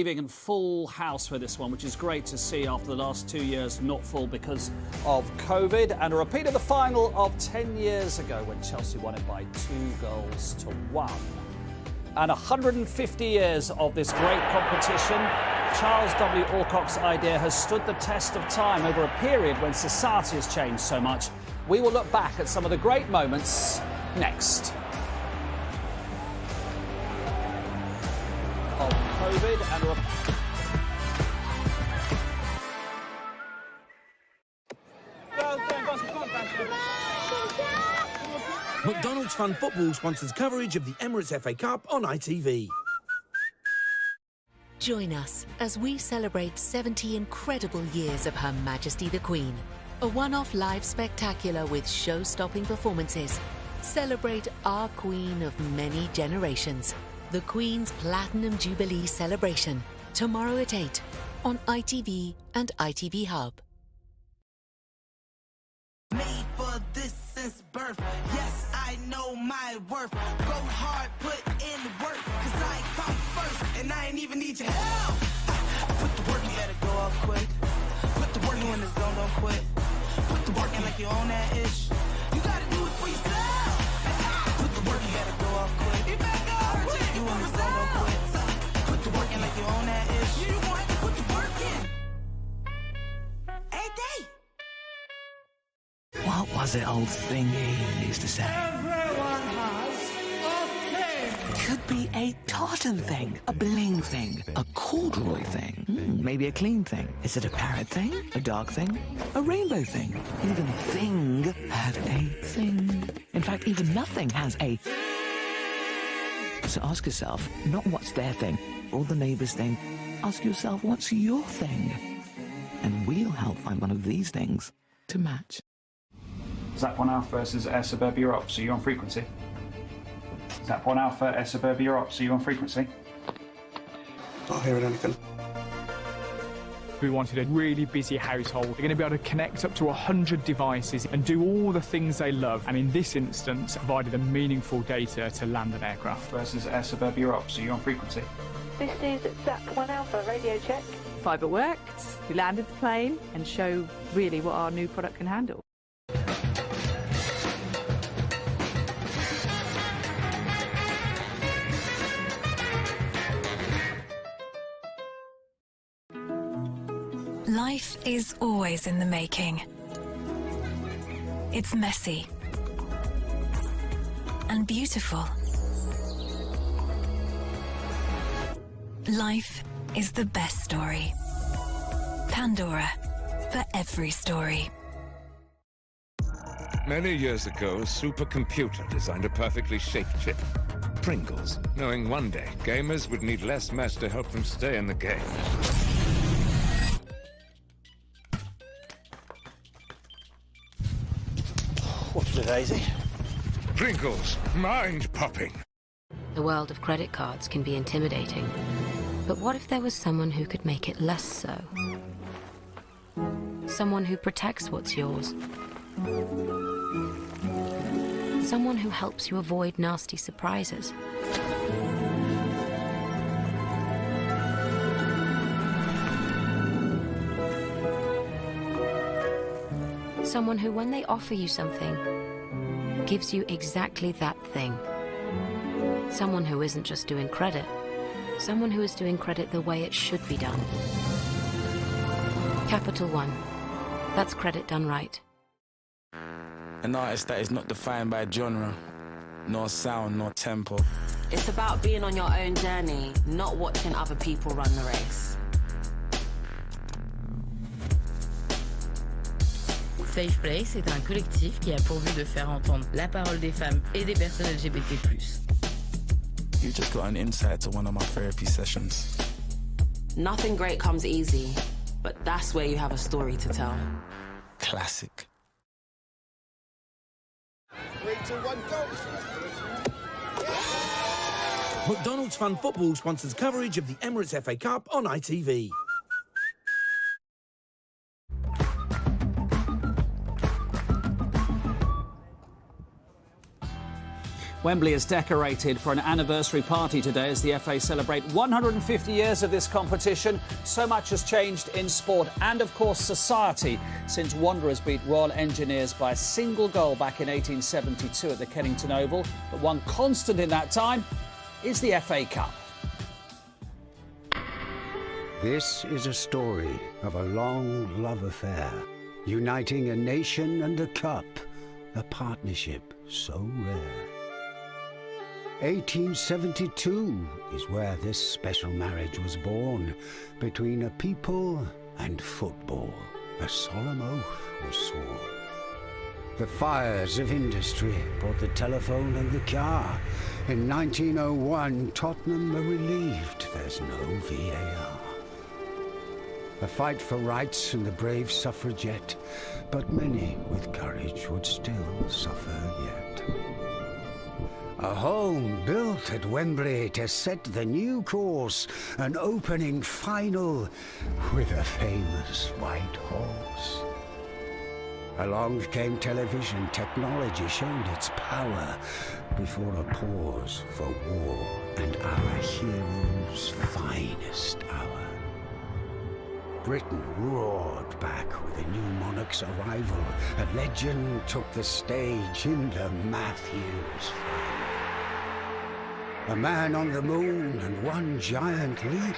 raving and full house for this one, which is great to see after the last 2 years not full because of COVID, and a repeat of the final of 10 years ago when Chelsea won it by 2-1. And 150 years of this great competition, Charles W. Alcock's idea has stood the test of time over a period when society has changed so much. We will look back at some of the great moments next. Of COVID and McDonald's Fun Football sponsors coverage of the Emirates FA Cup on ITV. Join us as we celebrate 70 incredible years of Her Majesty the Queen. A one-off live spectacular with show-stopping performances. Celebrate our Queen of many generations. The Queen's Platinum Jubilee celebration. Tomorrow at 8 on ITV and ITV Hub. Made for this since birth. Yes, I know my worth. Go hard, put in the work. Cause I come first and I ain't even need your help. Put the work, you gotta go up quick. Put the work in the zone, don't quit. Put the work in like you own that ish. You gotta do it for yourself. Put the work, you gotta go up quick. You better go up quick. You in the zone, don't quit. Put the work in like you own that ish. You gonna have to put the work in. Every day. What was it old thingy used to say? Everyone has a thing. Could be a tartan thing, a bling thing, a corduroy thing, maybe a clean thing. Is it a parrot thing, a dog thing, a rainbow thing? Even thing had a thing. In fact, even nothing has a... So ask yourself, not what's their thing or the neighbour's thing. Ask yourself, what's your thing? And we'll help find one of these things to match. Zap 1 Alpha, this is Air Suburbia Ops, are you on frequency? Zap 1 Alpha, Air Suburbia Ops, are you on frequency? Not hearing anything. We wanted a really busy household. They're going to be able to connect up to 100 devices and do all the things they love, and in this instance, provided them meaningful data to land an aircraft. Versus Air Suburbia Ops, are you on frequency? This is Zap 1 Alpha, radio check. Fibre worked, we landed the plane and show really what our new product can handle. Life is always in the making. It's messy and beautiful. Life is the best story. Pandora, for every story. Many years ago, a supercomputer designed a perfectly shaped chip. Pringles, knowing one day gamers would need less mess to help them stay in the game. What's the daisy? Pringles, mind-popping. The world of credit cards can be intimidating. But what if there was someone who could make it less so? Someone who protects what's yours. Someone who helps you avoid nasty surprises. Someone who, when they offer you something, gives you exactly that thing. Someone who isn't just doing credit. Someone who is doing credit the way it should be done. Capital One. That's credit done right. An artist that is not defined by genre, nor sound, nor tempo. It's about being on your own journey, not watching other people run the race. Safe Place est un collectif qui a pour but de faire entendre la parole des femmes et des personnes LGBT+. You just got an insight to one of my therapy sessions. Nothing great comes easy, but that's where you have a story to tell. Classic. 3, 2, 1, go! McDonald's Fun Football sponsors coverage of the Emirates FA Cup on ITV. Wembley is decorated for an anniversary party today as the FA celebrate 150 years of this competition. So much has changed in sport and, of course, society since Wanderers beat Royal Engineers by a single goal back in 1872 at the Kennington Oval. But one constant in that time is the FA Cup. This is a story of a long love affair, uniting a nation and a cup, a partnership so rare. 1872 is where this special marriage was born, between a people and football. A solemn oath was sworn. The fires of industry brought the telephone and the car. In 1901, Tottenham were relieved there's no VAR. A fight for rights and the brave suffragette, but many with courage would still suffer yet. A home built at Wembley to set the new course, an opening final with a famous white horse. Along came television, technology showed its power before a pause for war and our heroes' finest hour. Britain roared back with a new monarch's arrival. A legend took the stage in the Matthews fire. A man on the moon and one giant leap.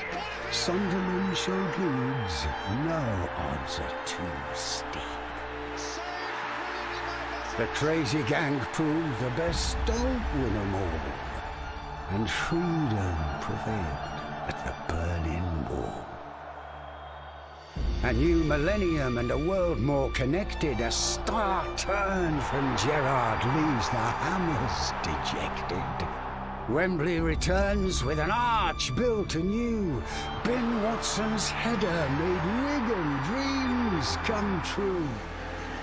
Sunderland showed Leeds, no odds are too steep. The crazy gang proved the best don't win 'em all. And freedom prevailed at the Berlin Wall. A new millennium and a world more connected. A star turn from Gerrard leaves the Hammers dejected. Wembley returns with an arch built anew. Ben Watson's header made Wigan dreams come true.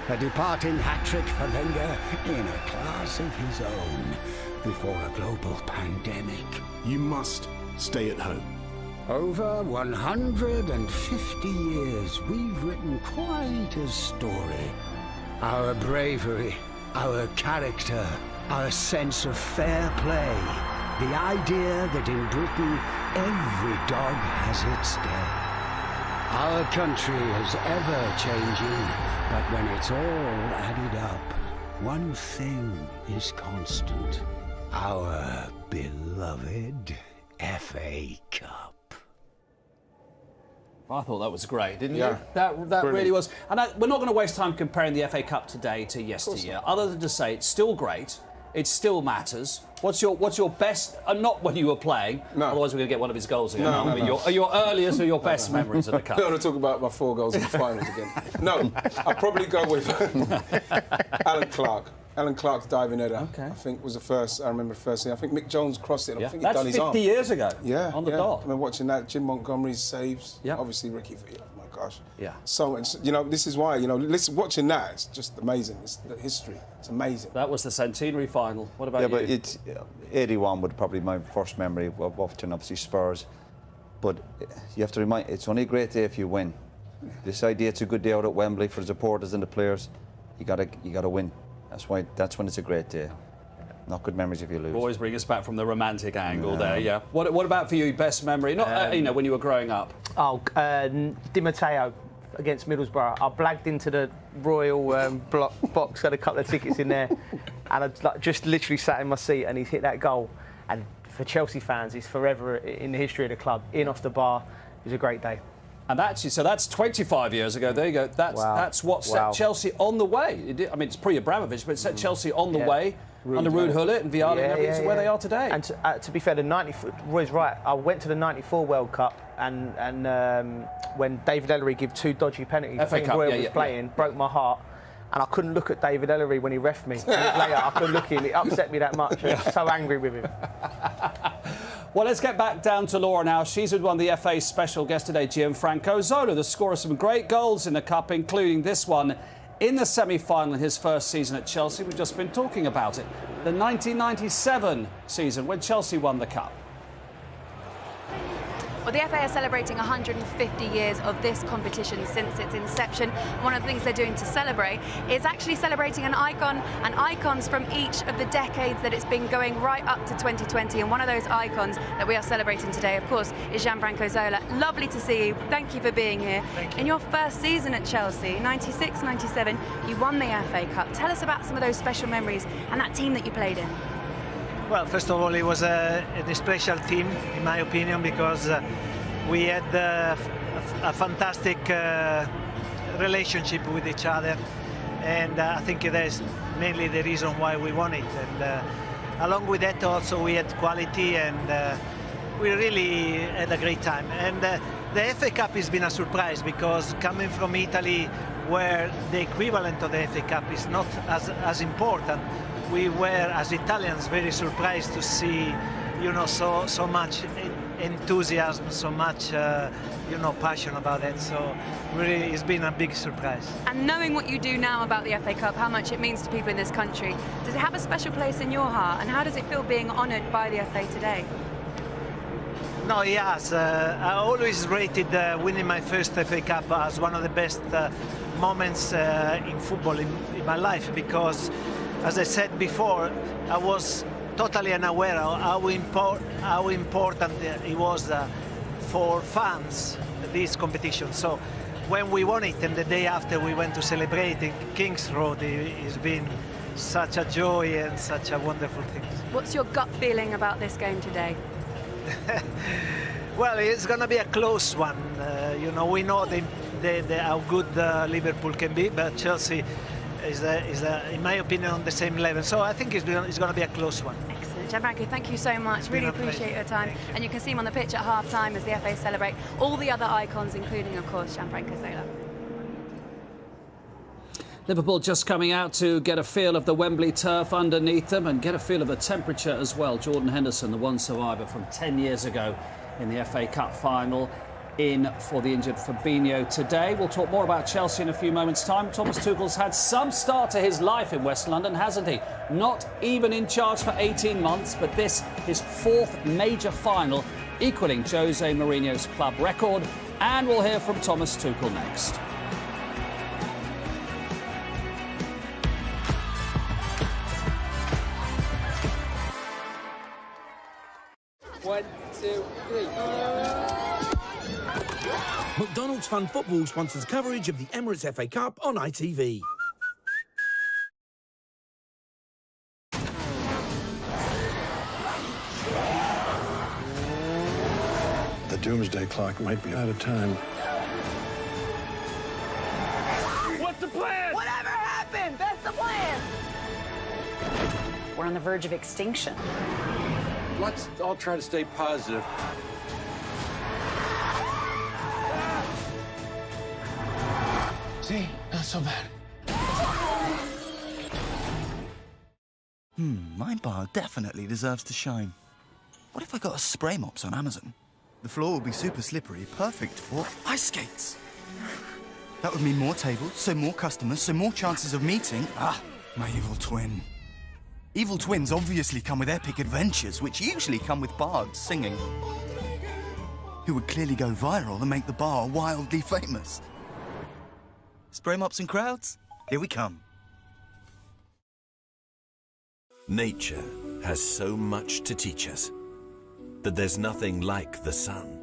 A departing hat-trick for Wenger in a class of his own before a global pandemic. You must stay at home. Over 150 years, we've written quite a story. Our bravery, our character, our sense of fair play. The idea that in Britain, every dog has its day. Our country is ever-changing, but when it's all added up, one thing is constant. Our beloved FA Cup. I thought that was great, didn't Yeah. you? That Brilliant. really was. And we're not going to waste time comparing the FA Cup today to yesteryear, other than to say it's still great, it still matters. What's your best, not when you were playing, otherwise we're going to get one of his goals again. Your earliest or your best memories of the Cup? I don't want to talk about my 4 goals in the finals again. No, I'd probably go with Alan Clark. Alan Clark's diving header, I think, was the first. I remember the first thing. I think Mick Jones crossed it. And I think he'd done his arm. That's 50 years ago. Yeah, on the dot. I remember watching that. Jim Montgomery's saves. Yeah. Obviously Ricky. Oh my gosh. Yeah. So much. This is why. Watching that, it's just amazing. It's the history. It's amazing. That was the centenary final. What about you? But it's 81 would probably be my first memory of watching, obviously, Spurs. But you have to remind, it's only a great day if you win. This idea, it's a good day out at Wembley for the supporters and the players. You gotta win. That's when it's a great day. Not good memories if you lose. Always bring us back from the romantic angle there, yeah. What about for you, best memory? Not, when you were growing up. Di Matteo against Middlesbrough. I blagged into the Royal box, had a couple of tickets in there, and I just literally sat in my seat and he's hit that goal. And for Chelsea fans, it's forever in the history of the club. In off the bar, it was a great day. And that's 25 years ago. There you go. That's what set Chelsea on the way. It's pre-Abramovich, but it set Chelsea on the way under Ruud Gullit and Vialli and everything to where they are today. And to be fair, Roy's right. I went to the '94 World Cup and when David Ellery gave 2 dodgy penalties, I think Roy was playing, broke my heart. And I couldn't look at David Ellery when he reffed me. Later, I couldn't look at him. It upset me that much. I was so angry with him. Well, let's get back down to Laura now. She's with one of the FA's special guests today, Gianfranco Zola, the scorer of some great goals in the Cup, including this one in the semi-final in his first season at Chelsea. We've just been talking about it. The 1997 season when Chelsea won the Cup. Well, the FA are celebrating 150 years of this competition since its inception. One of the things they're doing to celebrate is actually celebrating an icon and icons from each of the decades that it's been going right up to 2020. And one of those icons that we are celebrating today, of course, is Gianfranco Zola. Lovely to see you. Thank you for being here. In your first season at Chelsea, 96-97, you won the FA Cup. Tell us about some of those special memories and that team that you played in. Well, first of all, it was a special team, in my opinion, because we had a fantastic relationship with each other, and I think that is mainly the reason why we won it. And along with that, also we had quality, and we really had a great time. And the FA Cup has been a surprise, because coming from Italy, where the equivalent of the FA Cup is not as important, we were, as Italians, very surprised to see, you know, so much enthusiasm, so much, you know, passion about it. So really, it's been a big surprise. And knowing what you do now about the FA Cup, how much it means to people in this country, does it have a special place in your heart? And how does it feel being honoured by the FA today? No, yes. I always rated winning my first FA Cup as one of the best moments in football in my life, because, as I said before, I was totally unaware of how important it was for fans, this competition. So when we won it, and the day after we went to celebrate in King's Road, it's been such a joy and such a wonderful thing. What's your gut feeling about this game today? Well, it's going to be a close one. You know, we know how good Liverpool can be, but Chelsea is in my opinion, on the same level. So I think it's going to be a close one. Excellent. Gianfranco, thank you so much. Really appreciate your time. And you can see him on the pitch at half-time as the FA celebrate all the other icons, including, of course, Gianfranco Zola. Liverpool just coming out to get a feel of the Wembley turf underneath them and get a feel of the temperature as well. Jordan Henderson, the one survivor from 10 years ago in the FA Cup final, in for the injured Fabinho today. We'll talk more about Chelsea in a few moments' time. Thomas Tuchel's had some start to his life in West London, hasn't he? Not even in charge for 18 months, but this his fourth major final, equaling Jose Mourinho's club record. And we'll hear from Thomas Tuchel next. One, two, three. McDonald's Fun Football sponsors coverage of the Emirates FA Cup on ITV. The doomsday clock might be out of time. What's the plan? Whatever happened, that's the plan. We're on the verge of extinction. Let's all try to stay positive. See, not so bad. My bar definitely deserves to shine. What if I got a spray mops on Amazon? The floor would be super slippery, perfect for ice skates. That would mean more tables, so more customers, so more chances of meeting... my evil twin. Evil twins obviously come with epic adventures, which usually come with bards singing. Who would clearly go viral and make the bar wildly famous. Spray mops and crowds, here we come. Nature has so much to teach us, but there's nothing like the sun,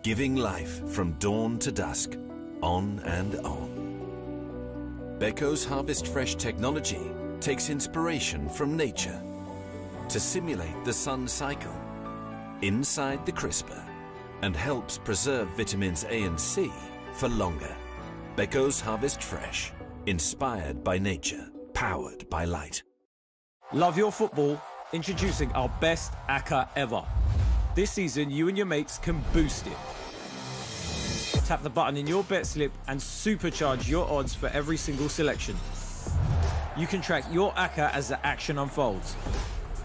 giving life from dawn to dusk, on and on. Beko Harvest Fresh technology takes inspiration from nature to simulate the sun cycle inside the crisper and helps preserve vitamins A and C for longer. Beko's Harvest Fresh, inspired by nature, powered by light. Love your football? Introducing our best ACCA ever. This season, you and your mates can boost it. Tap the button in your bet slip and supercharge your odds for every single selection. You can track your ACCA as the action unfolds.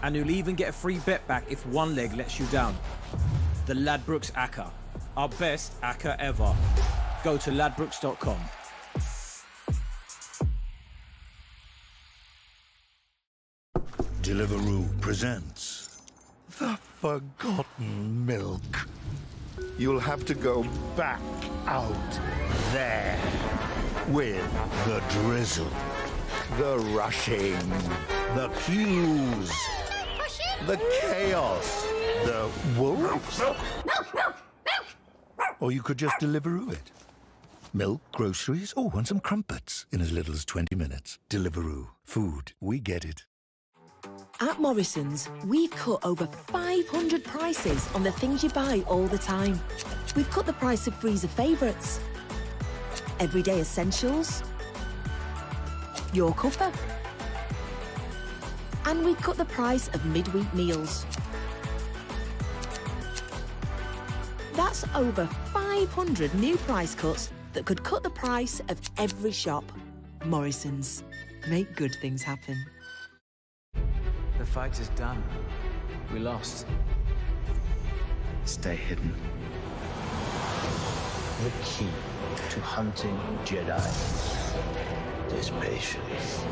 And you'll even get a free bet back if one leg lets you down. The Ladbrokes ACCA, our best ACCA ever. Go to ladbrokes.com. Deliveroo presents The Forgotten Milk. you'll have to go back out there with the drizzle, the rushing, the queues, the chaos, the wolves. Or you could just Deliveroo it. Milk, groceries, and some crumpets in as little as 20 minutes. Deliveroo. Food. We get it. At Morrison's, we've cut over 500 prices on the things you buy all the time. We've cut the price of freezer favourites, everyday essentials, your cuppa, and we've cut the price of midweek meals. That's over 500 new price cuts that could cut the price of every shop. Morrison's. Make good things happen. The fight is done. We lost. Stay hidden. The key to hunting Jedi is patience.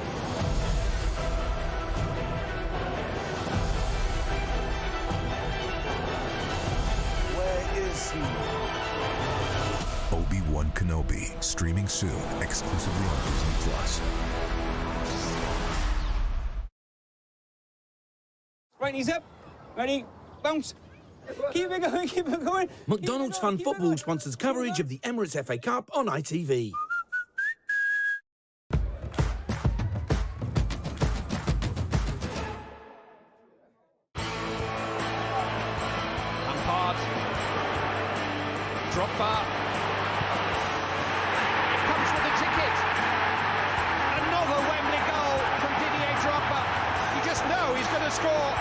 Where is he? Obi-Wan Kenobi, streaming soon, exclusively on Disney Plus. Right, knees up. Ready, bounce. Keep it going, keep it going. McDonald's Fun Football sponsors coverage of the Emirates FA Cup on ITV. Lampard. Drogba. It comes with the ticket. Another Wembley goal from Didier Drogba. You just know he's going to score.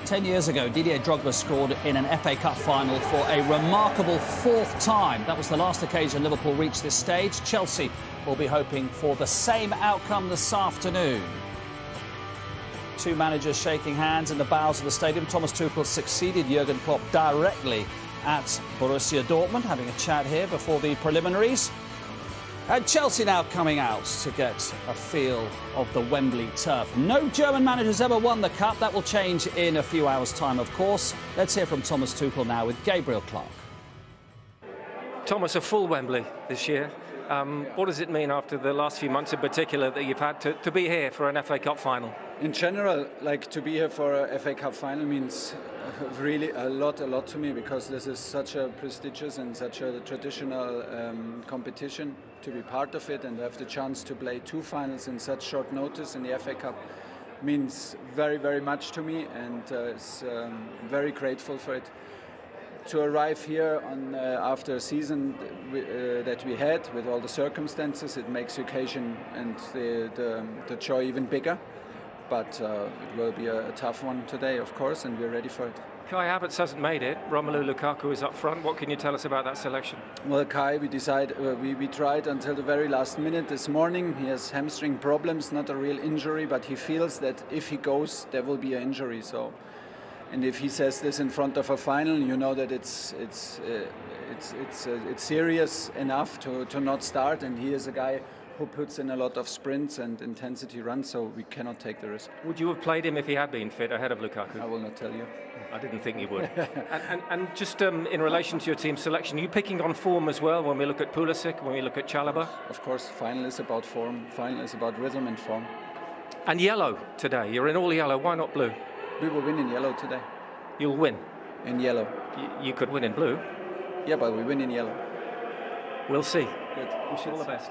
10 years ago, Didier Drogba scored in an FA Cup final for a remarkable fourth time. That was the last occasion Liverpool reached this stage. Chelsea will be hoping for the same outcome this afternoon. Two managers shaking hands in the bowels of the stadium. Thomas Tuchel succeeded Jurgen Klopp directly at Borussia Dortmund, having a chat here before the preliminaries. And Chelsea now coming out to get a feel of the Wembley turf. No German manager's ever won the Cup. That will change in a few hours' time, of course. Let's hear from Thomas Tuchel now with Gabriel Clark. Thomas, a full Wembley this year. What does it mean after the last few months in particular that you've had to be here for an FA Cup final? In general, like to be here for a FA Cup final means really a lot to me, because this is such a prestigious and such a traditional competition. To be part of it and have the chance to play two finals in such short notice in the FA Cup means very, very much to me, and very grateful for it. To arrive here on after a season that we had with all the circumstances, it makes the occasion and the joy even bigger. But it will be a tough one today, of course, and we're ready for it. Kai Havertz hasn't made it. Romelu Lukaku is up front. What can you tell us about that selection? Well, Kai, we tried until the very last minute this morning. He has hamstring problems, not a real injury, but he feels that if he goes, there will be an injury. So, and if he says this in front of a final, you know that it's serious enough to not start. And he is a guy who puts in a lot of sprints and intensity runs, so we cannot take the risk. Would you have played him if he had been fit ahead of Lukaku? I will not tell you. I didn't think you would. and just in relation to your team selection, are you picking on form as well when we look at Pulisic, when we look at Chalobah? Of course, final is about form. Final is about rhythm and form. And yellow today. You're in all yellow. Why not blue? We will win in yellow today. You'll win? In yellow. You could win in blue. Yeah, but we win in yellow. We'll see. Good. Wish you all the best.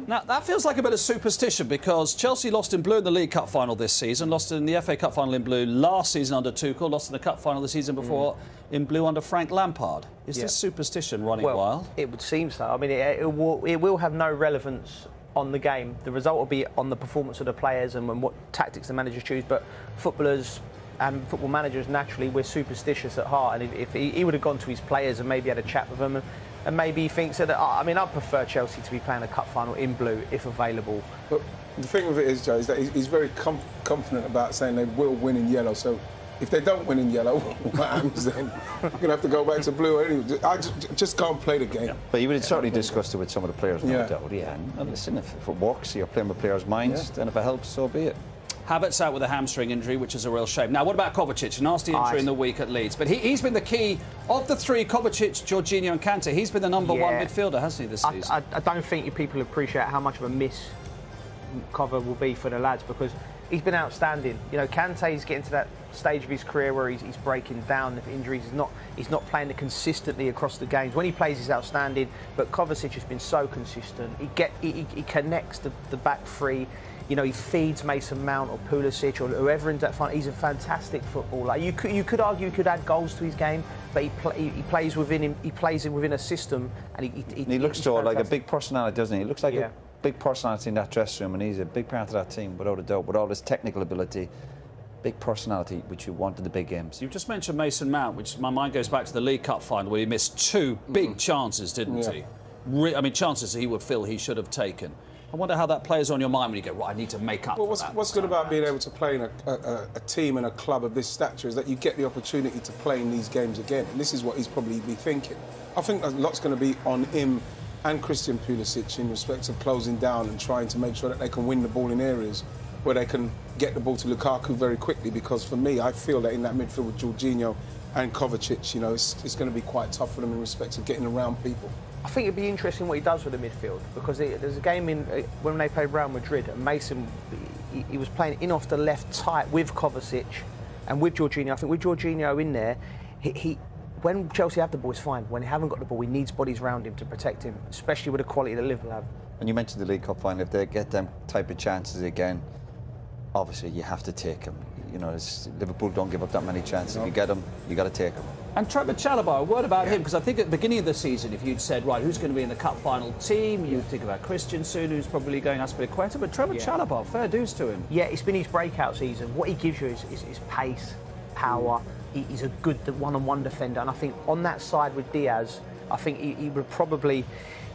Now, that feels like a bit of superstition, because Chelsea lost in blue in the League Cup final this season, lost in the FA Cup final in blue last season under Tuchel, lost in the Cup final the season before in blue under Frank Lampard. Is this superstition running wild? It would seem so. I mean, it will have no relevance on the game. The result will be on the performance of the players and what tactics the managers choose, but footballers and football managers, naturally, we're superstitious at heart, and if he would have gone to his players and maybe had a chat with them, and maybe he thinks that, I mean, I'd prefer Chelsea to be playing a cup final in blue if available. But the thing with it is, Joe, is that he's very confident about saying they will win in yellow. So if they don't win in yellow, what happens then? You're going to have to go back to blue anyway. I just can't play the game. But you would have certainly discussed it with some of the players, no doubt. Yeah, and listen, if it works, you're playing with players' minds, then if it helps, so be it. Havertz out with a hamstring injury, which is a real shame. Now, what about Kovacic? A nasty injury in the week at Leeds. But he's been the key of the three, Kovacic, Jorginho and Kante. He's been the number one midfielder, hasn't he, this season? I don't think you people appreciate how much of a miss Cover will be for the lads, because he's been outstanding. You know, Kante's getting to that stage of his career where he's breaking down with injuries. He's not playing it consistently across the games. When he plays, he's outstanding. But Kovacic has been so consistent. He connects the back three. You know, he feeds Mason Mount or Pulisic or whoever in that front. He's a fantastic footballer. You could argue he could add goals to his game, but he plays within him. He plays within a system, and he looks to like a big personality, doesn't he? He looks like a big personality in that dressing room, and he's a big part of that team, without a doubt. With all his technical ability, big personality, which you want in the big games. You've just mentioned Mason Mount, which my mind goes back to the League Cup final where he missed two big chances, didn't he? I mean, chances he would feel he should have taken. I wonder how that plays on your mind when you go, right, I need to make up for that. What's good about being able to play in a team and a club of this stature is that you get the opportunity to play in these games again. And this is what he's probably be thinking. I think a lot's going to be on him and Christian Pulisic in respect of closing down and trying to make sure that they can win the ball in areas where they can get the ball to Lukaku very quickly, because for me, I feel that in that midfield with Jorginho and Kovacic, you know, it's going to be quite tough for them in respect of getting around people. I think it'd be interesting what he does with the midfield, because there's a game when they played Real Madrid, and Mason, he was playing in off the left tight with Kovacic and with Jorginho. I think with Jorginho in there, when Chelsea have the ball, it's fine. When they haven't got the ball, he needs bodies around him to protect him, especially with the quality that Liverpool have. And you mentioned the League Cup final. If they get them type of chances again, obviously you have to take them. You know, Liverpool don't give up that many chances. If you get them, you got to take them. And Trevor Chalobah, a word about him, because I think at the beginning of the season, if you'd said, right, who's going to be in the cup final team, you'd think about Christian soon, who's probably going Aspilicueta, but Trevor Chalobah, fair dues to him. Yeah, it's been his breakout season. What he gives you is pace, power. He's a good one-on-one defender, and I think on that side with Diaz, I think he would probably...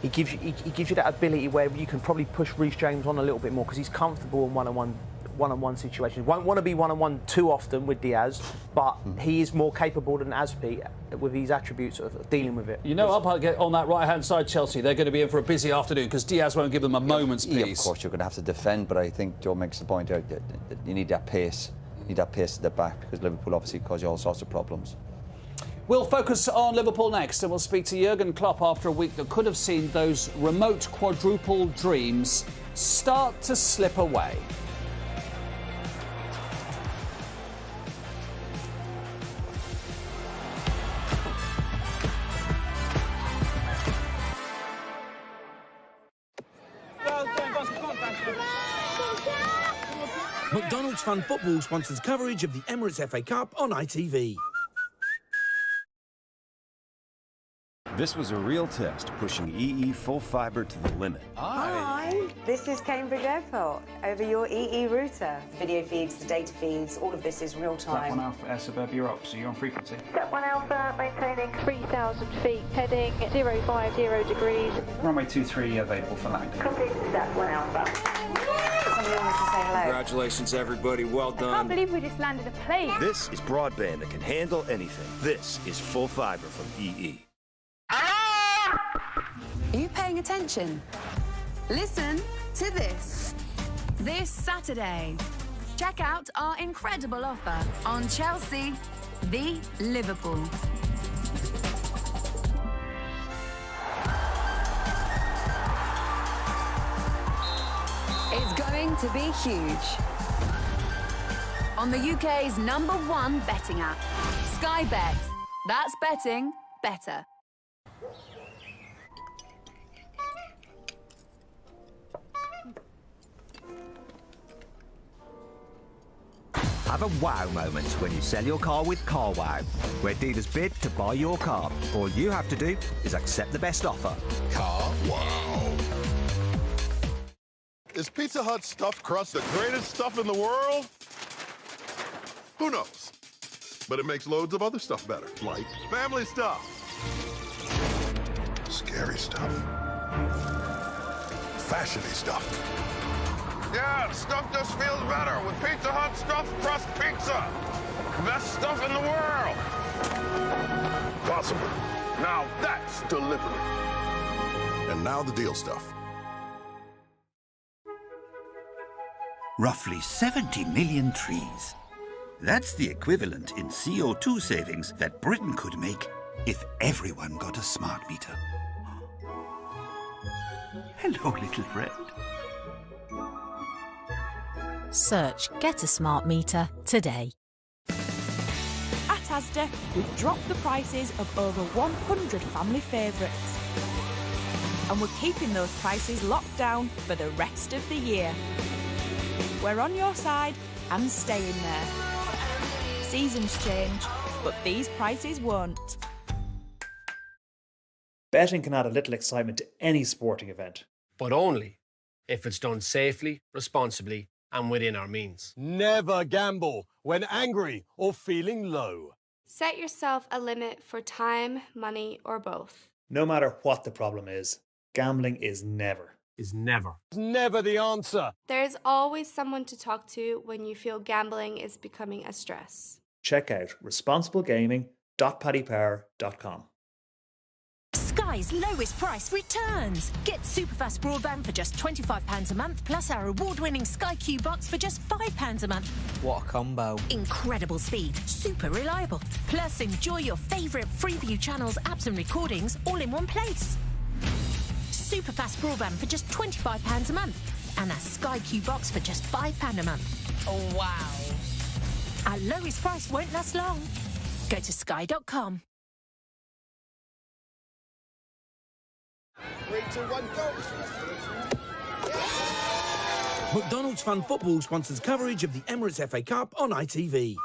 He gives you that ability where you can probably push Reece James on a little bit more, because he's comfortable in one-on-one situations. Won't want to be one-on-one too often with Diaz, but he is more capable than Aspi with his attributes of dealing with it. You know, up on that right-hand side, Chelsea, they're going to be in for a busy afternoon because Diaz won't give them a moment's peace. Yeah, of course, you're going to have to defend, but I think Joe makes the point out that you need that pace. You need that pace at the back, because Liverpool obviously cause you all sorts of problems. We'll focus on Liverpool next, and we'll speak to Jurgen Klopp after a week that could have seen those remote quadruple dreams start to slip away. McDonald's Fun Football sponsors coverage of the Emirates FA Cup on ITV. This was a real test, pushing EE full fibre to the limit. Hi, this is Cambridge Airport, over your EE router. Video feeds, the data feeds, all of this is real time. Step 1 Alpha, Air Suburbia up, so you're on frequency. Step 1 Alpha, maintaining 3,000 feet, heading 050 degrees. Runway 23 available for landing. Complete Step 1 Alpha. Somebody wants to say hello. Congratulations, everybody. Well done. I can't believe we just landed a plane. This is broadband that can handle anything. This is full fibre from EE. Are you paying attention? Listen to this. This Saturday, check out our incredible offer on Chelsea v Liverpool. It's going to be huge. On the UK's #1 betting app, Sky Bet. That's betting better. Have a wow moment when you sell your car with CarWow, where dealers bid to buy your car. All you have to do is accept the best offer. CarWow. Is Pizza Hut stuffed crust the greatest stuff in the world? Who knows? But it makes loads of other stuff better, like family stuff, scary stuff, fashiony stuff. Yeah, stuff just feels better with Pizza Hut stuffed crust pizza. Best stuff in the world. Possible. Now that's delivery. And now the deal stuff. roughly 70 million trees. That's the equivalent in CO2 savings that Britain could make if everyone got a smart meter. Hello, little friend. Search Get a Smart Meter today. At Asda, we've dropped the prices of over 100 family favourites. And we're keeping those prices locked down for the rest of the year. We're on your side and staying there. Seasons change, but these prices won't. Betting can add a little excitement to any sporting event. But only if it's done safely, responsibly, and within our means. Never gamble when angry or feeling low. Set yourself a limit for time, money, or both. No matter what the problem is, gambling is never. Never the answer. There is always someone to talk to when you feel gambling is becoming a stress. Check out responsiblegaming.paddypower.com. Sky's lowest price returns. Get superfast broadband for just £25 a month, plus our award-winning Sky Q box for just £5 a month. What a combo. Incredible speed, super reliable. Plus, enjoy your favourite Freeview channels, apps and recordings all in one place. Superfast broadband for just £25 a month, and a Sky Q box for just £5 a month. Oh, wow. Our lowest price won't last long. Go to sky.com. 3, 2, 1, go! McDonald's Fun Football sponsors coverage of the Emirates FA Cup on ITV.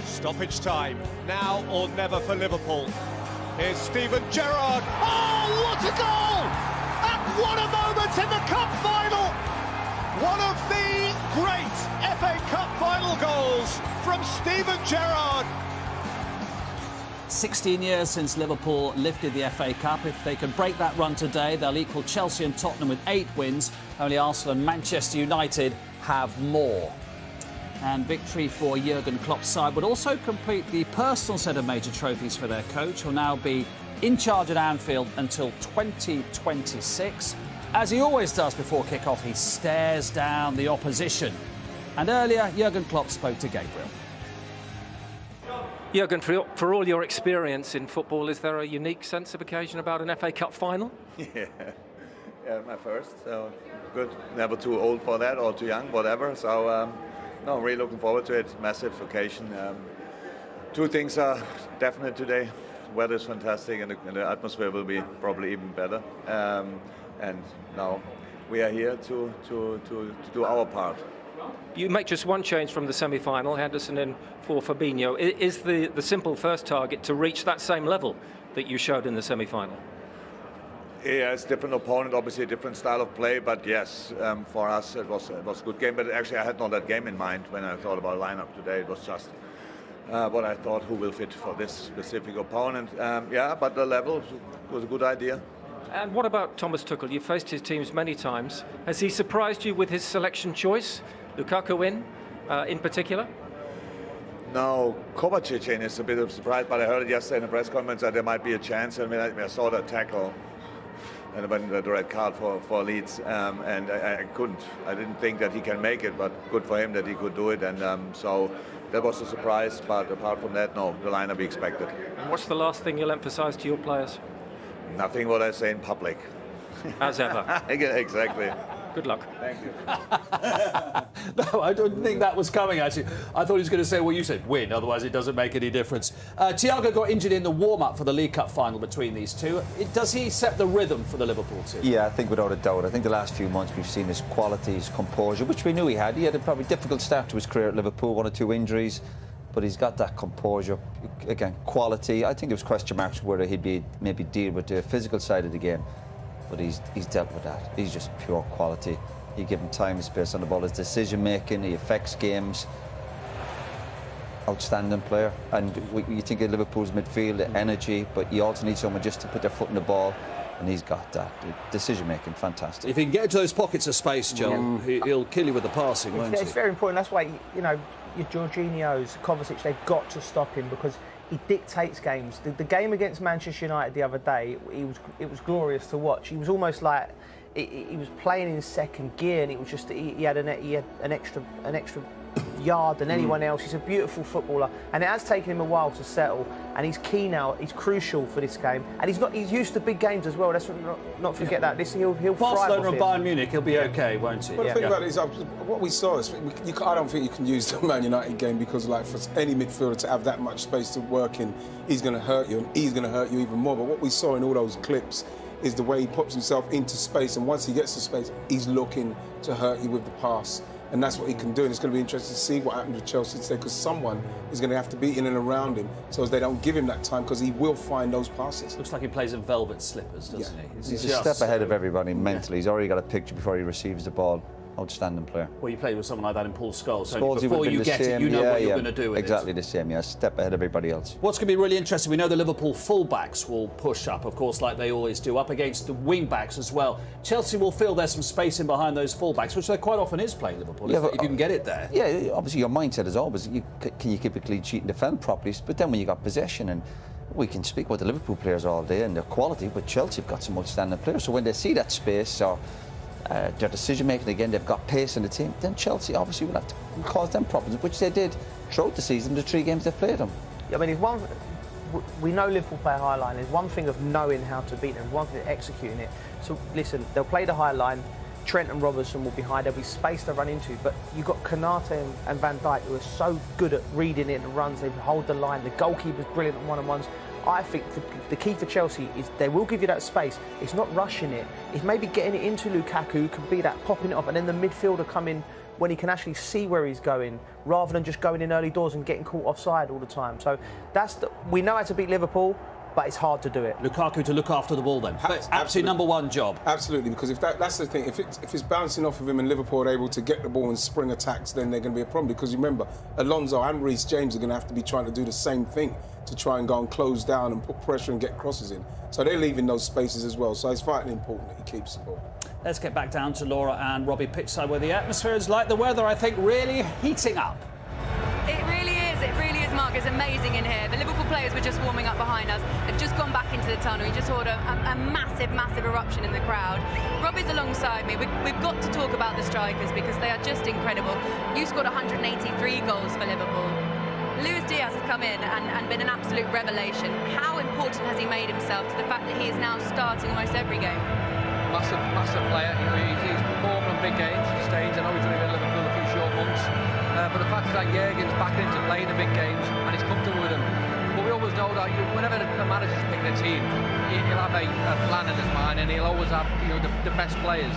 Stoppage time, now or never for Liverpool. Here's Steven Gerrard. Oh, what a goal! And what a moment in the cup final! One of the great FA Cup final goals from Steven Gerrard. 16 years since Liverpool lifted the FA Cup. If they can break that run today, they'll equal Chelsea and Tottenham with 8 wins. Only Arsenal and Manchester United have more. And victory for Jurgen Klopp's side would also complete the personal set of major trophies for their coach, who'll now be in charge at Anfield until 2026. As he always does before kick-off, he stares down the opposition. And earlier, Jurgen Klopp spoke to Gabriel. Jurgen, for all your experience in football, is there a unique sense of occasion about an FA Cup final? Yeah, my first, so good. Never too old for that or too young, whatever. So, no, really looking forward to it. Massive occasion. 2 things are definite today. Weather is fantastic, and the atmosphere will be probably even better. And now we are here to do our part. You make just one change from the semi-final, Henderson in for Fabinho. Is the simple first target to reach that same level that you showed in the semi-final? Yeah, it's a different opponent, obviously a different style of play, but yes, for us it was a good game. But actually I had not that game in mind when I thought about lineup today. It was just what I thought, who will fit for this specific opponent. Yeah, but the level was a good idea. And what about Thomas Tuchel? You've faced his teams many times. Has he surprised you with his selection choice? Lukaku in particular? No, Kovacic is a bit of a surprise, but I heard it yesterday in the press conference that there might be a chance. I mean, I saw that tackle and when the red card for Leeds, and I didn't think that he can make it, but good for him that he could do it, and so that was a surprise. But apart from that, no, the lineup we expected. And what's the last thing you'll emphasise to your players? Nothing what I say in public. As ever. Exactly. Good luck. Thank you. No, I don't think that was coming, actually. I thought he was going to say, well, you said win, otherwise it doesn't make any difference. Thiago got injured in the warm-up for the League Cup final between these two. Does he set the rhythm for the Liverpool team? Yeah, I think without a doubt. I think the last few months we've seen his quality, his composure, which we knew he had. He had a probably difficult start to his career at Liverpool, 1 or 2 injuries. But he's got that composure, again, quality. I think there was question marks whether he'd be maybe deal with the physical side of the game. But he's dealt with that. He's just pure quality. You give him time and space on the ball. His decision-making, he affects games. Outstanding player. And you think of Liverpool's midfield, the energy, but you also need someone just to put their foot in the ball. And he's got that. Decision-making, fantastic. If he can get into those pockets of space, John, he'll kill you with the passing, won't he? It's very important. That's why, you know, your Jorginhos, Kovacic, they've got to stop him because he dictates games. The game against Manchester United the other day, it was glorious to watch. He was almost like he was playing in second gear, and it was just he had an extra yard than anyone else. He's a beautiful footballer, and it has taken him a while to settle. And he's key now. He's crucial for this game, and he's used to big games as well. Let's not forget that. He'll Barcelona and thrive. Bayern Munich, he'll be okay, won't he? But the thing about it is, what we saw is, I don't think you can use the Man United game because, like, for any midfielder to have that much space to work in, he's going to hurt you, and he's going to hurt you even more. But what we saw in all those clips is the way he pops himself into space, and once he gets to space, he's looking to hurt you with the pass. And that's what he can do, and it's going to be interesting to see what happens with Chelsea today, because someone is going to have to be in and around him so as they don't give him that time, because he will find those passes. Looks like he plays in velvet slippers, doesn't he? He's a step ahead of everybody mentally. He's already got a picture before he receives the ball. Outstanding player. Well, you played with someone like that in Paul Scholes, so Scholes, before you get it, you know what you're going to do with exactly the same, yeah. Step ahead of everybody else. What's going to be really interesting, we know the Liverpool full-backs will push up, of course, like they always do, up against the wing-backs as well. Chelsea will feel there's some space in behind those full-backs, which there quite often is playing Liverpool, if you can get it there. Yeah, obviously your mindset is always, can you keep a clean sheet and defend properly? But then when you got possession, and we can speak about the Liverpool players all day and their quality, but Chelsea have got some outstanding players, so when they see that space, or their decision making again, they've got pace in the team, then Chelsea obviously will have to cause them problems, which they did throughout the season, the 3 games they've played them. I mean, we know Liverpool play a high line. There's one thing of knowing how to beat them, one thing of executing it. So listen, they'll play the high line. Trent and Robertson will be high. There'll be space to run into, but you've got Konate and Van Dijk who are so good at reading it and runs. They hold the line. The goalkeeper's brilliant at one-on-ones. I think the key for Chelsea is they will give you that space. It's not rushing it. It's maybe getting it into Lukaku, who can be that popping it off, and then the midfielder come in when he can actually see where he's going, rather than just going in early doors and getting caught offside all the time. So we know how to beat Liverpool, but it's hard to do it. Lukaku to look after the ball then. Absolutely number one job. Absolutely, because if that's the thing, if it's bouncing off of him and Liverpool are able to get the ball and spring attacks, then they're going to be a problem. Because remember, Alonso and Reece James are going to have to be trying to do the same thing to try and go and close down and put pressure and get crosses in. So they're leaving those spaces as well. So it's vitally important that he keeps the ball. Let's get back down to Laura and Robbie pitchside, where the atmosphere is like the weather, I think, really heating up. It really is, Mark. It's amazing in here. The Liverpool players were just warming up behind us. They've just gone back into the tunnel. You just heard a massive eruption in the crowd. Robbie's alongside me. We've got to talk about the strikers because they are just incredible. You scored 183 goals for Liverpool. Luis Diaz has come in and been an absolute revelation. How important has he made himself to the fact that he is now starting almost every game? Massive player. You know, he's performed on big games, stage. I know he's only been at Liverpool a few short months, but the fact is that Jurgen's back into playing the big games and he's comfortable with them. But we always know that whenever a manager's picking a team, he'll have a plan in his mind, and he'll always have the best players.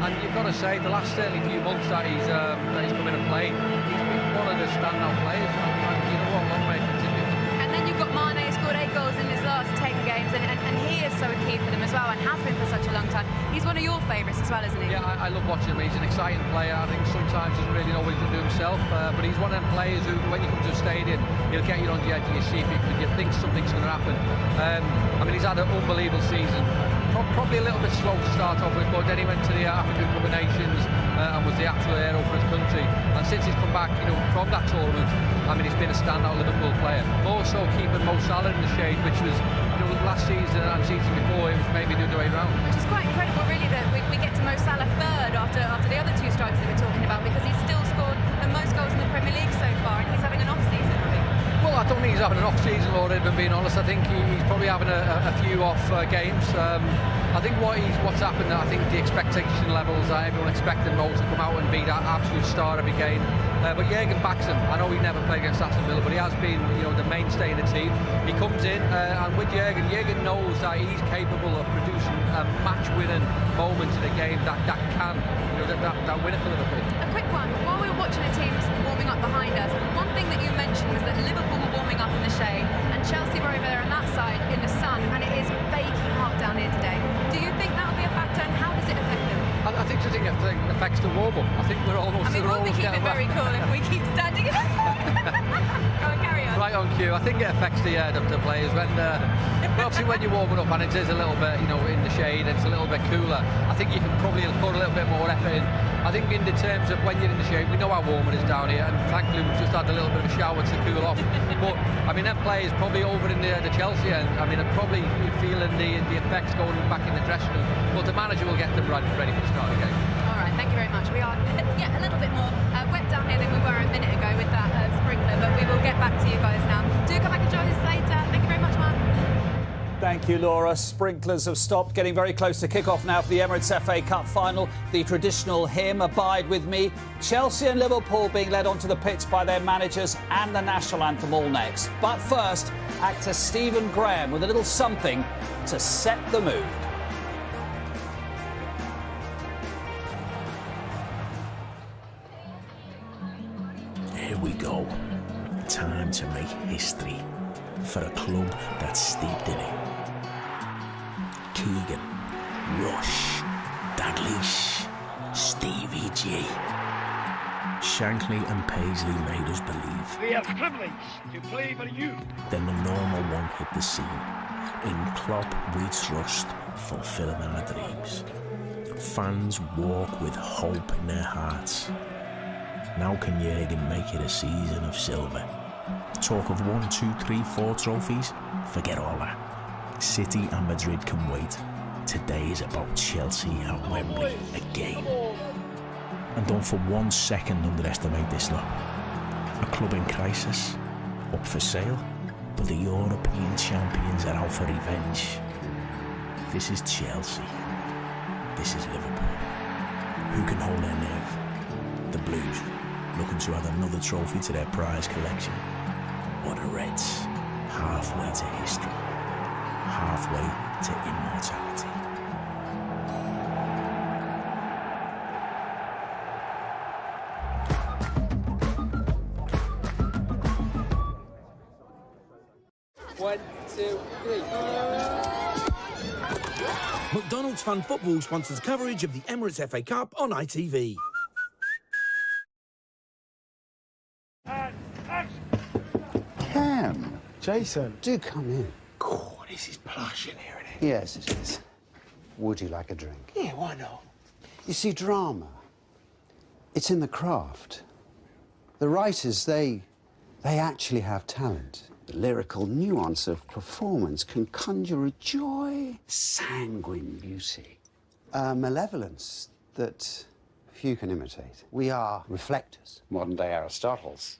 And you've got to say, the last certainly few months that he's come in and played, he's been one of the standout players. And you know what, long may it continue. And then you've got Mane, who scored 8 goals in his last 10 games, and he is so key for them as well, and has been for such a long time. He's one of your favourites as well, isn't he? Yeah, I love watching him. He's an exciting player. I think sometimes he doesn't really know what he's going to do himself, but he's one of them players who, when you come to a stadium, he'll get you on the edge of your seat because you think something's going to happen. I mean, he's had an unbelievable season. Probably a little bit slow to start off with, but then he went to the African Cup of Nations and was the actual hero for his country. And since he's come back, from that tournament, I mean, he's been a standout Liverpool player. More so keeping Mo Salah in the shade, which was, last season and season before, it was maybe the other way around. Which is quite incredible, really, that we get to Mo Salah third after the other 2 strikers that we're talking about, because he's still scored the most goals in the Premier League so far, and he's having an off-season, I think. Well, I don't think he's having an off-season, Laura, if I'm being honest. I think he's probably having a few off games. I think what's happened, I think the expectation levels, everyone expected Mo to come out and be that absolute star every game. But Jurgen backs him. I know he never played against Aston Villa, but he has been, the mainstay in the team. He comes in, and with Jurgen knows that he's capable of producing match-winning moments in a game that can, that win it for Liverpool. A quick one. While we were watching the teams warming up behind us, one thing that you mentioned was that Liverpool were warming up in the shade, and Chelsea were over there on that side in the sun, and it is baking hot down here today. Do you think that will be a factor, and how does it affect them? I think it affects the warm-up. I think we're almost. I mean, we'll be keeping very cool if we keep standing in it. Go on, carry on. Right on cue. I think it affects the players when, but obviously when you're warming up and it is a little bit, you know, in the shade and it's a little bit cooler. I think you can probably put a little bit more effort in. I think in the terms of when you're in the shade, we know how warm it is down here, and thankfully we've just had a little bit of a shower to cool off. But I mean, them players probably over in the Chelsea end. I mean, they're probably feeling the effects going back in the dressing room. But the manager will get them ready for the start of the game. All right, thank you very much. We are a little bit more wet down here than we were a minute ago with that sprinkler, but we will get back to you guys now. Do come back and join us later. Thank you very much, Mark. Thank you, Laura. Sprinklers have stopped. Getting very close to kick-off now for the Emirates FA Cup final. The traditional hymn, Abide With Me. Chelsea and Liverpool being led onto the pitch by their managers, and the national anthem all next. But first, actor Stephen Graham with a little something to set the mood. Here we go. Time to make history for a club that's steeped in it. Keegan, Rush, Dalglish, Stevie G. Shankly and Paisley made us believe. We have privilege to play for you. Then the normal one hit the scene. In Klopp we trust, fulfilling our dreams. Fans walk with hope in their hearts. Now can Jurgen make it a season of silver? Talk of 1, 2, 3, 4 trophies? Forget all that. City and Madrid can wait. Today is about Chelsea at Wembley again. And don't for 1 second underestimate this lot. A club in crisis, up for sale, but the European champions are out for revenge. This is Chelsea. This is Liverpool. Who can hold their nerve? The Blues, looking to add another trophy to their prize collection. Or the Reds, halfway to history, halfway to immortality. One, two, three. McDonald's Fan Football sponsors coverage of the Emirates FA Cup on ITV. Cam. Jason. Do come in. God, this is plush in here, isn't it? Yes, it is. Would you like a drink? Yeah, why not? You see, drama, it's in the craft. The writers, they actually have talent. The lyrical nuance of performance can conjure a joy, sanguine beauty, a malevolence that few can imitate. We are reflectors, modern-day Aristotles.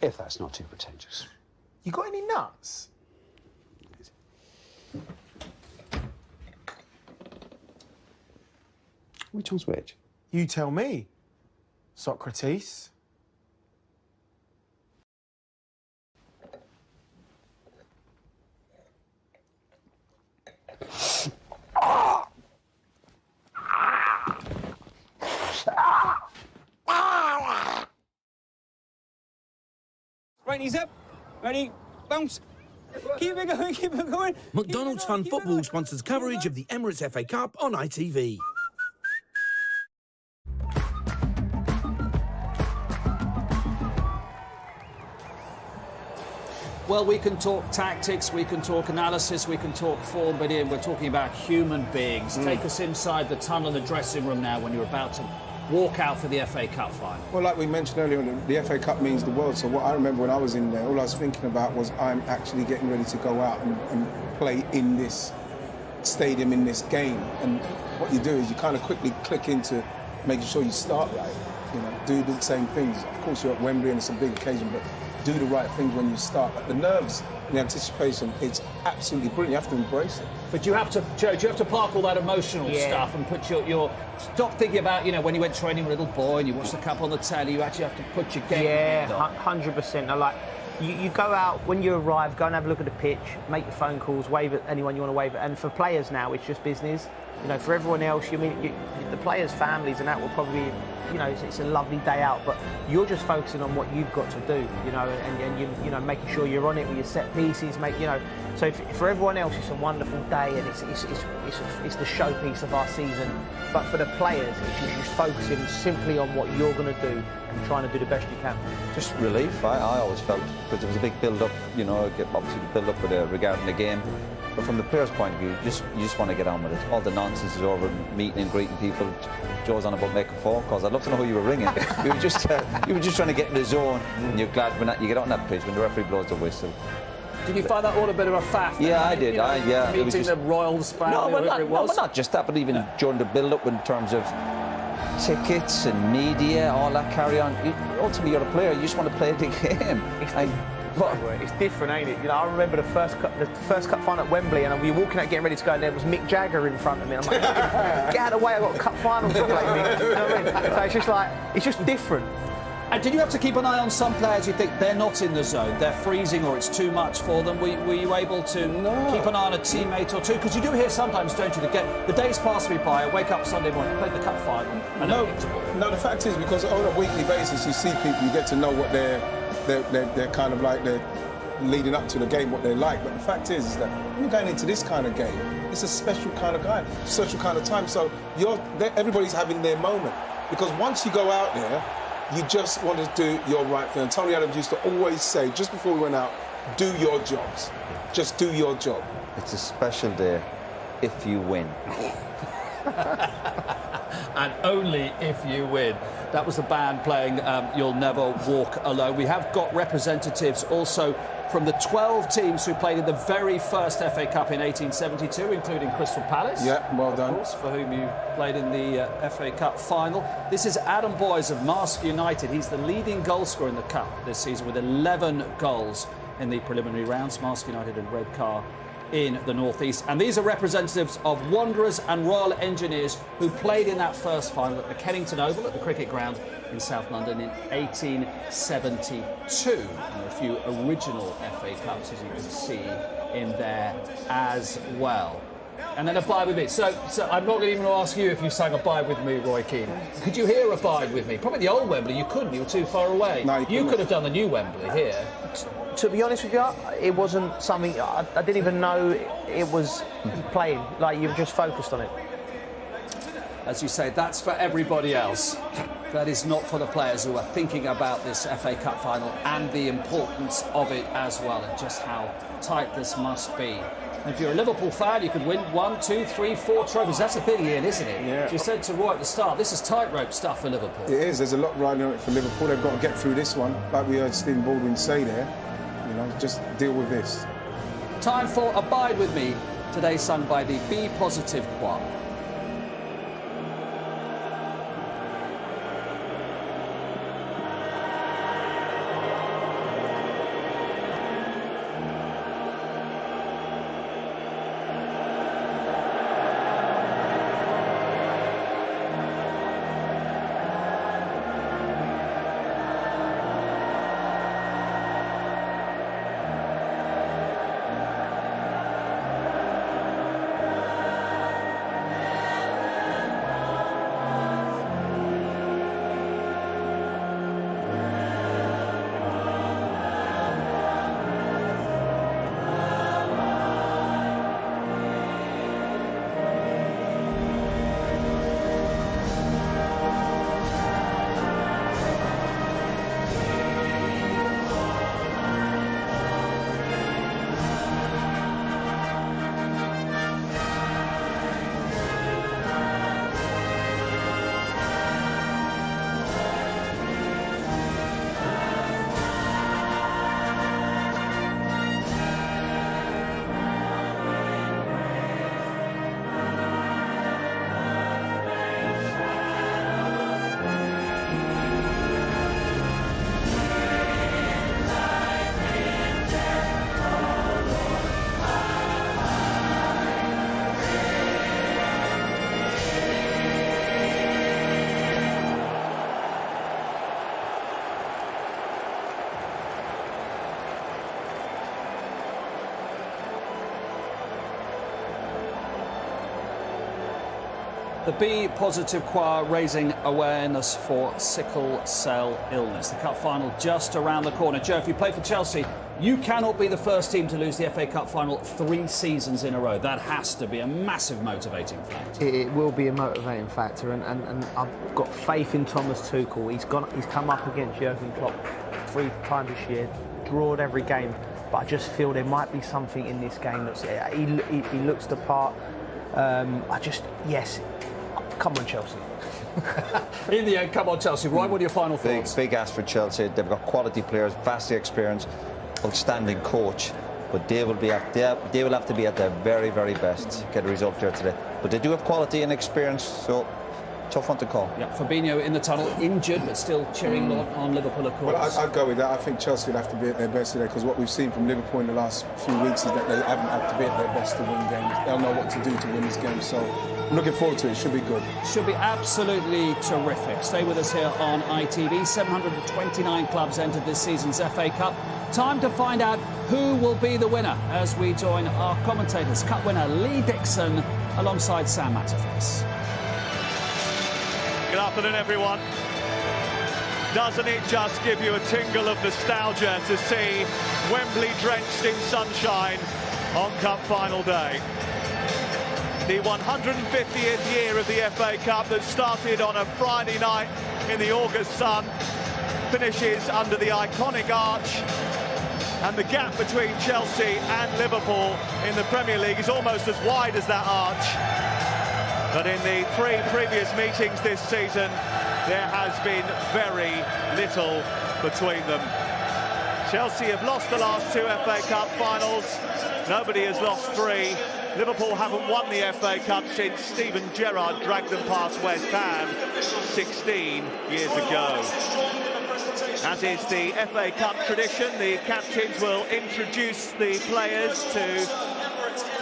If that's not too pretentious. You got any nuts? Which one's which? You tell me, Socrates. Right, knees up. Ready, bounce. Keep it going, keep it going. McDonald's Fan Football sponsors coverage of the Emirates FA Cup on ITV. Well, we can talk tactics, we can talk analysis, we can talk form, but Ian, we're talking about human beings. Take us inside the tunnel in the dressing room now when you're about to walk out for the FA Cup final. Well, like we mentioned earlier, the FA Cup means the world. So what I remember when I was in there, all I was thinking about was I'm actually getting ready to go out and play in this stadium, in this game. And what you do is you kind of quickly click into making sure you start right. You know, do the same things. Of course, you're at Wembley and it's a big occasion, but do the right things when you start. Like the nerves, the anticipation, it's absolutely brilliant. You have to embrace it. But you have to, Joe, do you have to park all that emotional stuff and put your stop thinking about, you know, when you went training with a little boy and you watched the cup on the telly, you actually have to put your game on. 100%. I like, you go out, when you arrive, go and have a look at the pitch, make your phone calls, wave at anyone you want to wave at. And for players now, it's just business. You know, for everyone else, the players' families and that will probably, you know, it's a lovely day out, but you're just focusing on what you've got to do, you know, and you know, making sure you're on it with your set pieces, you know. So for everyone else, it's a wonderful day, and it's the showpiece of our season. But for the players, it's just focusing simply on what you're going to do and trying to do the best you can. Just relief, I always felt, because there was a big build-up, you know, obviously the build-up regarding the game. But from the players' point of view, you just want to get on with it. All the nonsense is over, meeting and greeting people. Joe's on about making phone calls. I'd love to know who you were ringing. you were just trying to get in the zone, and you're glad when you get on that pitch when the referee blows the whistle. Did you find that all a bit of a faff? Yeah, I did. You know, yeah. Meeting the Royals family, whatever it was. No, but not just that, but even during the build-up in terms of tickets and media, all that carry on. Ultimately, you're a player. You just want to play the game. It's different, ain't it? You know, I remember the first cup final at Wembley, and we were walking out getting ready to go, and there was Mick Jagger in front of me. I'm like, get out of the way, I've got a cup final to play, Mick. You know what I mean? So it's just like, it's just different. And did you have to keep an eye on some players you think they're not in the zone, they're freezing or it's too much for them? Were you able to keep an eye on a teammate or two? Because you do hear sometimes, don't you, the days pass me by, I wake up Sunday morning, play the cup final, and no, the fact is, because on a weekly basis you see people, you get to know what they're kind of like, they're leading up to the game, what they're like. But the fact is that when you're going into this kind of game, it's a special kind of guy, special kind of time. So everybody's having their moment. Because once you go out there, you just want to do your right thing. And Tony Adams used to always say, just before we went out, do your jobs. Just do your job. It's a special day if you win. And only if you win. That was the band playing You'll Never Walk Alone. We have got representatives also from the 12 teams who played in the very first FA Cup in 1872, including Crystal Palace. Yeah, well done. Of course, for whom you played in the FA Cup final. This is Adam Boyes of Marske United. He's the leading goalscorer in the Cup this season with 11 goals in the preliminary rounds. Marske United and Redcar in the northeast. And these are representatives of Wanderers and Royal Engineers who played in that first final at the Kennington Oval at the cricket ground in South London in 1872. And there are a few original FA Cups, as you can see in there as well. And then Abide With Me. So I'm not even going to ask you if you sang Abide With Me, Roy Keane. Could you hear Abide With Me? Probably the old Wembley, you couldn't, you were too far away. No, you could have done the new Wembley here. To be honest with you, it wasn't something, I didn't even know it was playing. Like, you've just focused on it. As you say, that's for everybody else. That is not for the players who are thinking about this FA Cup final and the importance of it as well, and just how tight this must be. And if you're a Liverpool fan, you could win 1, 2, 3, 4 trophies. That's the thing, Ian, isn't it? Yeah. You said to Roy at the start, this is tightrope stuff for Liverpool. It is. There's a lot riding on it for Liverpool. They've got to get through this one, like we heard Stephen Baldwin say there. You know, just deal with this. Time for Abide With Me, today sung by the Be Positive Choir. The Be Positive Choir raising awareness for sickle cell illness. The cup final just around the corner. Joe, if you play for Chelsea, you cannot be the first team to lose the FA Cup final 3 seasons in a row. That has to be a massive motivating factor. It will be a motivating factor, and I've got faith in Thomas Tuchel. He's come up against Jurgen Klopp 3 times this year, drawn every game, but I just feel there might be something in this game that's he looks the part. Yes, come on Chelsea. In the end, come on Chelsea. Right, what are your final thoughts? Big ask for Chelsea. They've got quality players, vastly experienced, outstanding coach, but they will have to be at their very, very best to get a result here today. But they do have quality and experience, so tough one to call. Yeah, Fabinho in the tunnel, injured, but still cheering on Liverpool, of course. Well, I'd go with that. I think Chelsea will have to be at their best today, because what we've seen from Liverpool in the last few weeks is that they haven't had to be at their best to win games. They'll know what to do to win this game, so I'm looking forward to it. It should be good. Should be absolutely terrific. Stay with us here on ITV. 729 clubs entered this season's FA Cup. Time to find out who will be the winner as we join our commentators. Cup winner Lee Dixon alongside Sam Matterface. Good afternoon, everyone. Doesn't it just give you a tingle of nostalgia to see Wembley drenched in sunshine on Cup final day? The 150th year of the FA Cup that started on a Friday night in the August sun finishes under the iconic arch, and the gap between Chelsea and Liverpool in the Premier League is almost as wide as that arch. But in the 3 previous meetings this season, there has been very little between them. Chelsea have lost the last 2 FA Cup finals. Nobody has lost 3. Liverpool haven't won the FA Cup since Steven Gerrard dragged them past West Ham 16 years ago. As is the FA Cup tradition, the captains will introduce the players to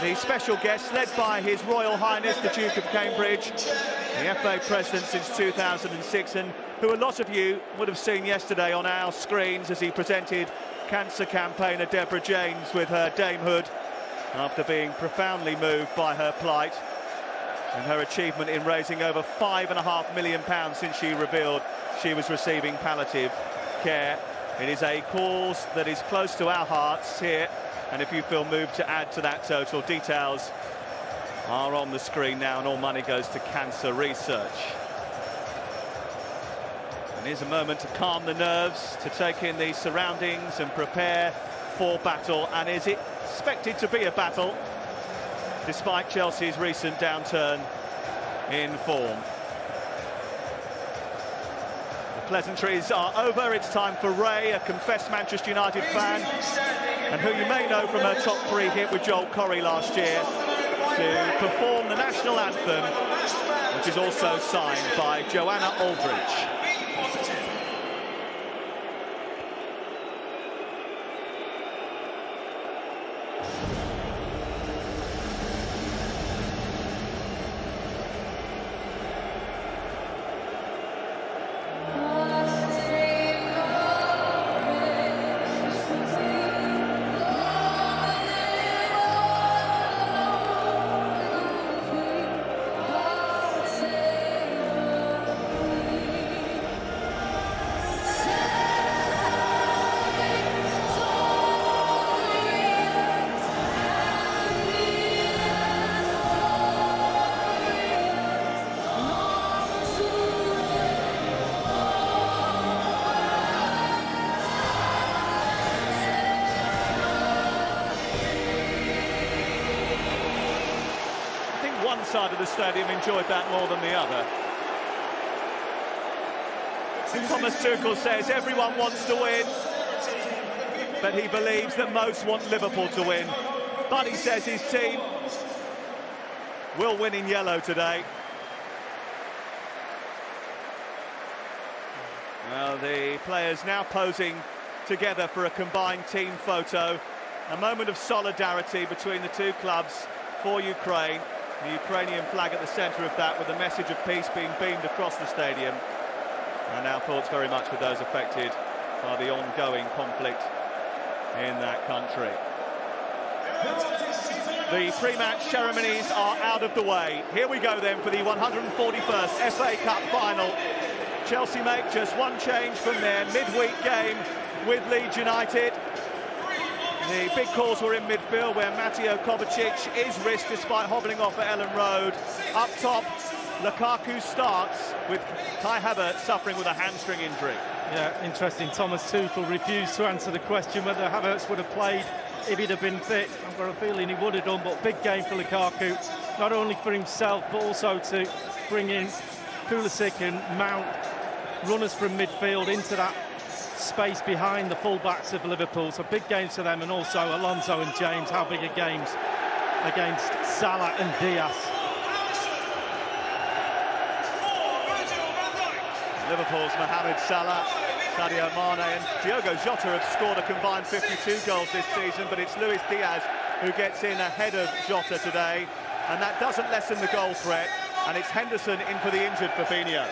the special guest led by His Royal Highness the Duke of Cambridge, the FA President since 2006, and who a lot of you would have seen yesterday on our screens as he presented cancer campaigner Deborah James with her damehood after being profoundly moved by her plight and her achievement in raising over £5.5 million since she revealed she was receiving palliative care. It is a cause that is close to our hearts here, and if you feel moved to add to that total, details are on the screen now, and all money goes to cancer research. And here's a moment to calm the nerves, to take in the surroundings and prepare for battle. And is it expected to be a battle, despite Chelsea's recent downturn in form? Pleasantries are over. It's time for Ray, a confessed Manchester United fan, and who you may know from her top 3 hit with Joel Corey last year, to perform the national anthem, which is also signed by Joanna Aldridge. Side of the stadium enjoyed that more than the other. Thomas Tuchel says everyone wants to win, but he believes that most want Liverpool to win. But he says his team will win in yellow today. Well, the players now posing together for a combined team photo. A moment of solidarity between the 2 clubs for Ukraine. The Ukrainian flag at the centre of that, with a message of peace being beamed across the stadium. And our thoughts very much with those affected by the ongoing conflict in that country. The pre-match ceremonies are out of the way. Here we go then for the 141st FA Cup final. Chelsea make just one change from their midweek game with Leeds United. The big calls were in midfield where Mateo Kovacic is risked despite hobbling off at Ellen Road. Up top, Lukaku starts with Kai Havertz suffering with a hamstring injury. Yeah, interesting. Thomas Tuchel refused to answer the question whether Havertz would have played if he'd have been fit. I've got a feeling he would have done, but big game for Lukaku, not only for himself but also to bring in Pulisic and Mount, runners from midfield into that space behind the full-backs of Liverpool. So big games for them, and also Alonso and James. How big are games against Salah and Diaz? Liverpool's Mohamed Salah, Sadio Mane and Diogo Jota have scored a combined 52 goals this season, but it's Luis Diaz who gets in ahead of Jota today, and that doesn't lessen the goal threat, and it's Henderson in for the injured Fabinho.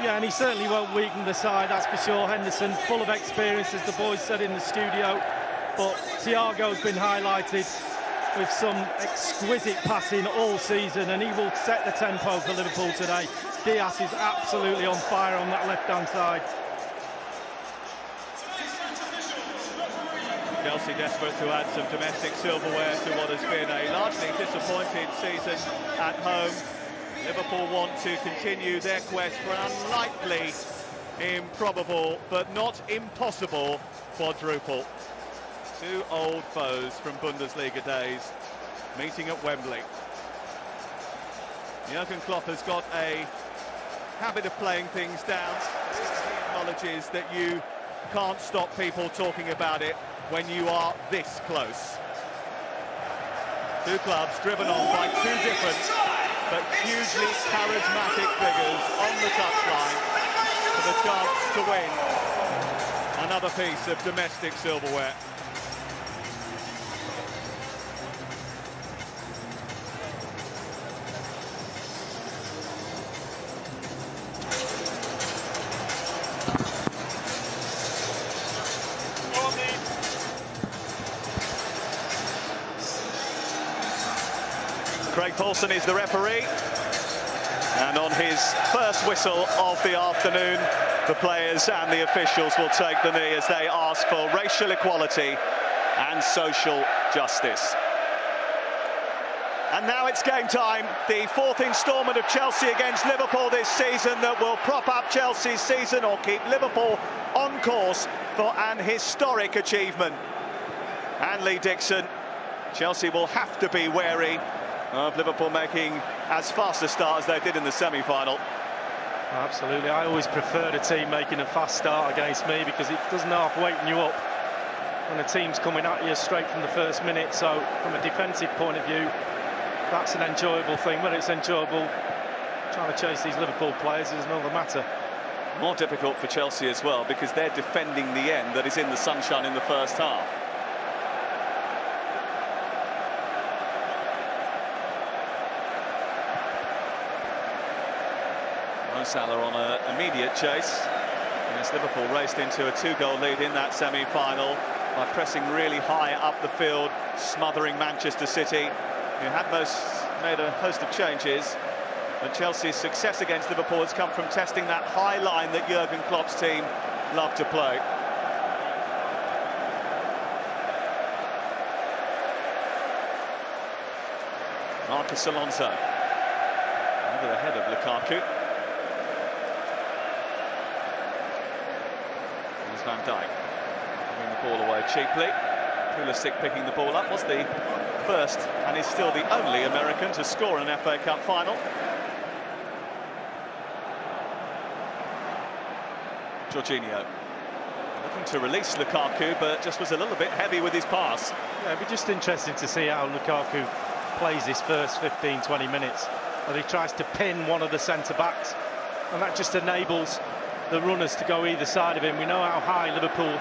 Yeah, and he certainly won't weaken the side, that's for sure. Henderson, full of experience, as the boys said in the studio, but Thiago's been highlighted with some exquisite passing all season, and he will set the tempo for Liverpool today. Diaz is absolutely on fire on that left-hand side. Chelsea desperate to add some domestic silverware to what has been a largely disappointing season at home. Liverpool want to continue their quest for an unlikely, improbable, but not impossible quadruple. Two old foes from Bundesliga days meeting at Wembley. Jurgen Klopp has got a habit of playing things down. He acknowledges that you can't stop people talking about it when you are this close. Two clubs driven on by two different but hugely charismatic figures on the touchline for the chance to win another piece of domestic silverware. Craig Paulson is the referee, and on his first whistle of the afternoon, the players and the officials will take the knee as they ask for racial equality and social justice. And now it's game time, the fourth instalment of Chelsea against Liverpool this season that will prop up Chelsea's season or keep Liverpool on course for an historic achievement. And Lee Dixon, Chelsea will have to be wary of Liverpool making as fast a start as they did in the semi-final. Absolutely, I always preferred a team making a fast start against me because it doesn't half weighten you up when a team's coming at you straight from the first minute. So from a defensive point of view, that's an enjoyable thing. Whether it's enjoyable trying to chase these Liverpool players is another matter. More difficult for Chelsea as well because they're defending the end that is in the sunshine in the first half. Salah on an immediate chase as Liverpool raced into a two-goal lead in that semi-final by pressing really high up the field, smothering Manchester City, who had made a host of changes. But Chelsea's success against Liverpool has come from testing that high line that Jurgen Klopp's team love to play. Marcus Alonso over the head of Lukaku. Van Dijk giving the ball away cheaply. Pulisic picking the ball up, was the first and is still the only American to score an FA Cup final. Jorginho looking to release Lukaku, but just was a little bit heavy with his pass. Yeah, it'd be just interesting to see how Lukaku plays his first 15-20 minutes, where he tries to pin one of the centre-backs, and that just enables the runners to go either side of him. We know how high Liverpool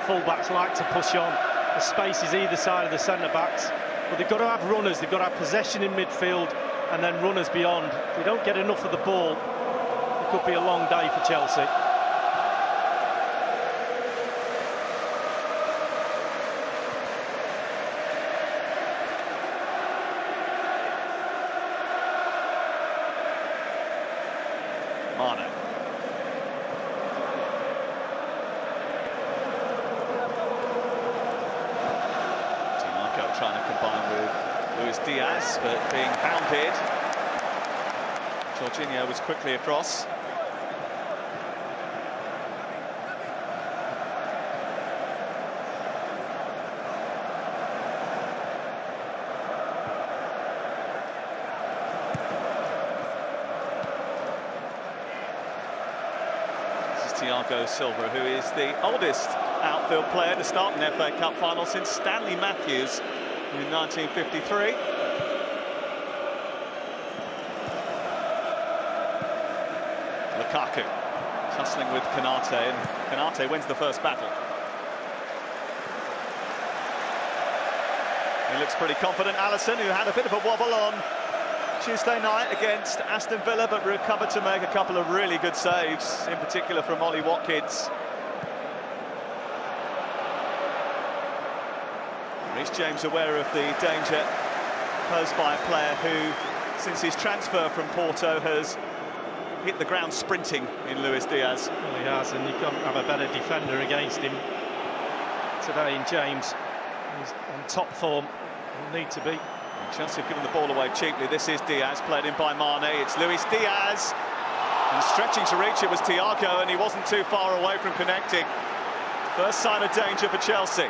full-backs like to push on. The space is either side of the centre-backs, but they've got to have runners, they've got to have possession in midfield and then runners beyond. If they don't get enough of the ball, it could be a long day for Chelsea. trying to combine with Luis Diaz, but being pounded. Jorginho was quickly across. Thiago Silva, who is the oldest outfield player to start an FA Cup final since Stanley Matthews in 1953. Lukaku tussling with Konate, and Konate wins the first battle. He looks pretty confident. Alisson, who had a bit of a wobble on Tuesday night against Aston Villa, but recovered to make a couple of really good saves, in particular from Ollie Watkins. Reece James aware of the danger posed by a player who, since his transfer from Porto, has hit the ground sprinting in Luis Diaz. Well, he has, and you can't have a better defender against him today in James. He's on top form, he'll need to be. Chelsea have given the ball away cheaply. This is Diaz, played in by Mane. It's Luis Diaz. And stretching to reach it was Thiago, and he wasn't too far away from connecting. First sign of danger for Chelsea.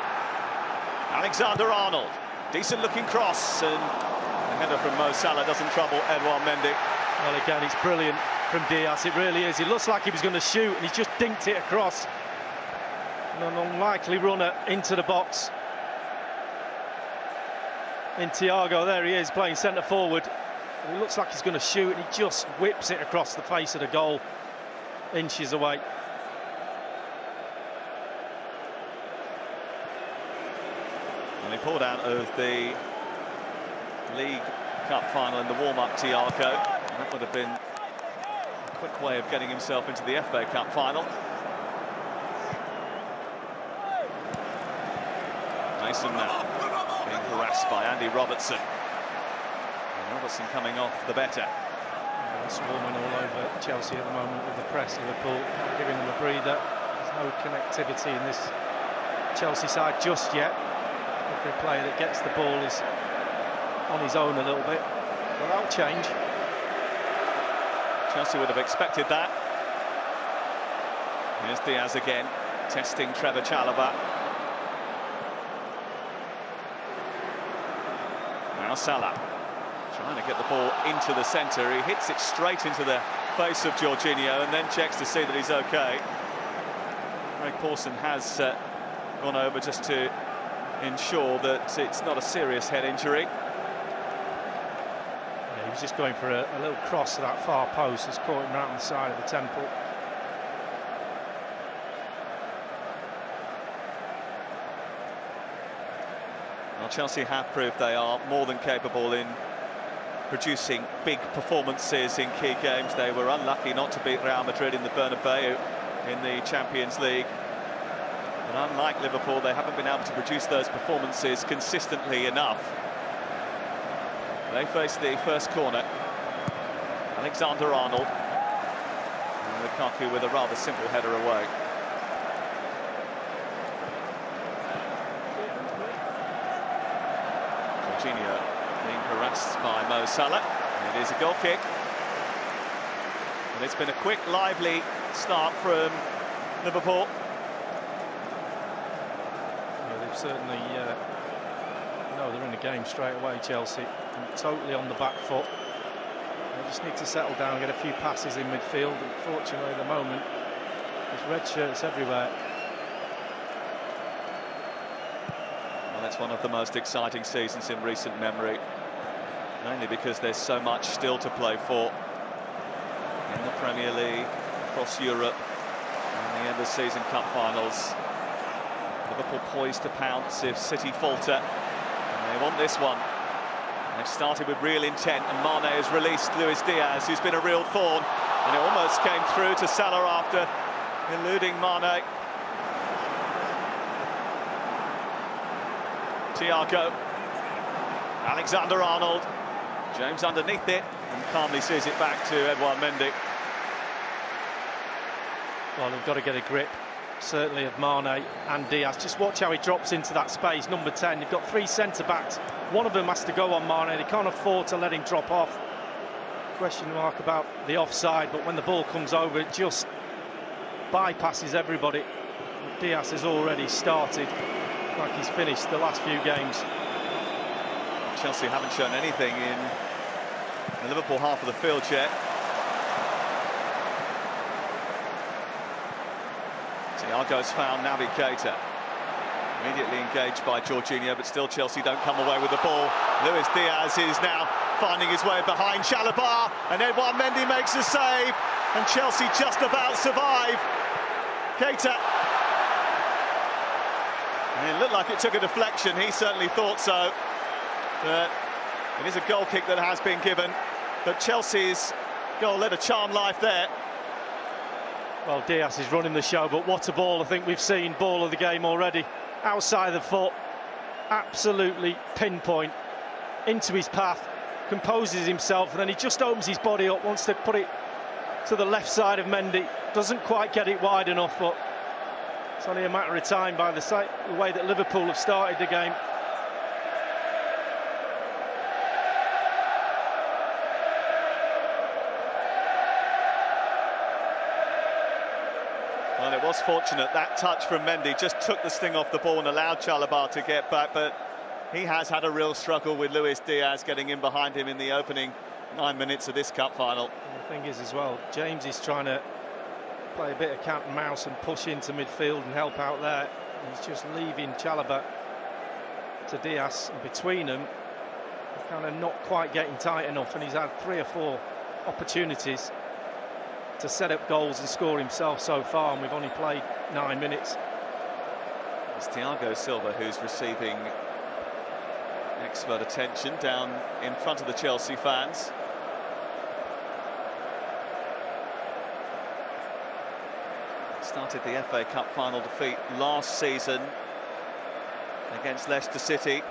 Alexander-Arnold. Decent-looking cross, and the header from Mo Salah doesn't trouble Edouard Mendy. Well, again, it's brilliant from Diaz. It really is. It looks like he was going to shoot, and he's just dinked it across. An unlikely runner into the box. In Thiago, there he is, playing centre forward. It looks like he's going to shoot, and he just whips it across the face of the goal, inches away. And he pulled out of the League Cup final in the warm-up, Thiago. And that would have been a quick way of getting himself into the FA Cup final. Mason now being harassed by Andy Robertson. And Robertson coming off the better. Swarming all over Chelsea at the moment with the press. Liverpool giving them a breather. There's no connectivity in this Chelsea side just yet. Every player that gets the ball is on his own a little bit. But that'll change. Chelsea would have expected that. Here's Diaz again, testing Trevor Chalobah. Now Salah, trying to get the ball into the centre. He hits it straight into the face of Jorginho and then checks to see that he's okay. Craig Pawson has gone over just to ensure that it's not a serious head injury. Yeah, he was just going for a little cross to that far post. Has caught him right on the side of the temple. Well, Chelsea have proved they are more than capable in producing big performances in key games. They were unlucky not to beat Real Madrid in the Bernabeu in the Champions League. But unlike Liverpool, they haven't been able to produce those performances consistently enough. They face the first corner. Alexander-Arnold. And Lukaku with a rather simple header away. Jorginho being harassed by Mo Salah. It is a goal kick. And it's been a quick, lively start from Liverpool. Yeah, they've certainly they're in the game straight away, Chelsea, and totally on the back foot. They just need to settle down, get a few passes in midfield. Unfortunately, at the moment, there's red shirts everywhere. Well, it's one of the most exciting seasons in recent memory, mainly because there's so much still to play for in the Premier League, across Europe, and the end-of-season cup finals. Liverpool poised to pounce if City falter, and they want this one. They've started with real intent, and Mane has released Luis Diaz, who's been a real thorn, and it almost came through to Salah after eluding Mane. Thiago, Alexander-Arnold, James underneath it, and calmly sees it back to Edouard Mendy. Well, they've got to get a grip. certainly of Mane and Diaz. Just watch how he drops into that space. Number 10, you've got three centre-backs. One of them has to go on Mane. They can't afford to let him drop off. Question mark about the offside, but when the ball comes over, it just bypasses everybody. Diaz has already started, like he's finished the last few games. Chelsea haven't shown anything in the Liverpool half of the field yet. Thiago's found Naby Keita. Immediately engaged by Jorginho, but still Chelsea don't come away with the ball. Luis Diaz is now finding his way behind Chalobah, and Edouard Mendy makes a save, and Chelsea just about survive. Keita. And it looked like it took a deflection. He certainly thought so. But it is a goal kick that has been given, but Chelsea's goal led a charmed life there. Well, Diaz is running the show, but what a ball. I think we've seen ball of the game already. Outside the foot, absolutely pinpoint into his path, composes himself, and then he just opens his body up, wants to put it to the left side of Mendy. Doesn't quite get it wide enough, but it's only a matter of time by the way that Liverpool have started the game. Well, it was fortunate that touch from Mendy just took the sting off the ball and allowed Chalobah to get back, but he has had a real struggle with Luis Diaz getting in behind him in the opening 9 minutes of this cup final. And the thing is as well, James is trying to play a bit of cat and mouse and push into midfield and help out there. He's just leaving Chalobah to Diaz, and between them, he's kind of not quite getting tight enough, and he's had 3 or 4 opportunities to set up goals and score himself so far, and we've only played 9 minutes. It's Thiago Silva who's receiving expert attention down in front of the Chelsea fans. Started the FA Cup final defeat last season against Leicester City.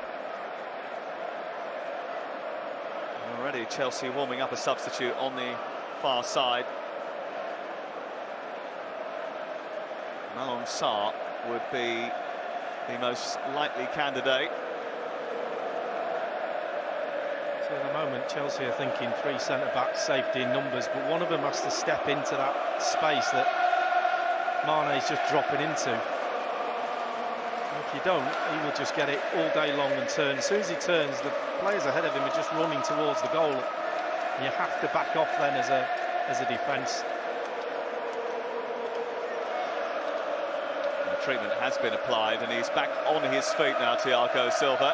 And already Chelsea warming up a substitute on the far side. Malon Sarr would be the most likely candidate. So at the moment Chelsea are thinking 3 centre-backs, safety in numbers, but one of them has to step into that space that Mane's just dropping into. If you don't, he will just get it all day long and turn. As soon as he turns, the players ahead of him are just running towards the goal. And you have to back off then as a defence. Treatment has been applied, and he's back on his feet now, Thiago Silva.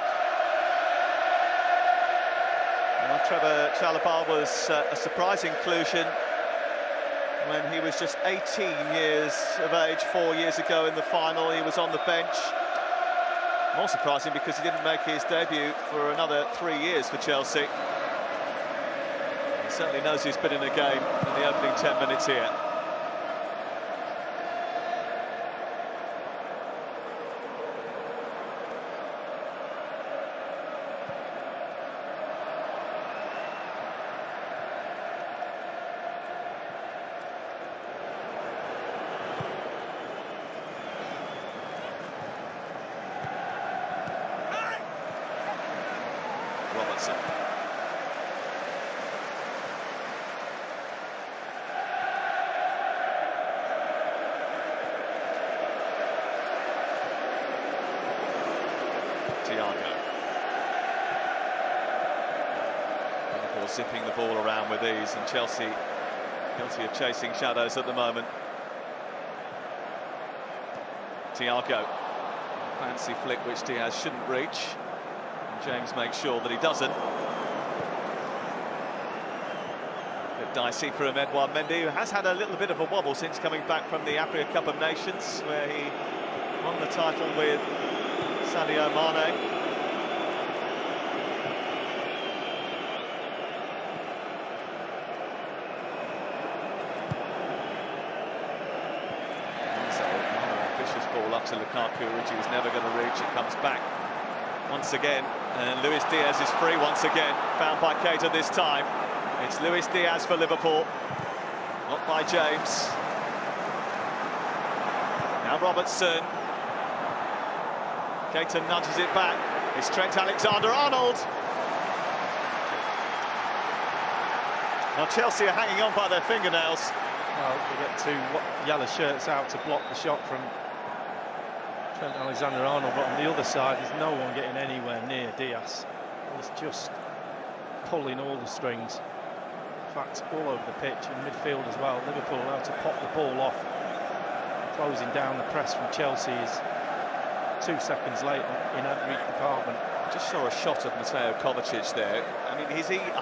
Well, Trevor Chalobah was a surprise inclusion when he was just 18 years of age 4 years ago in the final. He was on the bench. More surprising because he didn't make his debut for another 3 years for Chelsea. He certainly knows he's been in a game in the opening 10 minutes here. Robertson. Thiago. Liverpool zipping the ball around with ease, and Chelsea guilty of chasing shadows at the moment. Thiago. Fancy flick which Diaz shouldn't reach. James makes sure that he doesn't. Bit dicey for Edouard Mendy, who has had a little bit of a wobble since coming back from the Africa Cup of Nations, where he won the title with Sadio Mane. So, another ambitious ball up to Lukaku, which he was never going to reach. It comes back once again, and Luis Diaz is free once again, found by Keita this time. It's Luis Diaz for Liverpool, not by James. Now Now Robertson. Keita nudges it back. It's Trent Alexander-Arnold. Now Chelsea are hanging on by their fingernails. Well, they get two yellow shirts out to block the shot from Trent Alexander-Arnold, but on the other side there's no one getting anywhere near Diaz. He's just pulling all the strings. In fact, all over the pitch, in midfield as well. Liverpool allowed to pop the ball off. Closing down the press from Chelsea is 2 seconds late in every department. I just saw a shot of Mateo Kovacic there. I mean, is he 100%?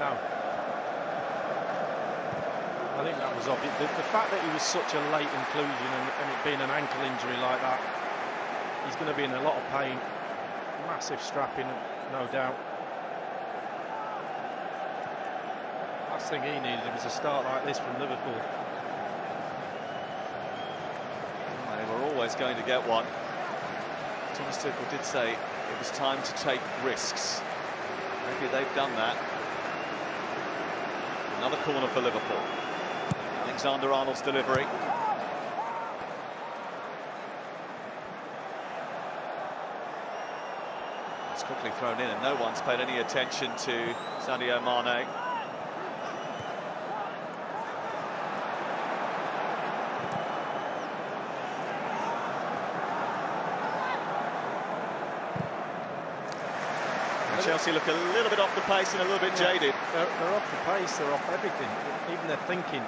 No. I think that was obvious. The fact that he was such a late inclusion and it being an ankle injury like that, he's going to be in a lot of pain. Massive strapping, no doubt. Last thing he needed was a start like this from Liverpool. They were always going to get one. Thomas Tuchel did say it was time to take risks. Maybe they've done that. Another corner for Liverpool. Alexander-Arnold's delivery. It's quickly thrown in and no one's paid any attention to Sadio Mane. Chelsea look a little bit off the pace and a little bit jaded. They're off the pace, they're off everything, even their thinking.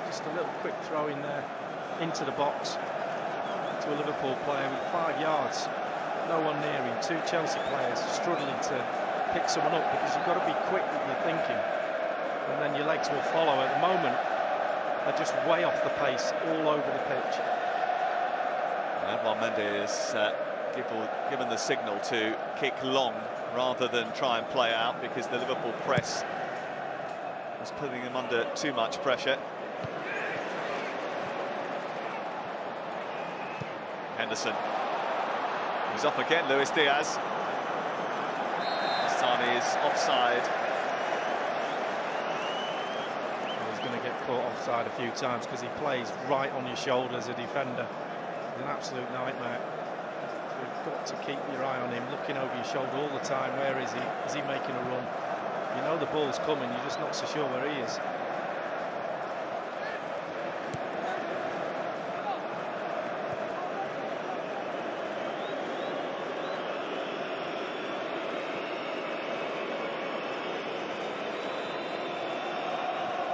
Just a little quick throw in there into the box to a Liverpool player with 5 yards. No one near him. 2 Chelsea players struggling to pick someone up because you've got to be quick with your thinking and then your legs will follow. At the moment, they're just way off the pace all over the pitch. Edouard Mendy is given the signal to kick long rather than try and play out because the Liverpool press was putting him under too much pressure. Henderson. He's off again, Luis Diaz. This time he is offside. Well, he's going to get caught offside a few times because he plays right on your shoulder as a defender. It's an absolute nightmare. You've got to keep your eye on him, looking over your shoulder all the time. Where is he? Is he making a run? You know the ball's coming, you're just not so sure where he is.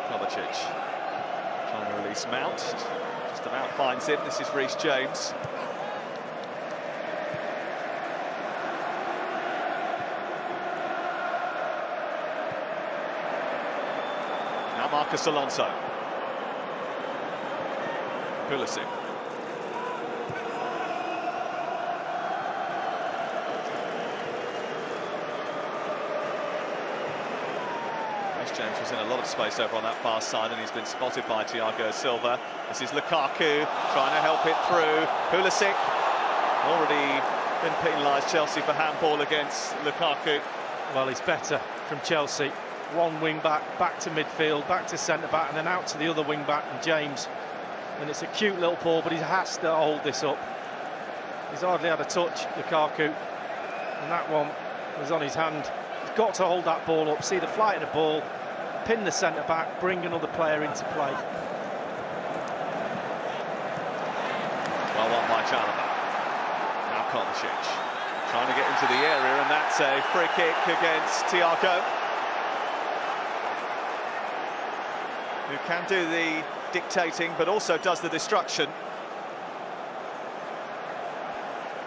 Kovacic trying to release Mount. Just about finds him. This is Reece James. Marcus Alonso. Pulisic. Reece James was in a lot of space over on that far side and he's been spotted by Thiago Silva. This is Lukaku trying to help it through. Pulisic already been penalised, Chelsea, for handball against Lukaku. Well, it's better from Chelsea. One wing back to midfield, back to centre back, and then out to the other wing back and James. And it's a cute little ball, but he has to hold this up. He's hardly had a touch, Lukaku, and that one was on his hand. He's got to hold that ball up, see the flight of the ball, pin the centre back, bring another player into play. Well won by Chalobah. Now Kovacic trying to get into the area, and that's a free kick against Thiago, who can do the dictating but also does the destruction.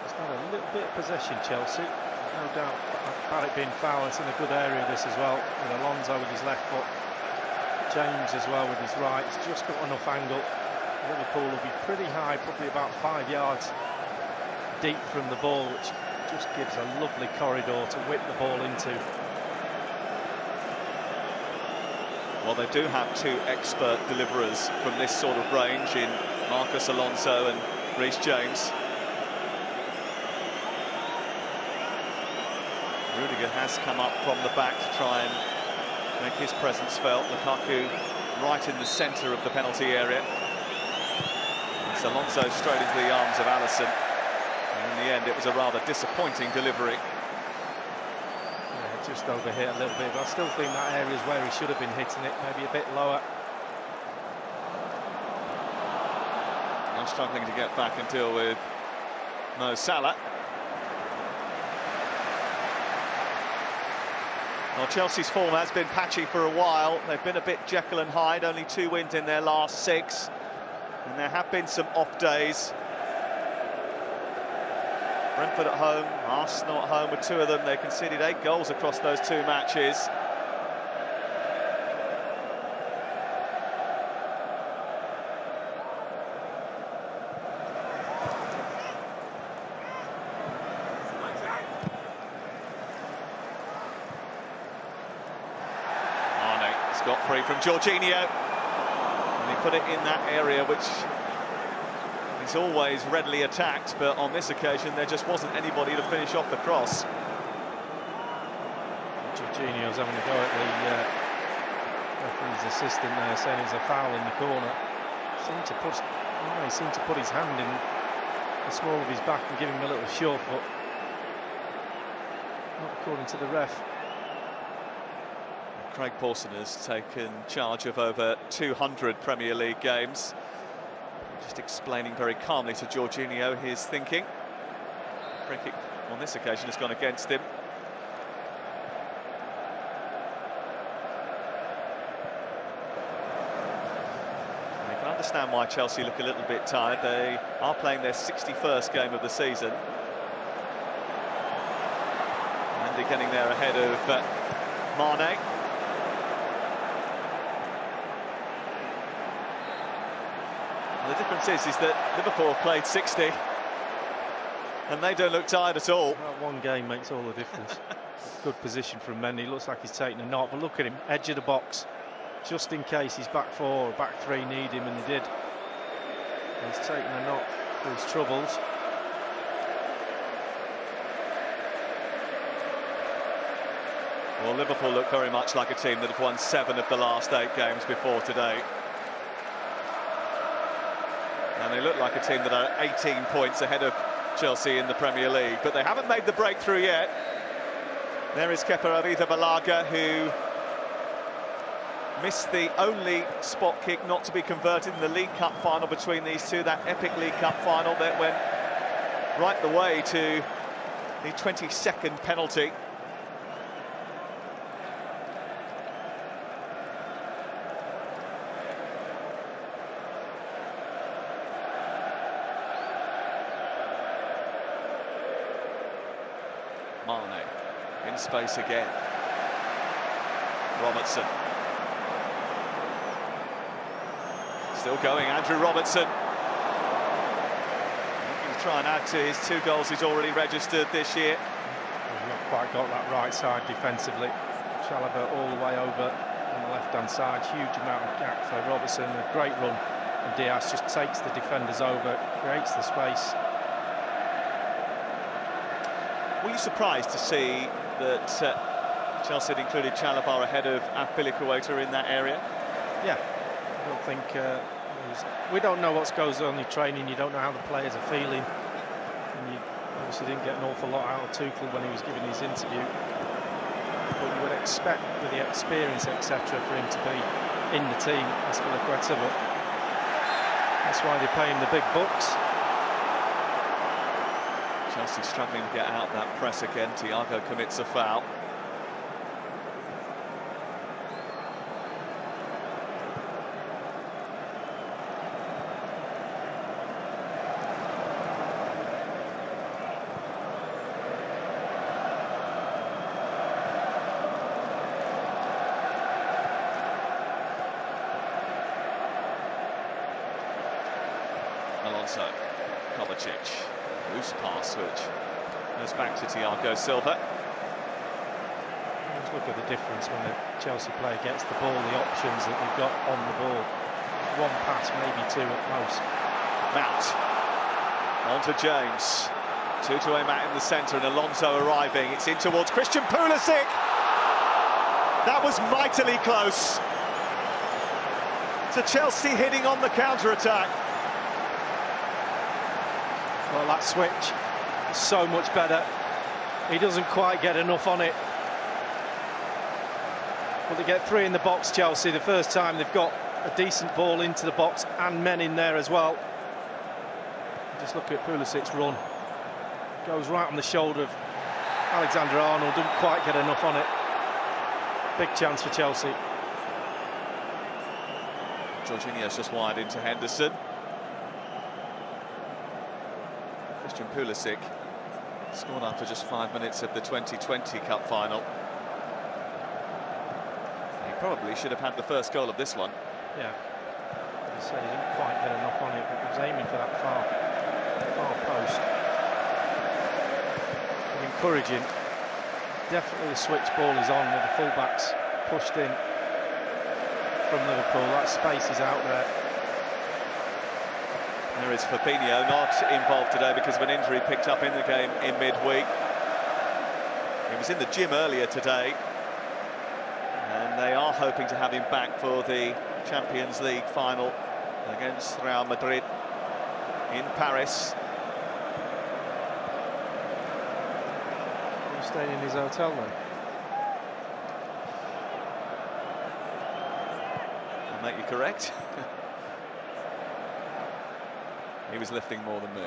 It's got a little bit of possession, Chelsea, no doubt about it being foul. It's in a good area this as well, with Alonso with his left foot, James as well with his right. It's just got enough angle. Liverpool will be pretty high, probably about 5 yards deep from the ball, which just gives a lovely corridor to whip the ball into. Well, they do have 2 expert deliverers from this sort of range in Marcus Alonso and Reece James. Rudiger has come up from the back to try and make his presence felt. Lukaku right in the centre of the penalty area. And Alonso straight into the arms of Alisson. And in the end, it was a rather disappointing delivery. Yeah, just overhit a little bit, but I still think that area is where he should have been hitting it, maybe a bit lower. Now struggling to get back and deal with Mo Salah. Well, Chelsea's form has been patchy for a while. They've been a bit Jekyll and Hyde, only 2 wins in their last 6. And there have been some off days. Brentford at home, Arsenal at home with 2 of them. They conceded 8 goals across those 2 matches. Got free from Jorginho, and he put it in that area which is always readily attacked, but on this occasion there just wasn't anybody to finish off the cross. Jorginho's having a go at the referee's assistant there, saying it's a foul in the corner. He seemed to put his hand in the small of his back and give him a little shove, but not according to the ref. Craig Pawson has taken charge of over 200 Premier League games. Just explaining very calmly to Jorginho his thinking. Free kick on this occasion has gone against him. And you can understand why Chelsea look a little bit tired. They are playing their 61st game of the season. And they're getting there ahead of Mane. The difference is that Liverpool have played 60 and they don't look tired at all. Well, one game makes all the difference. Good position from Mendy. Looks like he's taking a knock, but look at him, edge of the box, just in case his back 4 or back 3 need him, and they did. He's taking a knock for his troubles. Well, Liverpool look very much like a team that have won 7 of the last 8 games before today. And they look like a team that are 18 points ahead of Chelsea in the Premier League, but they haven't made the breakthrough yet. There is Kepa Arrizabalaga, who missed the only spot kick not to be converted in the League Cup final between these two, that epic League Cup final that went right the way to the 22nd penalty. Mane in space again. Robertson. Still going, Andrew Robertson. Looking to try and add to his 2 goals he's already registered this year. He's not quite got that right side defensively. Chalobah all the way over on the left-hand side. Huge amount of gap for Robertson. A great run. And Diaz just takes the defenders over, creates the space. Were you surprised to see that Chelsea had included Chalobah ahead of Azpilicueta in that area? Yeah, I don't think we don't know what goes on in training. You don't know how the players are feeling. And you obviously didn't get an awful lot out of Tuchel when he was giving his interview. But you would expect, with the experience, etc., for him to be in the team, Azpilicueta. But that's why they pay him the big bucks. Chelsea struggling to get out that press again. Thiago commits a foul. Alonso, Kovacic. Loose pass which goes back to Thiago Silva. Just look at the difference when the Chelsea player gets the ball, the options that they've got on the ball. 1 pass, maybe 2 at most. Mount on to James. 2 to aim at in the centre, and Alonso arriving. It's in towards Christian Pulisic. That was mightily close to Chelsea hitting on the counter-attack. Well, that switch is so much better. He doesn't quite get enough on it. But they get 3 in the box, Chelsea. The first time they've got a decent ball into the box and men in there as well. Just look at Pulisic's run. Goes right on the shoulder of Alexander-Arnold. Doesn't quite get enough on it. Big chance for Chelsea. Jorginho's just wide into Henderson. Christian Pulisic scored after just 5 minutes of the 2020 Cup final. He probably should have had the first goal of this one. Yeah, as I said, he didn't quite get enough on it, but he was aiming for that far post. But encouraging. Definitely the switch ball is on with the fullbacks pushed in from Liverpool. That space is out there. There is Fabinho, not involved today because of an injury picked up in the game in midweek. He was in the gym earlier today, and they are hoping to have him back for the Champions League final against Real Madrid in Paris. He's staying in his hotel then. I'll make you correct. He was lifting more than me.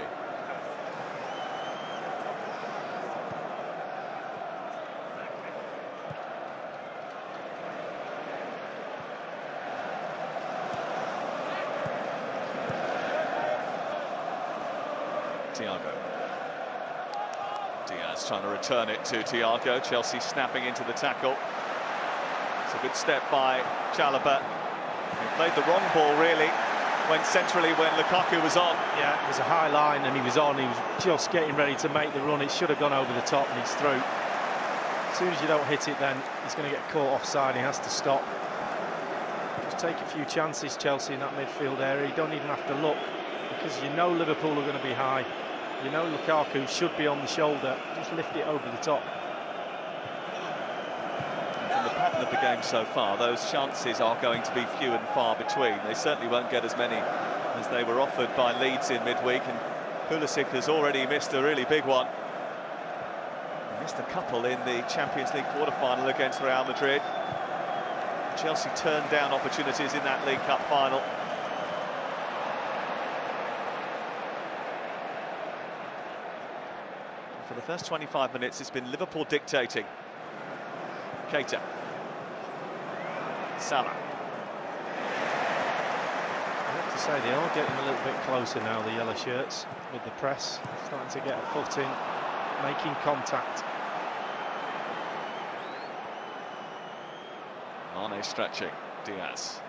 Thiago. Diaz trying to return it to Thiago. Chelsea snapping into the tackle. It's a good step by Chalobah. He played the wrong ball, really. Went centrally when Lukaku was on. Yeah, it was a high line and he was on. He was just getting ready to make the run. It should have gone over the top and he's through. As soon as you don't hit it, then he's going to get caught offside. He has to stop. Just take a few chances, Chelsea, in that midfield area. You don't even have to look because you know Liverpool are going to be high. You know Lukaku should be on the shoulder. Just lift it over the top. From the pattern of the game so far, those chances are going to be few and far between. They certainly won't get as many as they were offered by Leeds in midweek, and Pulisic has already missed a really big one. He missed a couple in the Champions League quarter-final against Real Madrid. Chelsea turned down opportunities in that League Cup final. For the first 25 minutes, it's been Liverpool dictating. Keita. Salah. I have to say, they are getting a little bit closer now, the yellow shirts, with the press. Starting to get a foot in, making contact. Mane stretching. Diaz.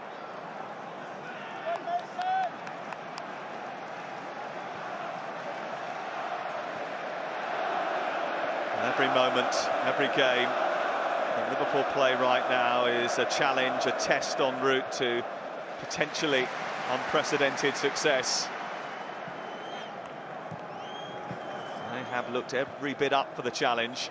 Every moment, every game that Liverpool play right now is a challenge, a test en route to potentially unprecedented success. They have looked every bit up for the challenge.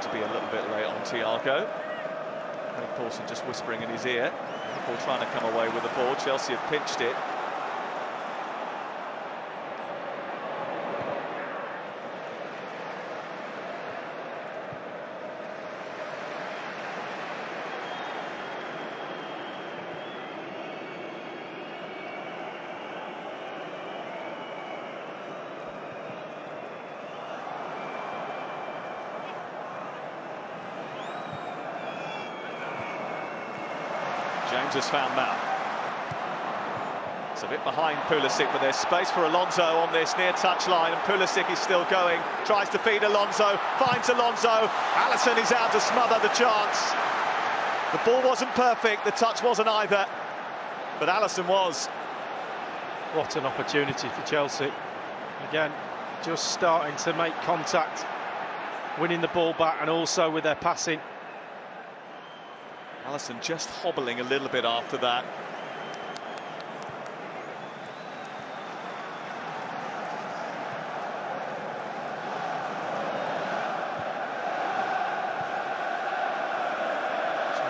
To be a little bit late on Thiago. Harry Paulson just whispering in his ear. Liverpool trying to come away with the ball. Chelsea have pinched it. James has found Mount. It's a bit behind Pulisic, but there's space for Alonso on this near touchline, and Pulisic is still going, tries to feed Alonso, finds Alonso. Alisson is out to smother the chance. The ball wasn't perfect, the touch wasn't either, but Alisson was. What an opportunity for Chelsea. Again, just starting to make contact, winning the ball back, and also with their passing. Alisson just hobbling a little bit after that.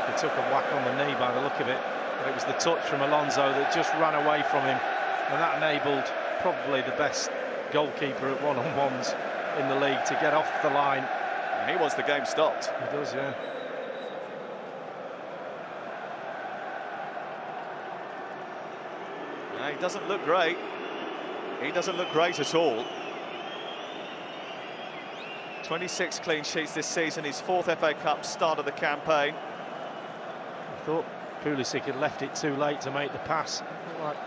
He took a whack on the knee by the look of it, but it was the touch from Alonso that just ran away from him, and that enabled probably the best goalkeeper at one-on-ones in the league to get off the line. He wants the game stopped. He does, yeah. He doesn't look great. He doesn't look great at all. 26 clean sheets this season, his 4th FA Cup, start of the campaign. I thought Pulisic had left it too late to make the pass. Looked like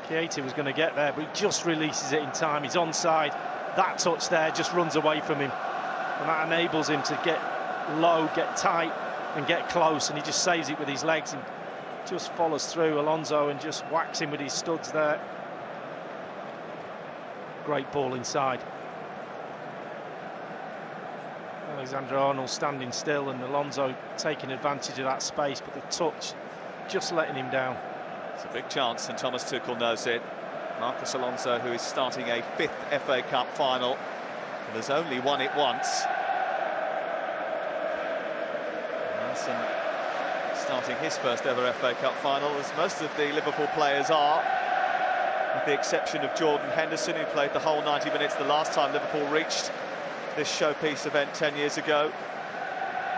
Keita was going to get there, but he just releases it in time. He's onside. That touch there just runs away from him, and that enables him to get low, get tight, and get close, and he just saves it with his legs and just follows through Alonso and just whacks him with his studs there. Great ball inside. Alexander-Arnold standing still and Alonso taking advantage of that space, but the touch just letting him down. It's a big chance, and Thomas Tuchel knows it. Marcos Alonso, who is starting a 5th FA Cup final, and has only won it once. Alisson starting his first ever FA Cup final, as most of the Liverpool players are, with the exception of Jordan Henderson, who played the whole 90 minutes the last time Liverpool reached this showpiece event 10 years ago.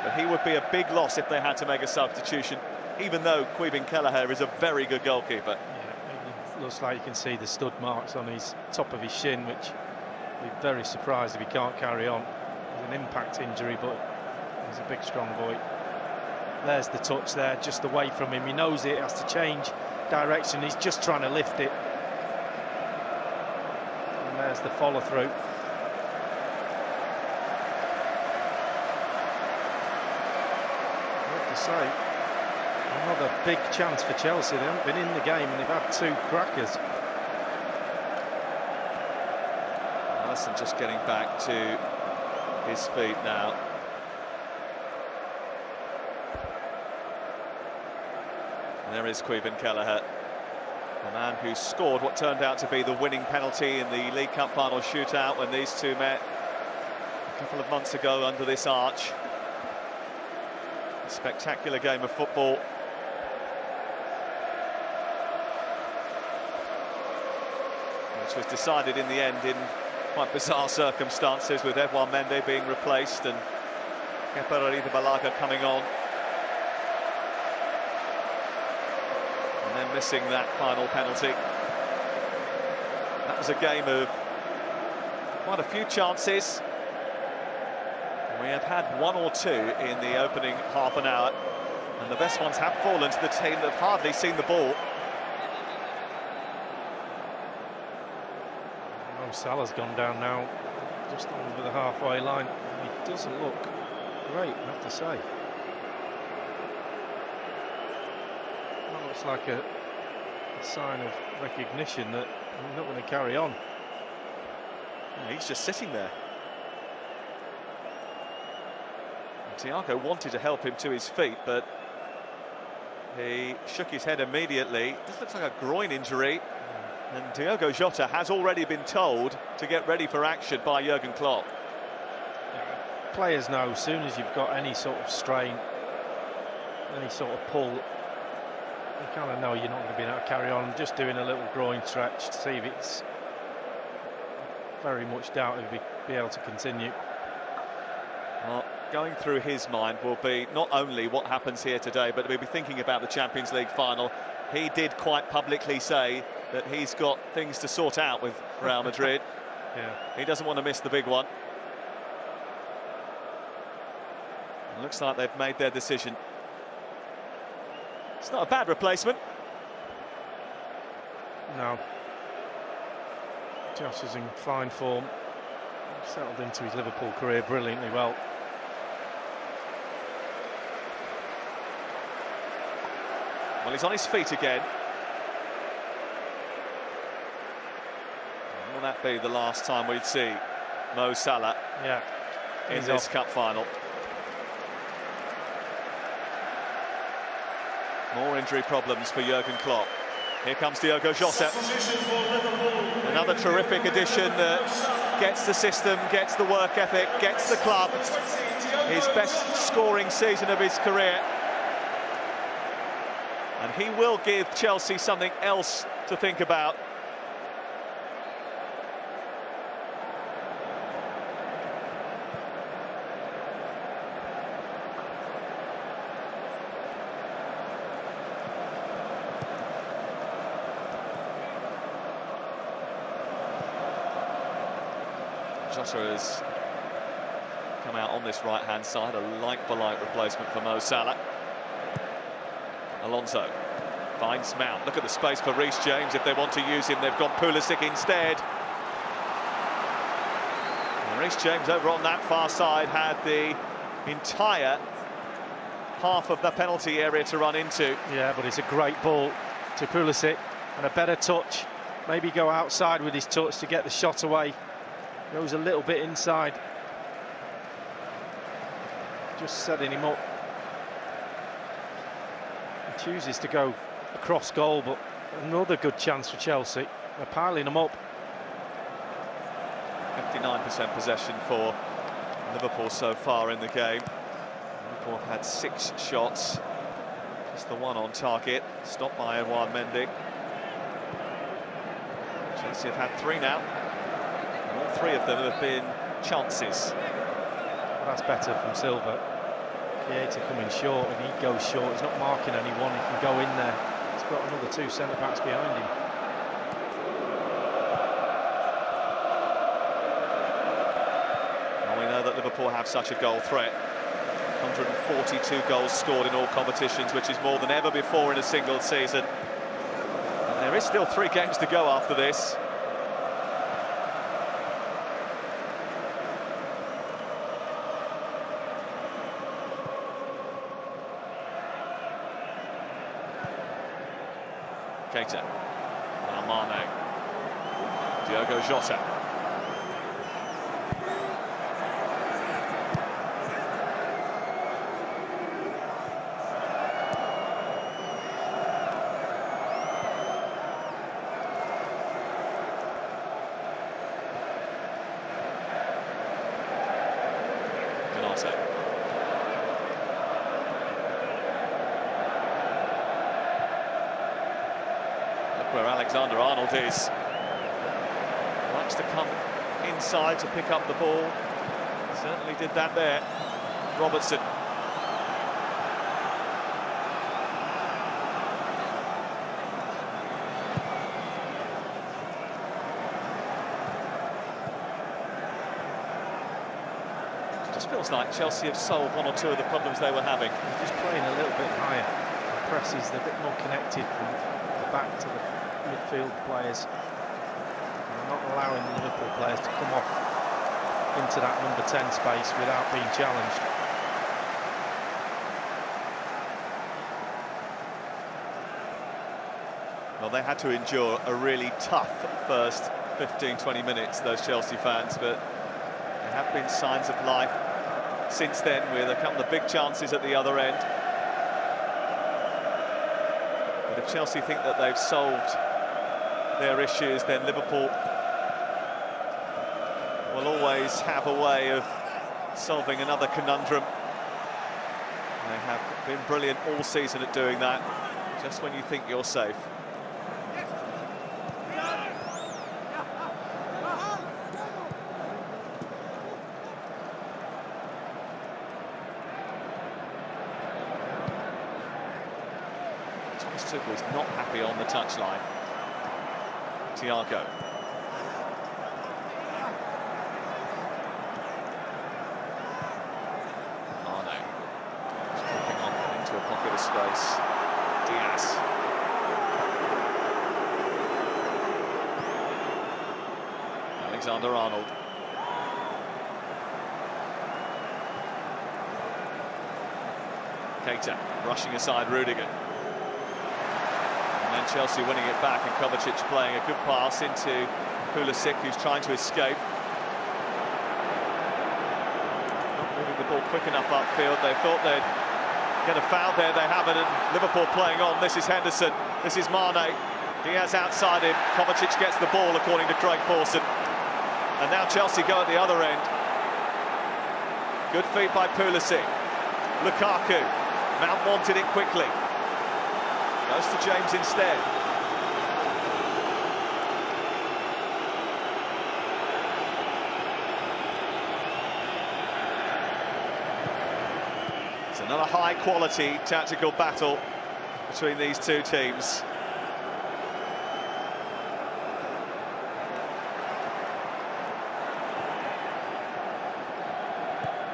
But he would be a big loss if they had to make a substitution, even though Caoimhin Kelleher is a very good goalkeeper. Yeah, it looks like you can see the stud marks on his top of his shin, which I'd be very surprised if he can't carry on. It's an impact injury, but he's a big, strong boy. There's the touch there, just away from him. He knows it has to change direction. He's just trying to lift it. And there's the follow-through. I have to say, another big chance for Chelsea. They haven't been in the game and they've had 2 crackers. Alisson just getting back to his feet now. And there is Caoimhin Kelleher, the man who scored what turned out to be the winning penalty in the League Cup final shootout when these two met a couple of months ago under this arch. A spectacular game of football. Which was decided in the end in quite bizarre circumstances, with Edouard Mendy being replaced and Kepa Arrizabalaga coming on. And then missing that final penalty. That was a game of quite a few chances. We have had 1 or 2 in the opening half an hour, and the best ones have fallen to the team that have hardly seen the ball. Mo Salah's gone down now, just over the halfway line. He doesn't look great, I have to say. That looks like a sign of recognition that he's not going to carry on. Yeah, he's just sitting there. Thiago wanted to help him to his feet, but he shook his head immediately. This looks like a groin injury, and Diogo Jota has already been told to get ready for action by Jurgen Klopp. Players know as soon as you've got any sort of strain, any sort of pull, you kind of know you're not going to be able to carry on. Just doing a little groin stretch to see if it's very much doubt he'll be able to continue. Well, going through his mind will be not only what happens here today, but we'll be thinking about the Champions League final. He did quite publicly say that he's got things to sort out with Real Madrid. Yeah. He doesn't want to miss the big one. It looks like they've made their decision. It's not a bad replacement. No. Josh is in fine form. Settled into his Liverpool career brilliantly well. Well, he's on his feet again. Will that be the last time we'd see Mo Salah in this cup final? More injury problems for Jurgen Klopp. Here comes Diogo Jota. Another terrific addition that gets the system, gets the work ethic, gets the club. His best scoring season of his career. And he will give Chelsea something else to think about. Jota has come out on this right-hand side, a like-for-like replacement for Mo Salah. Alonso finds Mount. Look at the space for Reece James. If they want to use him, they've gone Pulisic instead. And Reece James over on that far side had the entire half of the penalty area to run into. Yeah, but it's a great ball to Pulisic and a better touch. Maybe go outside with his touch to get the shot away. Goes a little bit inside. Just setting him up. He chooses to go across goal, but another good chance for Chelsea. They're piling them up. 59% possession for Liverpool so far in the game. Liverpool have had 6 shots. Just the one on target. Stopped by Edouard Mendy. Chelsea have had 3 now. And all 3 of them have been chances. That's better from Silva. Keita coming short, and he goes short. He's not marking anyone. He can go in there. He's got another 2 centre-backs behind him. Well, we know that Liverpool have such a goal threat. 142 goals scored in all competitions, which is more than ever before in a single season. And there is still 3 games to go after this. Keita, now Mane, Diogo Jota. Canate. Where Alexander-Arnold is. Likes to come inside to pick up the ball. Certainly did that there. Robertson. It just feels like Chelsea have solved 1 or 2 of the problems they were having. Just playing a little bit higher. The press is a bit more connected from the back to the midfield players. They're not allowing the Liverpool players to come off into that number 10 space without being challenged. Well, they had to endure a really tough first 15-20 minutes, those Chelsea fans, but there have been signs of life since then, with a couple of big chances at the other end. But if Chelsea think that they've solved their issues, then Liverpool will always have a way of solving another conundrum. They have been brilliant all season at doing that, just when you think you're safe. Was not happy on the touchline. Thiago. Mane. Flipping off into a pocket of space. Diaz. Alexander-Arnold. Keita brushing aside Rudiger. And Chelsea winning it back, and Kovacic playing a good pass into Pulisic, who's trying to escape. Not moving the ball quick enough upfield. They thought they'd get a foul there, they haven't, and Liverpool playing on. This is Henderson, this is Mane. Diaz outside him, Kovacic gets the ball according to Craig Pawson. And now Chelsea go at the other end. Good feed by Pulisic. Lukaku, Mount wanted it quickly. Goes to James instead. It's another high-quality tactical battle between these two teams.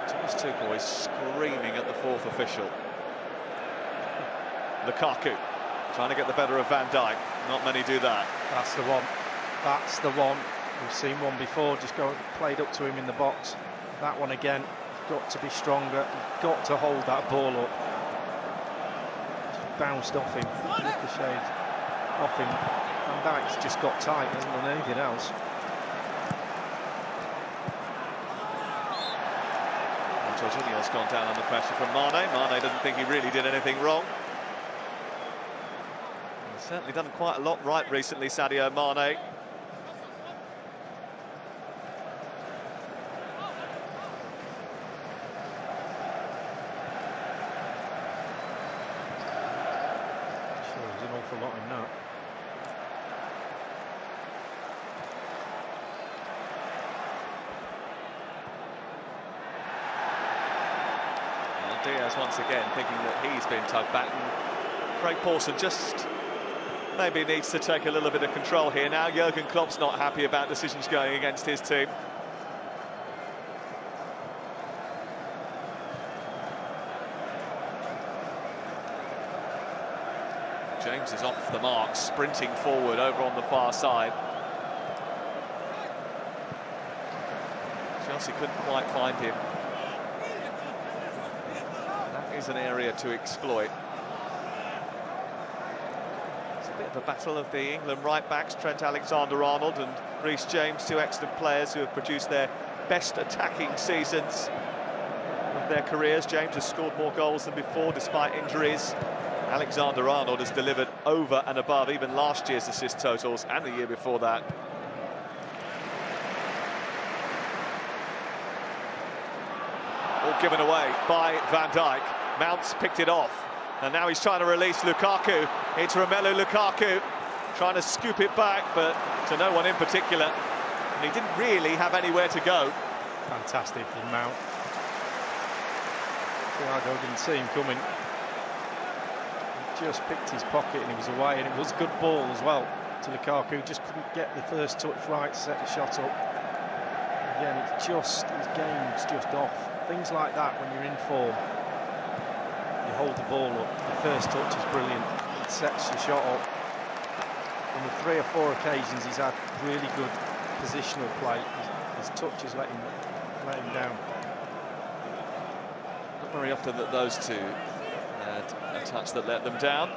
Thomas Tuchel is screaming at the fourth official. Lukaku trying to get the better of Van Dijk. Not many do that. That's the one. That's the one. We've seen one before, just played up to him in the box. That one again. Got to be stronger, got to hold that ball up. Just bounced off him, ricocheted off him. Van Dijk's just got tight, hasn't done anything else. Jorginho's gone down under pressure from Mane. Mane doesn't think he really did anything wrong. He's certainly done quite a lot right recently, Sadio Mane. A lot in that. And Diaz once again thinking that he's been tugged back, and Craig Pawson just maybe needs to take a little bit of control here now. Jurgen Klopp's not happy about decisions going against his team. James is off the mark, sprinting forward over on the far side. Chelsea couldn't quite find him. That is an area to exploit. It's a bit of a battle of the England right-backs, Trent Alexander-Arnold and Reece James, two excellent players who have produced their best attacking seasons of their careers. James has scored more goals than before despite injuries. Alexander-Arnold has delivered over and above even last year's assist totals and the year before that. All given away by Van Dijk. Mount's picked it off, and now he's trying to release Lukaku. It's Romelu Lukaku trying to scoop it back, but to no one in particular. And he didn't really have anywhere to go. Fantastic from Mount. Thiago didn't see him coming. Just picked his pocket and he was away, and it was a good ball as well to Lukaku. Just couldn't get the first touch right to set the shot up. Again, it's just, his game's just off. Things like that when you're in form. You hold the ball up, the first touch is brilliant, it sets your shot up. On the 3 or 4 occasions he's had really good positional play, his touches let him down. Not very often that those two had a touch that let them down.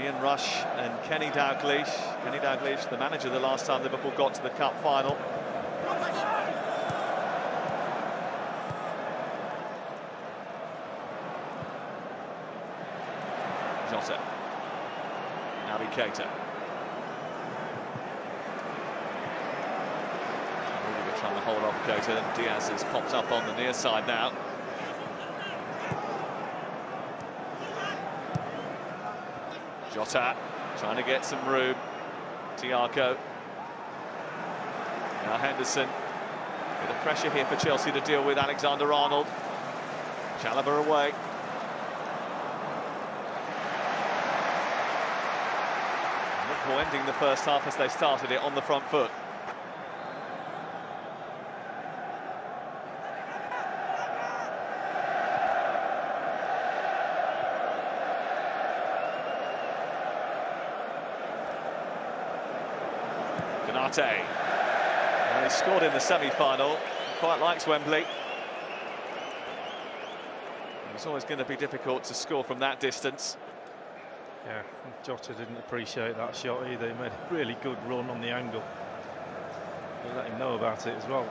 Ian Rush and Kenny Dalglish. Kenny Dalglish, the manager the last time Liverpool got to the cup final. Jota. Naby Keita. Really trying to hold off Keita, and Diaz has popped up on the near side now. Jota trying to get some room. Thiago. Now Henderson. Bit of pressure here for Chelsea to deal with. Alexander-Arnold. Chalobah away. Liverpool ending the first half as they started it on the front foot. And he scored in the semi-final. Quite likes Wembley. It's always going to be difficult to score from that distance. Yeah, Jota didn't appreciate that shot either. He made a really good run on the angle. They let him know about it as well.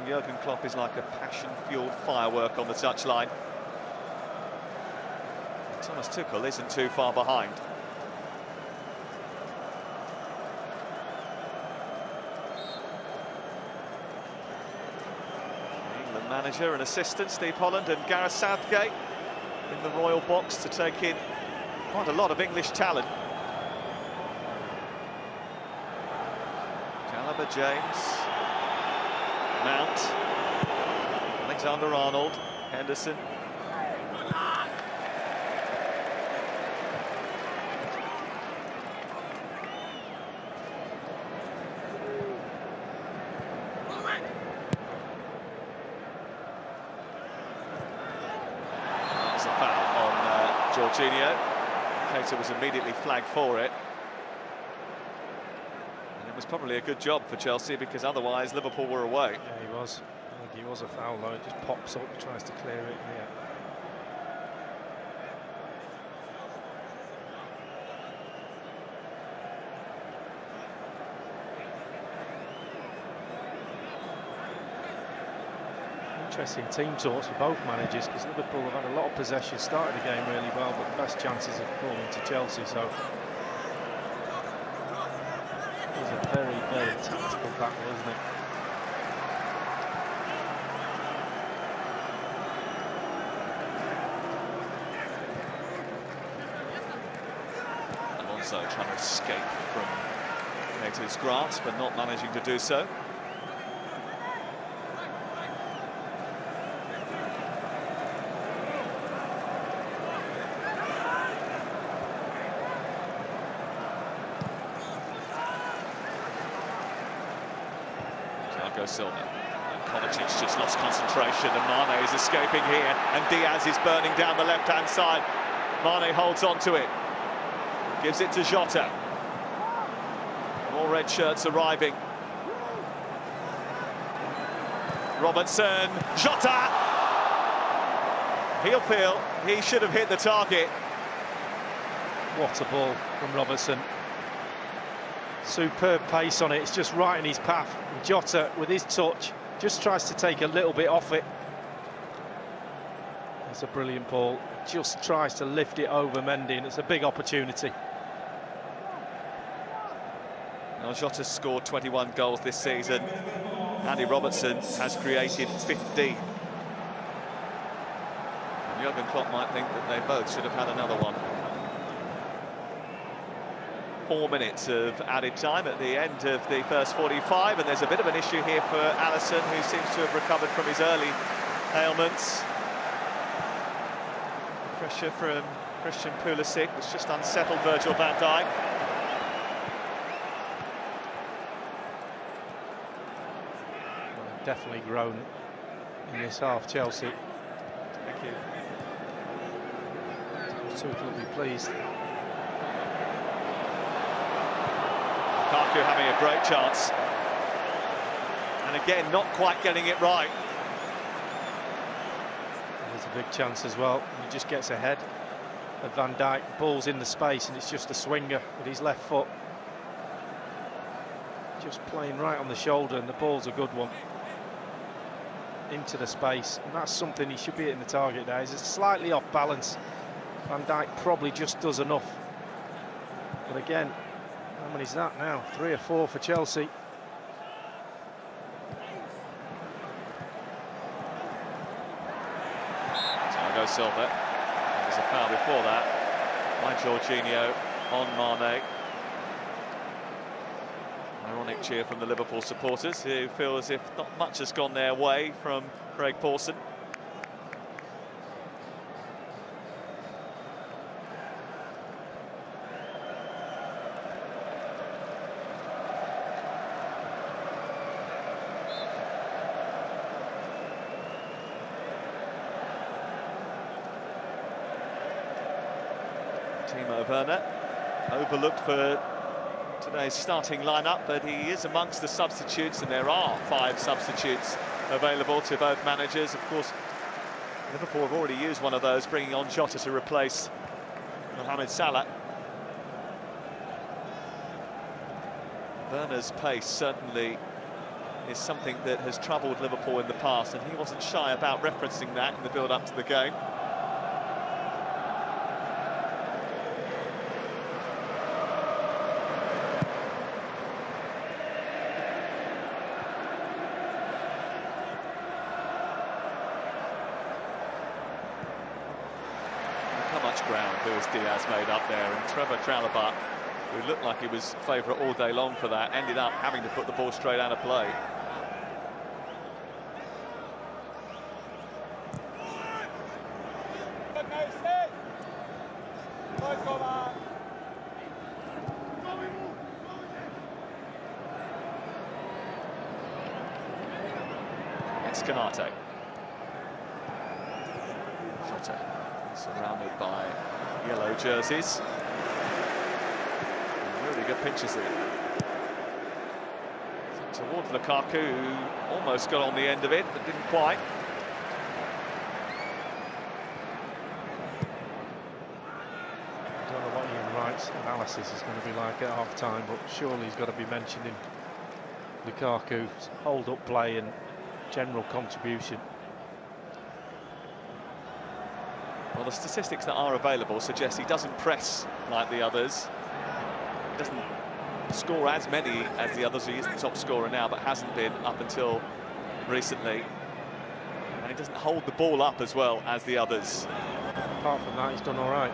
Jurgen Klopp is like a passion-fueled firework on the touchline. Thomas Tuchel isn't too far behind. England manager and assistant Steve Holland and Gareth Southgate in the royal box to take in quite a lot of English talent. Chalobah, James, Mount, Alexander-Arnold, Henderson. That's a foul on Jorginho. Keita was immediately flagged for it. And it was probably a good job for Chelsea because otherwise Liverpool were away. Yeah, he was. I think he was a foul though. It just pops up, tries to clear it. Yeah. Interesting team talks for both managers because Liverpool have had a lot of possession, started the game really well, but the best chances have fallen to Chelsea. So it's a very, very tactical battle, isn't it? Alonso trying to escape from Keita's grasp, but not managing to do so. Silva. And Kovacic just lost concentration, and Mane is escaping here, and Diaz is burning down the left-hand side. Mane holds on to it, gives it to Jota. More red shirts arriving. Robertson, Jota! He'll feel he should have hit the target. What a ball from Robertson. Superb pace on it, it's just right in his path. And Jota, with his touch, just tries to take a little bit off it. It's a brilliant ball, just tries to lift it over Mendy, and it's a big opportunity. Now Jota's scored 21 goals this season. Andy Robertson has created 15. And Jurgen Klopp might think that they both should have had another one. 4 minutes of added time at the end of the first 45, and there's a bit of an issue here for Alisson, who seems to have recovered from his early ailments. Pressure from Christian Pulisic, which just unsettled Virgil van Dijk. Well, definitely grown in this half, Chelsea. Thank you. Tuchel will be pleased. Lukaku having a great chance, and again not quite getting it right. There's a big chance as well. He just gets ahead of Van Dijk, ball's in the space, and it's just a swinger with his left foot, just playing right on the shoulder, and the ball's a good one into the space, and that's something he should be hitting the target now. He's slightly off balance. Van Dijk probably just does enough, but again, how many's that now? 3 or 4 for Chelsea. Thiago Silva. There's a foul before that by Jorginho on Mane. Ironic cheer from the Liverpool supporters, who feel as if not much has gone their way from Craig Pawson. Timo Werner, overlooked for today's starting lineup, but he is amongst the substitutes, and there are 5 substitutes available to both managers. Of course, Liverpool have already used one of those, bringing on Jota to replace Mohamed Salah. Werner's pace certainly is something that has troubled Liverpool in the past, and he wasn't shy about referencing that in the build-up to the game. How much ground Luis Diaz made up there, and Trevor Chalobah, who looked like he was favourite all day long for that, ended up having to put the ball straight out of play. It's Canate. Jota, surrounded by yellow jerseys. Really good pinches here. Towards Lukaku, who almost got on the end of it, but didn't quite. I don't know what Ian Wright's analysis is going to be like at half-time, but surely he's got to be mentioning Lukaku's hold-up play and general contribution. Well, the statistics that are available suggest he doesn't press like the others. He doesn't score as many as the others. He is the top scorer now, but hasn't been up until recently. And he doesn't hold the ball up as well as the others. Apart from that, he's done all right.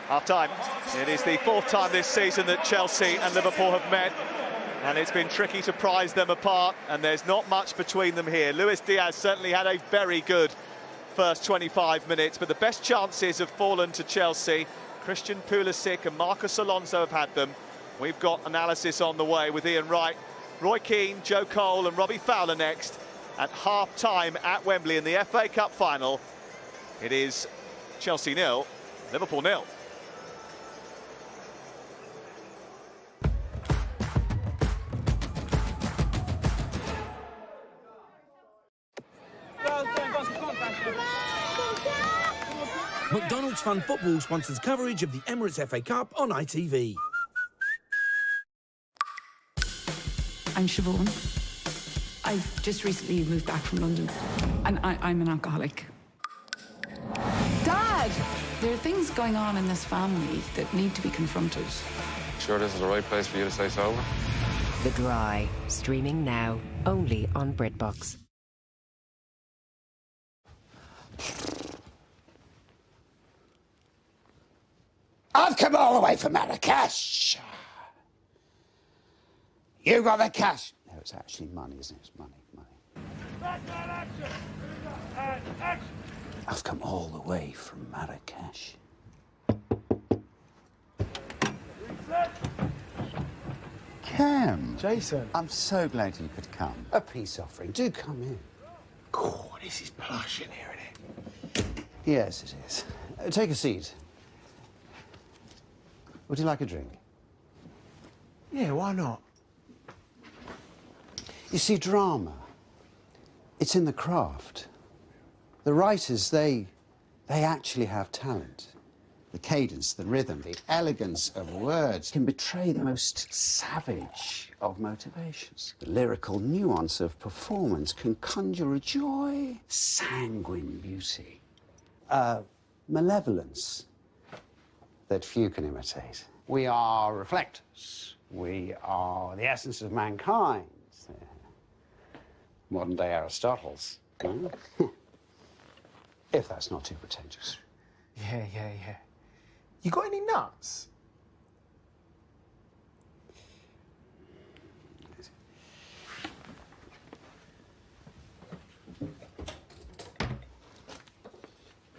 Half-time. It is the fourth time this season that Chelsea and Liverpool have met, and it's been tricky to prize them apart, and there's not much between them here. Luis Diaz certainly had a very good first 25 minutes, but the best chances have fallen to Chelsea. Christian Pulisic and Marcus Alonso have had them. We've got analysis on the way with Ian Wright, Roy Keane, Joe Cole and Robbie Fowler next at half-time at Wembley in the FA Cup final. It is Chelsea 0, Liverpool 0. McDonald's Fan Football sponsors coverage of the Emirates FA Cup on ITV. I'm Siobhan. I've just recently moved back from London, and I'm an alcoholic. Dad! There are things going on in this family that need to be confronted. Sure this is the right place for you to stay sober? The Dry, streaming now, only on BritBox. I've come all the way from Marrakesh. You got the cash. No, it's actually money, isn't it? It's money, money. I've come all the way from Marrakesh. Cam. Jason. I'm so glad you could come. A peace offering. Do come in. God, this is plush in here, isn't it? Yes, it is. Take a seat. Would you like a drink? Yeah, why not? You see, drama, it's in the craft. The writers, they actually have talent. The cadence, the rhythm, the elegance of words can betray the most savage of motivations. The lyrical nuance of performance can conjure a joy, sanguine beauty, malevolence that few can imitate. We are reflectors. We are the essence of mankind. Modern-day Aristotle's. If that's not too pretentious. Yeah. You got any nuts?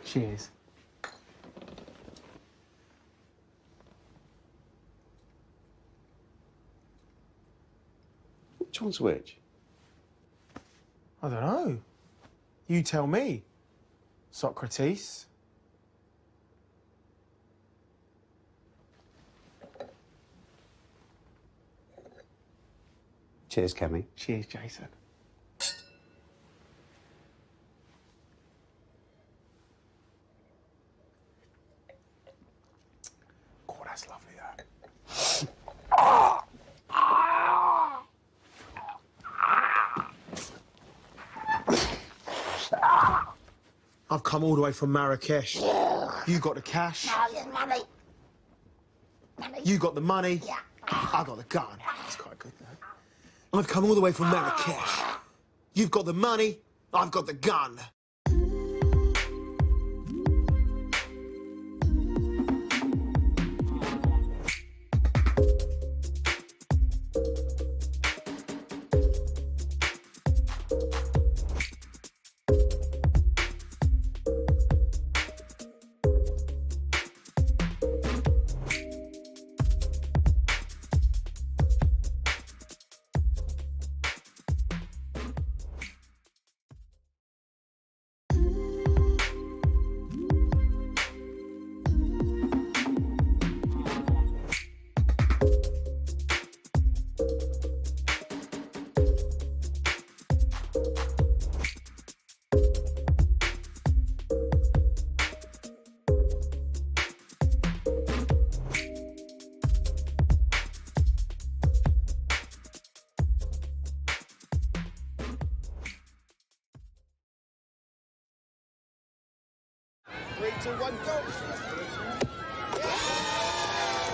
Cheers. Which one's which? I don't know. You tell me, Socrates. Cheers, Kemi. Cheers, Jason. I've come all the way from Marrakesh. You got the cash. Money. You got the money. I got the gun. That's quite good, though. I've come all the way from Marrakesh. You've got the money. I've got the gun.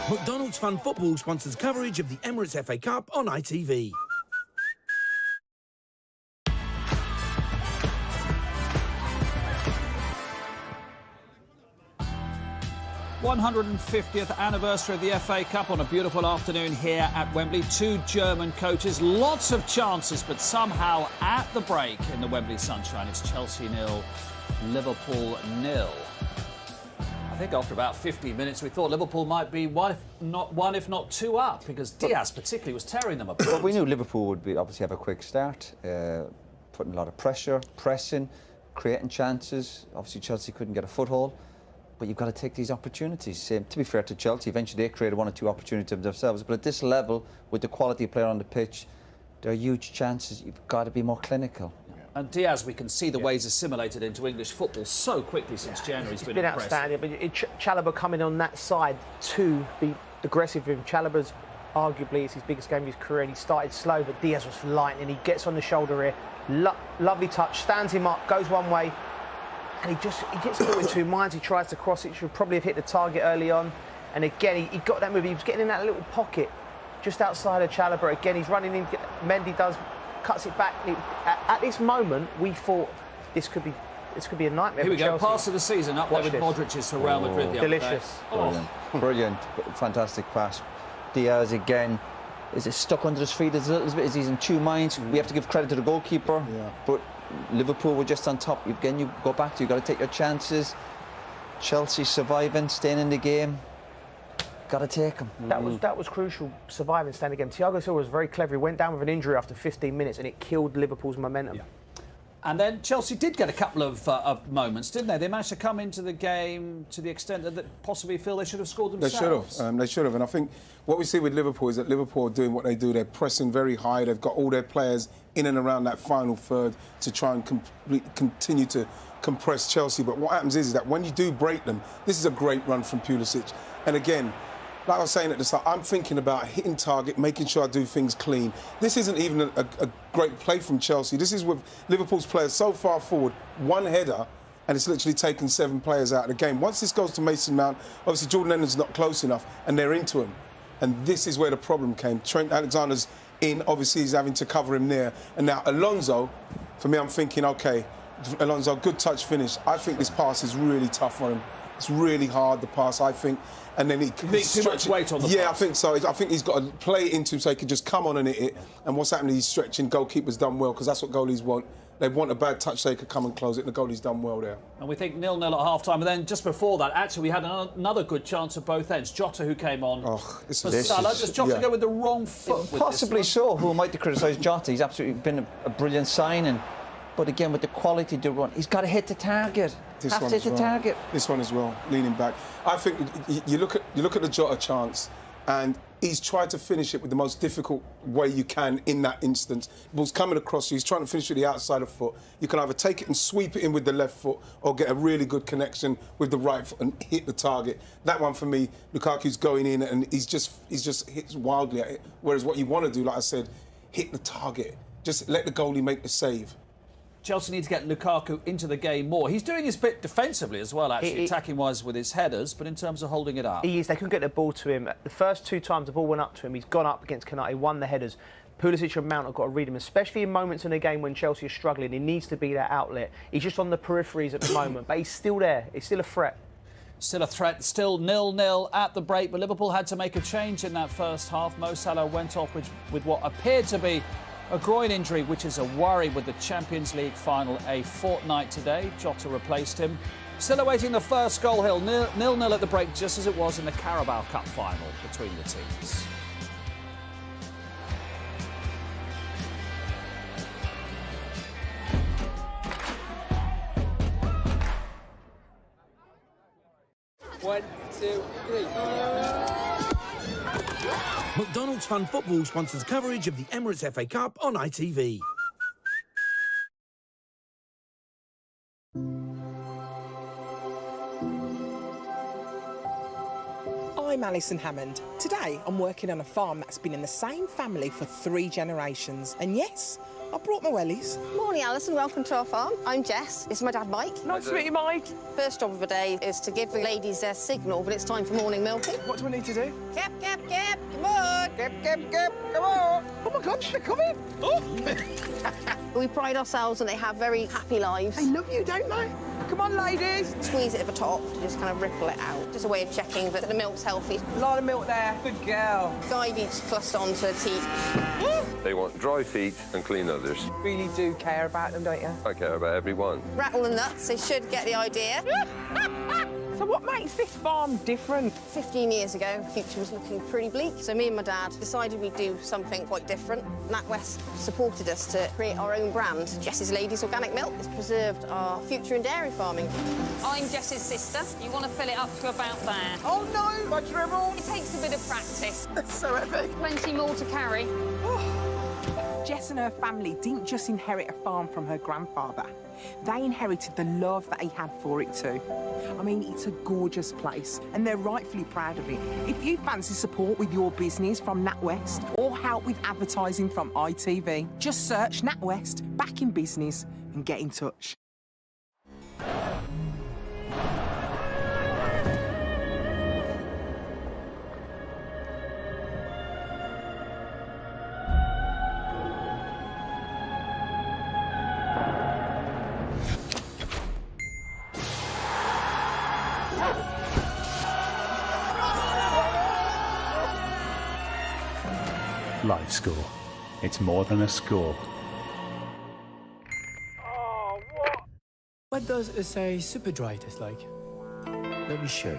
McDonald's Fan Football sponsors coverage of the Emirates FA Cup on ITV. th anniversary of the FA Cup on a beautiful afternoon here at Wembley. Two German coaches, lots of chances, but somehow at the break in the Wembley sunshine, it's Chelsea 0, Liverpool 0. I think after about 15 minutes, we thought Liverpool might be one, if not two up, because Diaz particularly was tearing them apart. But we knew Liverpool would obviously have a quick start, putting a lot of pressure, pressing, creating chances. Obviously, Chelsea couldn't get a foothold, but you've got to take these opportunities. To be fair to Chelsea, eventually they created one or two opportunities themselves, but at this level, with the quality player on the pitch, there are huge chances. You've got to be more clinical. And Diaz, we can see the way he's assimilated into English football so quickly since January. He's been outstanding. But Chalobah coming on that side to be aggressive with him. Chalobah's arguably it's his biggest game of his career, and he started slow, but Diaz was lightning. He gets on the shoulder here, lovely touch, stands him up, goes one way, and he gets caught in two minds. He tries to cross it, should probably have hit the target early on, and again he got that move. He was getting in that little pocket just outside of Chalobah. Again, he's running in. Mendy cuts it back. At this moment, we thought this could be a nightmare. Here we for go, Chelsea. pass of the season up there with Modric's for Real Madrid the delicious. other day. Brilliant, fantastic pass. Diaz again. Is it stuck under his feet a little bit? Is he's in two minds? We have to give credit to the goalkeeper, but Liverpool were just on top. Again, you go back to, you've got to take your chances. Chelsea surviving, staying in the game. Got to take them. That was crucial, surviving, staying again. Thiago Silva was very clever. He went down with an injury after 15 minutes and it killed Liverpool's momentum. Yeah. And then Chelsea did get a couple of moments, didn't they? They managed to come into the game to the extent that possibly feel they should have scored themselves. They should have. And I think what we see with Liverpool is that Liverpool are doing what they do. They're pressing very high. They've got all their players in and around that final third to try and continue to compress Chelsea. But what happens is that when you do break them, this is a great run from Pulisic. And again, like I was saying at the start, I'm thinking about hitting target, making sure I do things clean. This isn't even a great play from Chelsea. This is with Liverpool's players so far forward, one header, and it's literally taken 7 players out of the game. Once this goes to Mason Mount, obviously Jordan Henderson's not close enough, and they're into him. And this is where the problem came. Trent Alexander's in, obviously he's having to cover him there. And now Alonso, for me, I'm thinking, OK, Alonso, good touch finish. I think this pass is really tough for him. It's really hard, the pass, I think. And then he can too much weight on the pass. I think so. I think he's got to play it into him so he can just come on and hit it. And what's happening, he's stretching. Goalkeeper's done well, because that's what goalies want. They want a bad touch so they could come and close it, and the goalie's done well there. And we think 0-0 at half-time. And then just before that, actually, we had another good chance at both ends. Jota, who came on for Salah. Does Jota go with the wrong foot? Possibly so. Who am I to criticise Jota? He's absolutely been a brilliant signing. But again, with the quality to run, he's got to hit the target. This one as well, leaning back. I think you look at the Jota chance, and he's tried to finish it with the most difficult way you can in that instance. The ball's coming across you, he's trying to finish with the outside of foot. You can either take it and sweep it in with the left foot, or get a really good connection with the right foot and hit the target. That one for me, Lukaku's going in and he's just hits wildly at it. Whereas what you want to do, like I said, hit the target. Just let the goalie make the save. Chelsea need to get Lukaku into the game more. He's doing his bit defensively as well, actually, attacking-wise with his headers, but in terms of holding it up. He is. They couldn't get the ball to him. The first 2 times the ball went up to him, he's gone up against Konate, won the headers. Pulisic and Mount have got to read him, especially in moments in the game when Chelsea is struggling. He needs to be that outlet. He's just on the peripheries at the moment, but he's still there. He's still a threat. Still a threat, still 0-0 at the break, but Liverpool had to make a change in that first half. Mo Salah went off with what appeared to be a groin injury, which is a worry with the Champions League final a fortnight today. Jota replaced him. Still awaiting the first goal, Hill. 0-0 at the break, just as it was in the Carabao Cup final between the teams. One, two, three. McDonald's Fan Football sponsors coverage of the Emirates FA Cup on ITV. I'm Alison Hammond. Today I'm working on a farm that's been in the same family for 3 generations. And yes, I brought my wellies. Morning, Alison. Welcome to our farm. I'm Jess. This is my dad, Mike. Nice to meet you, Mike. First job of the day is to give the ladies their signal that it's time for morning milking. What do I need to do? Cap, come on. Cap, come on. Oh, my God, they're coming. Oh. We pride ourselves that they have very happy lives. They love you, don't they? Come on, ladies. Squeeze it at the top to just kind of ripple it out. Just a way of checking that the milk's healthy. A lot of milk there. Good girl. Guide each cluster onto a teat. They want dry feet and clean others. Really do care about them, don't you? I care about everyone. Rattle the nuts. They should get the idea. So what makes this farm different? 15 years ago, the future was looking pretty bleak. So me and my dad decided we'd do something quite different. NatWest supported us to create our own brand. Jess's Ladies Organic Milk has preserved our future in dairy farming. I'm Jess's sister. You want to fill it up to about there. Oh, no, my dribble. It takes a bit of practice. That's so epic. Plenty more to carry. Jess and her family didn't just inherit a farm from her grandfather. They inherited the love that he had for it too. I mean, it's a gorgeous place, and they're rightfully proud of it. If you fancy support with your business from NatWest or help with advertising from ITV, just search NatWest Back in Business and get in touch. Live Score. It's more than a score. What does it say super dry taste like? Let me show you.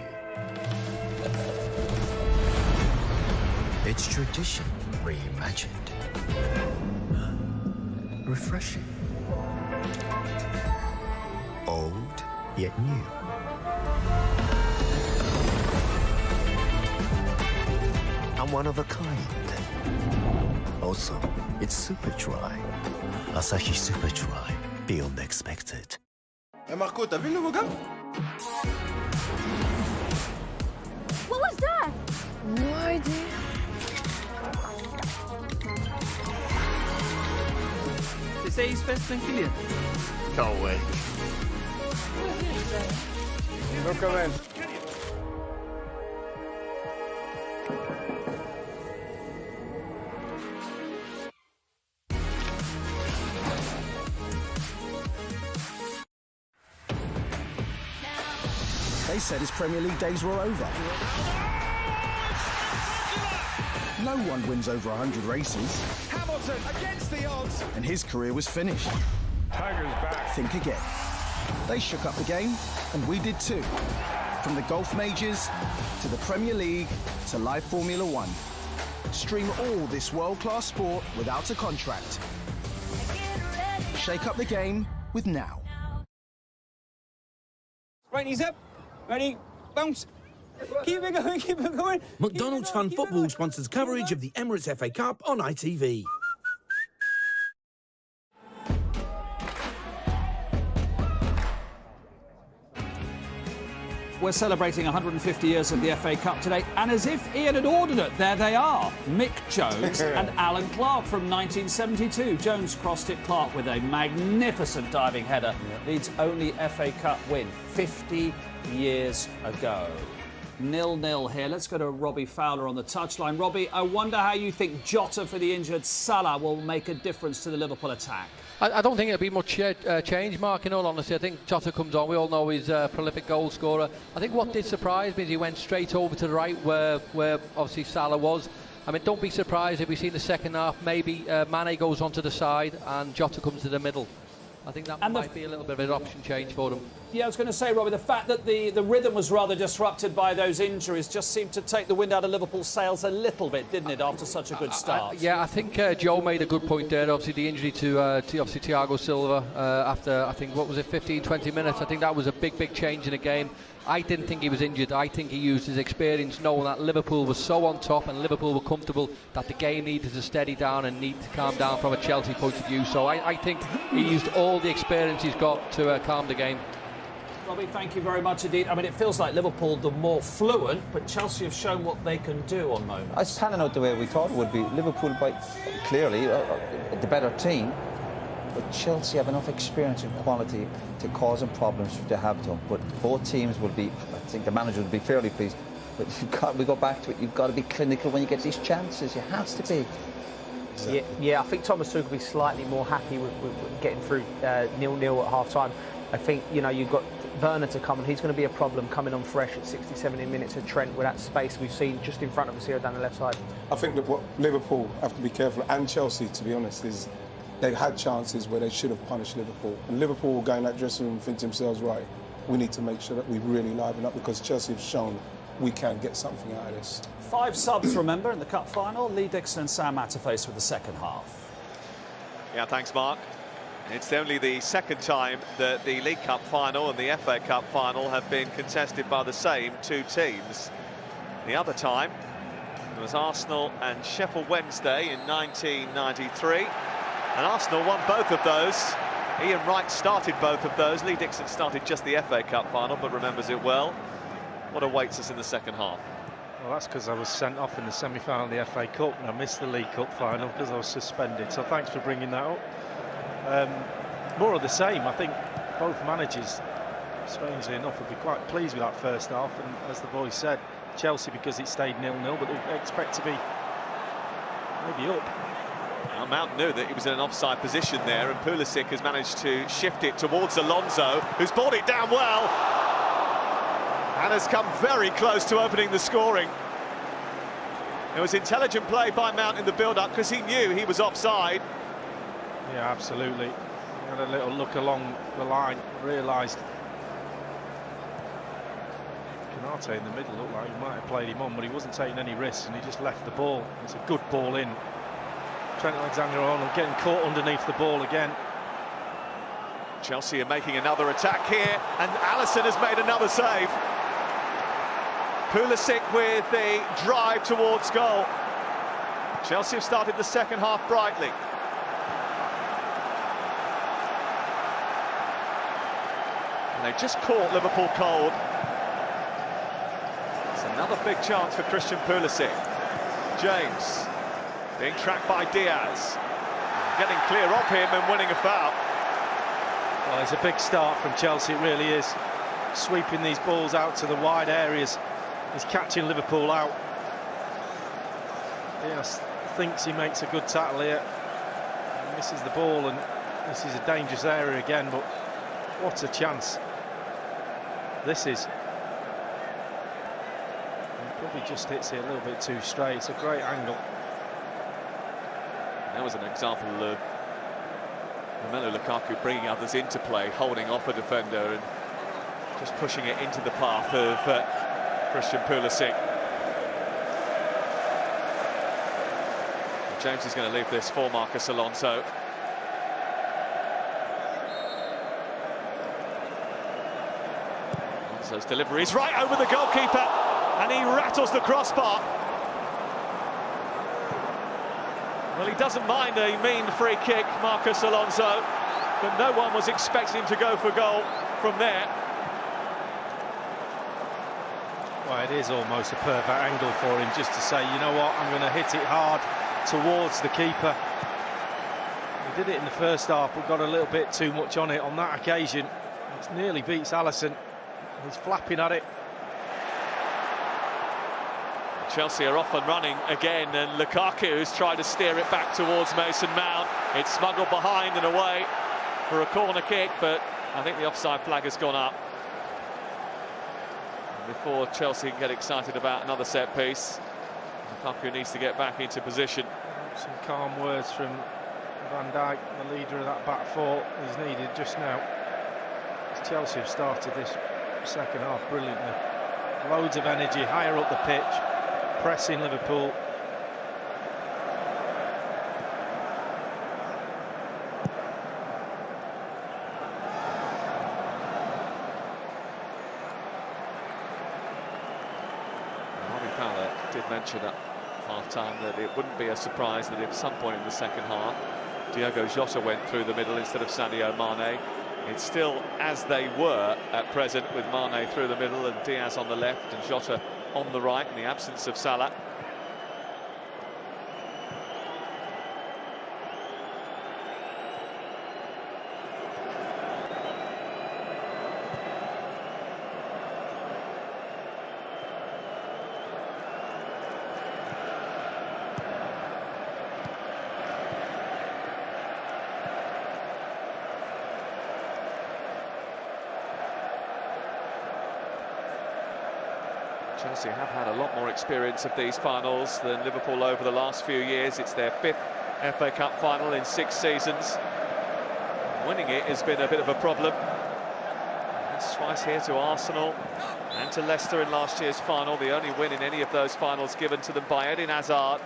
It's tradition reimagined. Refreshing. Old, yet new. I'm one of a kind. Also, it's super dry. Asahi Super Dry. Beyond expected. Hey Marco, t'as vu le nouveau gars? What was that? No idea. They say he's better than Kylian. Can't wait. Look at him. They said his Premier League days were over. No one wins over 100 races. Hamilton against the odds. And his career was finished. Tiger's back. Think again. They shook up the game, and we did too. From the golf majors, to the Premier League, to live Formula One. Stream all this world-class sport without a contract. Shake up the game with Now. Right knees up. Ready, bounce. Keep it going, keep it going. McDonald's Fan Football sponsors coverage of the Emirates FA Cup on ITV. we're celebrating 150 years of the FA Cup today, and as if Ian had ordered it, there they are, Mick Jones and Alan Clark from 1972. Jones crossed it, Clark with a magnificent diving header, Leeds' only FA Cup win 50 years ago. 0-0 here. Let's go to Robbie Fowler on the touchline. Robbie, I wonder how you think Jota for the injured Salah will make a difference to the Liverpool attack. I don't think it'll be much change, Mark, in all honesty. I think Jota comes on. We all know he's a prolific goal scorer. I think what did surprise me is he went straight over to the right where obviously Salah was. I mean, don't be surprised if we see in the second half maybe Mane goes onto the side and Jota comes to the middle. I think that might be a little bit of an option change for them. Yeah, I was going to say, Robbie, the fact that the rhythm was rather disrupted by those injuries just seemed to take the wind out of Liverpool's sails a little bit, didn't it, after such a good start? I think Joe made a good point there. Obviously, the injury to obviously Thiago Silva after, I think, what was it, 15, 20 minutes. I think that was a big change in the game. I didn't think he was injured. I think he used his experience knowing that Liverpool was so on top and Liverpool were comfortable that the game needed to steady down and need to calm down from a Chelsea point of view. So I think he used all the experience he's got to calm the game. Robbie, thank you very much indeed. I mean, it feels like Liverpool the more fluent, but Chelsea have shown what they can do on moments. It's panning out the way we thought it would be. Liverpool, by clearly, the better team. But Chelsea have enough experience and quality to cause them problems if they have to. But both teams will be, I think the manager will be fairly pleased. But we go back to it, you've got to be clinical when you get these chances. You have to be. Exactly. Yeah, I think Thomas Tuchel will be slightly more happy with getting through 0-0 at half-time. I think, you know, you've got Werner to come, and he's going to be a problem coming on fresh at 60, 70 minutes of Trent with that space we've seen just in front of us here down the left side. I think that what Liverpool have to be careful, and Chelsea, to be honest, is they've had chances where they should have punished Liverpool. And Liverpool will go in that dressing room and think to themselves, right, we need to make sure that we really liven up because Chelsea have shown we can get something out of this. 5 subs, remember, in the Cup final. Lee Dixon and Sam Matterface with the second half. Yeah, thanks, Mark. It's only the second time that the League Cup final and the FA Cup final have been contested by the same two teams. The other time it was Arsenal and Sheffield Wednesday in 1993. And Arsenal won both of those. Ian Wright started both of those. Lee Dixon started just the FA Cup final, but remembers it well. What awaits us in the second half? Well, that's because I was sent off in the semi-final of the FA Cup and I missed the League Cup final because I was suspended. So thanks for bringing that up. More of the same. I think both managers, strangely enough, would be quite pleased with that first half. And as the boys said, Chelsea because it stayed 0-0, but they expect to be maybe up. Well, Mount knew that he was in an offside position there, and Pulisic has managed to shift it towards Alonso, who's brought it down well and has come very close to opening the scoring. It was intelligent play by Mount in the build-up because he knew he was offside. Yeah, absolutely. He had a little look along the line, realised Canate in the middle looked like he might have played him on, but he wasn't taking any risks and he just left the ball. It's a good ball in. Trent Alexander-Arnold getting caught underneath the ball again. Chelsea are making another attack here, and Alisson has made another save. Pulisic with the drive towards goal. Chelsea have started the second half brightly. And they just caught Liverpool cold. It's another big chance for Christian Pulisic. James being tracked by Diaz, getting clear of him and winning a foul. Well, it's a big start from Chelsea, it really is. Sweeping these balls out to the wide areas. He's catching Liverpool out. Diaz thinks he makes a good tackle here. He misses the ball, and this is a dangerous area again, but what a chance this is. He probably just hits it a little bit too straight. It's a great angle. That was an example of Romelu Lukaku bringing others into play, holding off a defender and just pushing it into the path of Christian Pulisic. James is going to leave this for Marcus Alonso. Alonso's delivery is right over the goalkeeper, and he rattles the crossbar. Well, he doesn't mind a mean free kick, Marcus Alonso, but no one was expecting him to go for goal from there. Well, it is almost a perfect angle for him just to say, you know what, I'm going to hit it hard towards the keeper. He did it in the first half, but got a little bit too much on it on that occasion. It nearly beats Alisson. He's flapping at it. Chelsea are off and running again, and Lukaku's tried to steer it back towards Mason Mount. It's smuggled behind and away for a corner kick, but I think the offside flag has gone up. And before Chelsea can get excited about another set piece, Lukaku needs to get back into position. Some calm words from Van Dijk, the leader of that back four, is needed just now. Chelsea have started this second half brilliantly. Loads of energy, higher up the pitch, pressing Liverpool. Robbie Fowler did mention at half-time that it wouldn't be a surprise that if at some point in the second half Diogo Jota went through the middle instead of Sadio Mane. It's still as they were at present, with Mane through the middle and Diaz on the left and Jota on the right in the absence of Salah. Chelsea have had a lot more experience of these finals than Liverpool over the last few years. It's their 5th FA Cup final in 6 seasons. Winning it has been a bit of a problem. It's twice here to Arsenal and to Leicester in last year's final. The only win in any of those finals given to them by Eden Hazard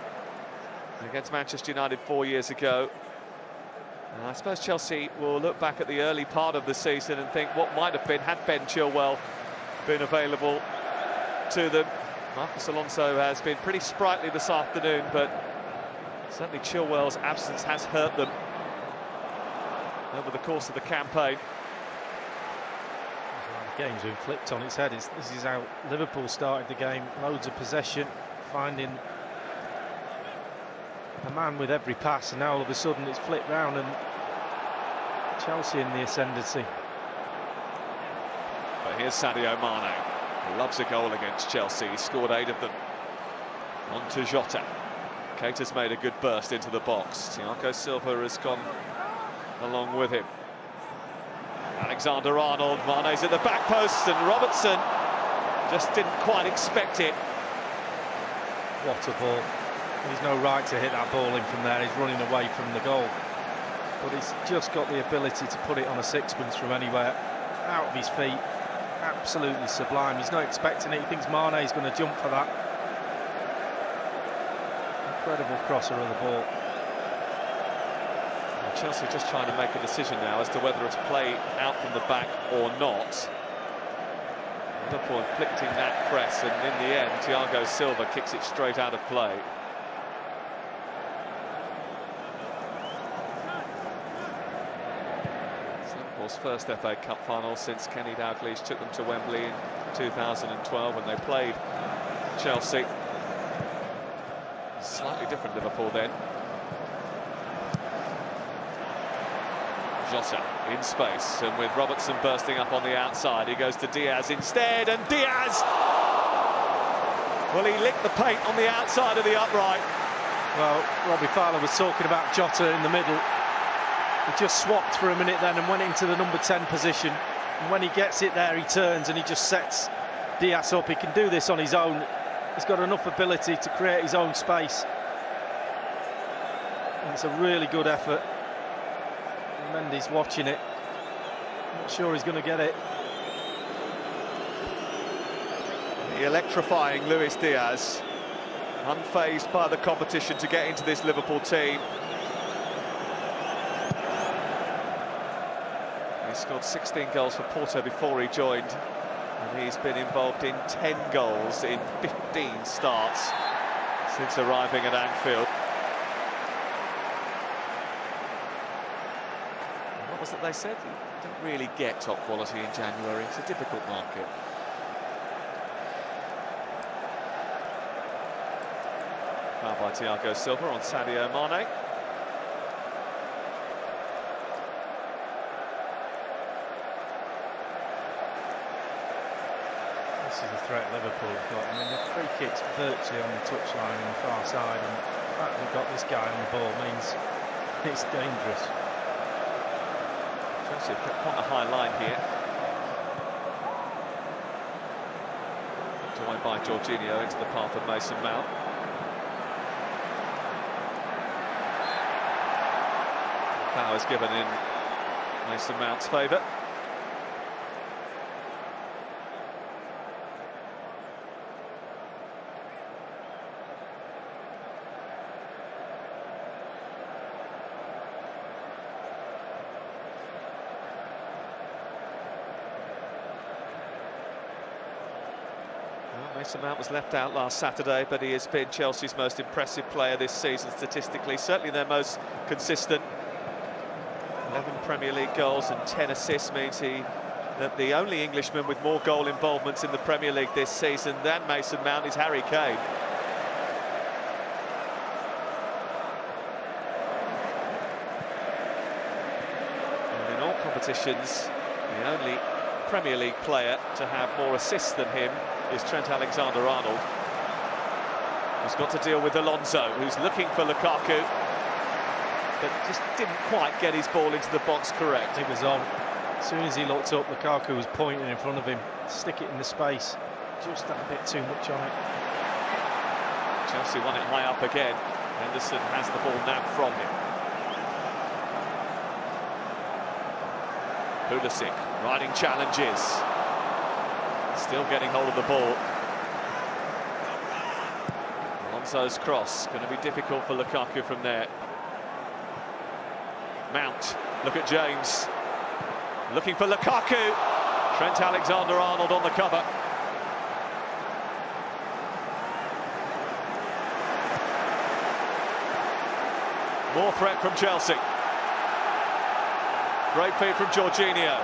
against Manchester United 4 years ago. And I suppose Chelsea will look back at the early part of the season and think what might have been had Ben Chilwell been available to them. Marcus Alonso has been pretty sprightly this afternoon, but certainly Chilwell's absence has hurt them over the course of the campaign. The game's been flipped on its head. This is how Liverpool started the game. Loads of possession, finding a man with every pass, and now all of a sudden it's flipped round and Chelsea in the ascendancy. But here's Sadio Mane. He loves a goal against Chelsea. He scored 8 of them. On to Jota. Keita's made a good burst into the box. Thiago Silva has gone along with him. Alexander-Arnold, Mane's at the back post, and Robertson just didn't quite expect it. What a ball. He's no right to hit that ball in from there. He's running away from the goal. But he's just got the ability to put it on a sixpence from anywhere, out of his feet. Absolutely sublime. He's not expecting it. He thinks Mane's going to jump for that. Incredible crosser of the ball. Well, Chelsea just trying to make a decision now as to whether to play out from the back or not. Liverpool inflicting that press, and in the end Thiago Silva kicks it straight out of play. First FA Cup final since Kenny Dalglish took them to Wembley in 2012 when they played Chelsea. Slightly different Liverpool then. Jota in space, and with Robertson bursting up on the outside, he goes to Diaz instead, and Diaz! Well, he licked the paint on the outside of the upright. Well, Robbie Fowler was talking about Jota in the middle. He just swapped for a minute then and went into the number 10 position. And when he gets it there, he turns and he just sets Diaz up. He can do this on his own. He's got enough ability to create his own space. And it's a really good effort. Mendy's watching it. Not sure he's going to get it. The electrifying Luis Diaz, unfazed by the competition to get into this Liverpool team. He scored 16 goals for Porto before he joined, and he's been involved in 10 goals in 15 starts since arriving at Anfield. What was it they said? You don't really get top quality in January. It's a difficult market. Now by Thiago Silva on Sadio Mane. This is the threat Liverpool have got. I mean, the free kick's virtually on the touchline on the far side, and the fact we've got this guy on the ball means it's dangerous. Chelsea have kept quite a high line here. Joined by Jorginho into the path of Mason Mount. Foul is given in Mason Mount's favour. Mason Mount was left out last Saturday, but he has been Chelsea's most impressive player this season statistically, certainly their most consistent. 11 Premier League goals and 10 assists means that the only Englishman with more goal involvements in the Premier League this season than Mason Mount is Harry Kane. And in all competitions, the only Premier League player to have more assists than him is Trent Alexander-Arnold, who's got to deal with Alonso, who's looking for Lukaku, but just didn't quite get his ball into the box correct. He was on. As soon as he looked up, Lukaku was pointing in front of him. Stick it in the space. Just had a bit too much on it. Chelsea won it high up again. Henderson has the ball nabbed from him. Pulisic riding challenges. Still getting hold of the ball. Alonso's cross, going to be difficult for Lukaku from there. Mount, look at James. Looking for Lukaku. Trent Alexander-Arnold on the cover. More threat from Chelsea. Great feed from Jorginho.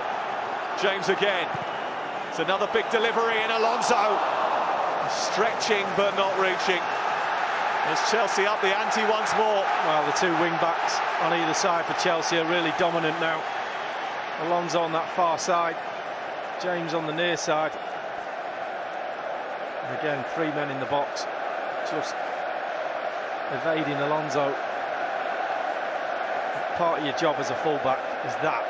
James again. It's another big delivery, and Alonso stretching but not reaching. As Chelsea up the ante once more. Well, the two wing-backs on either side for Chelsea are really dominant now. Alonso on that far side, James on the near side. And again, three men in the box, just evading Alonso. Part of your job as a fullback is that,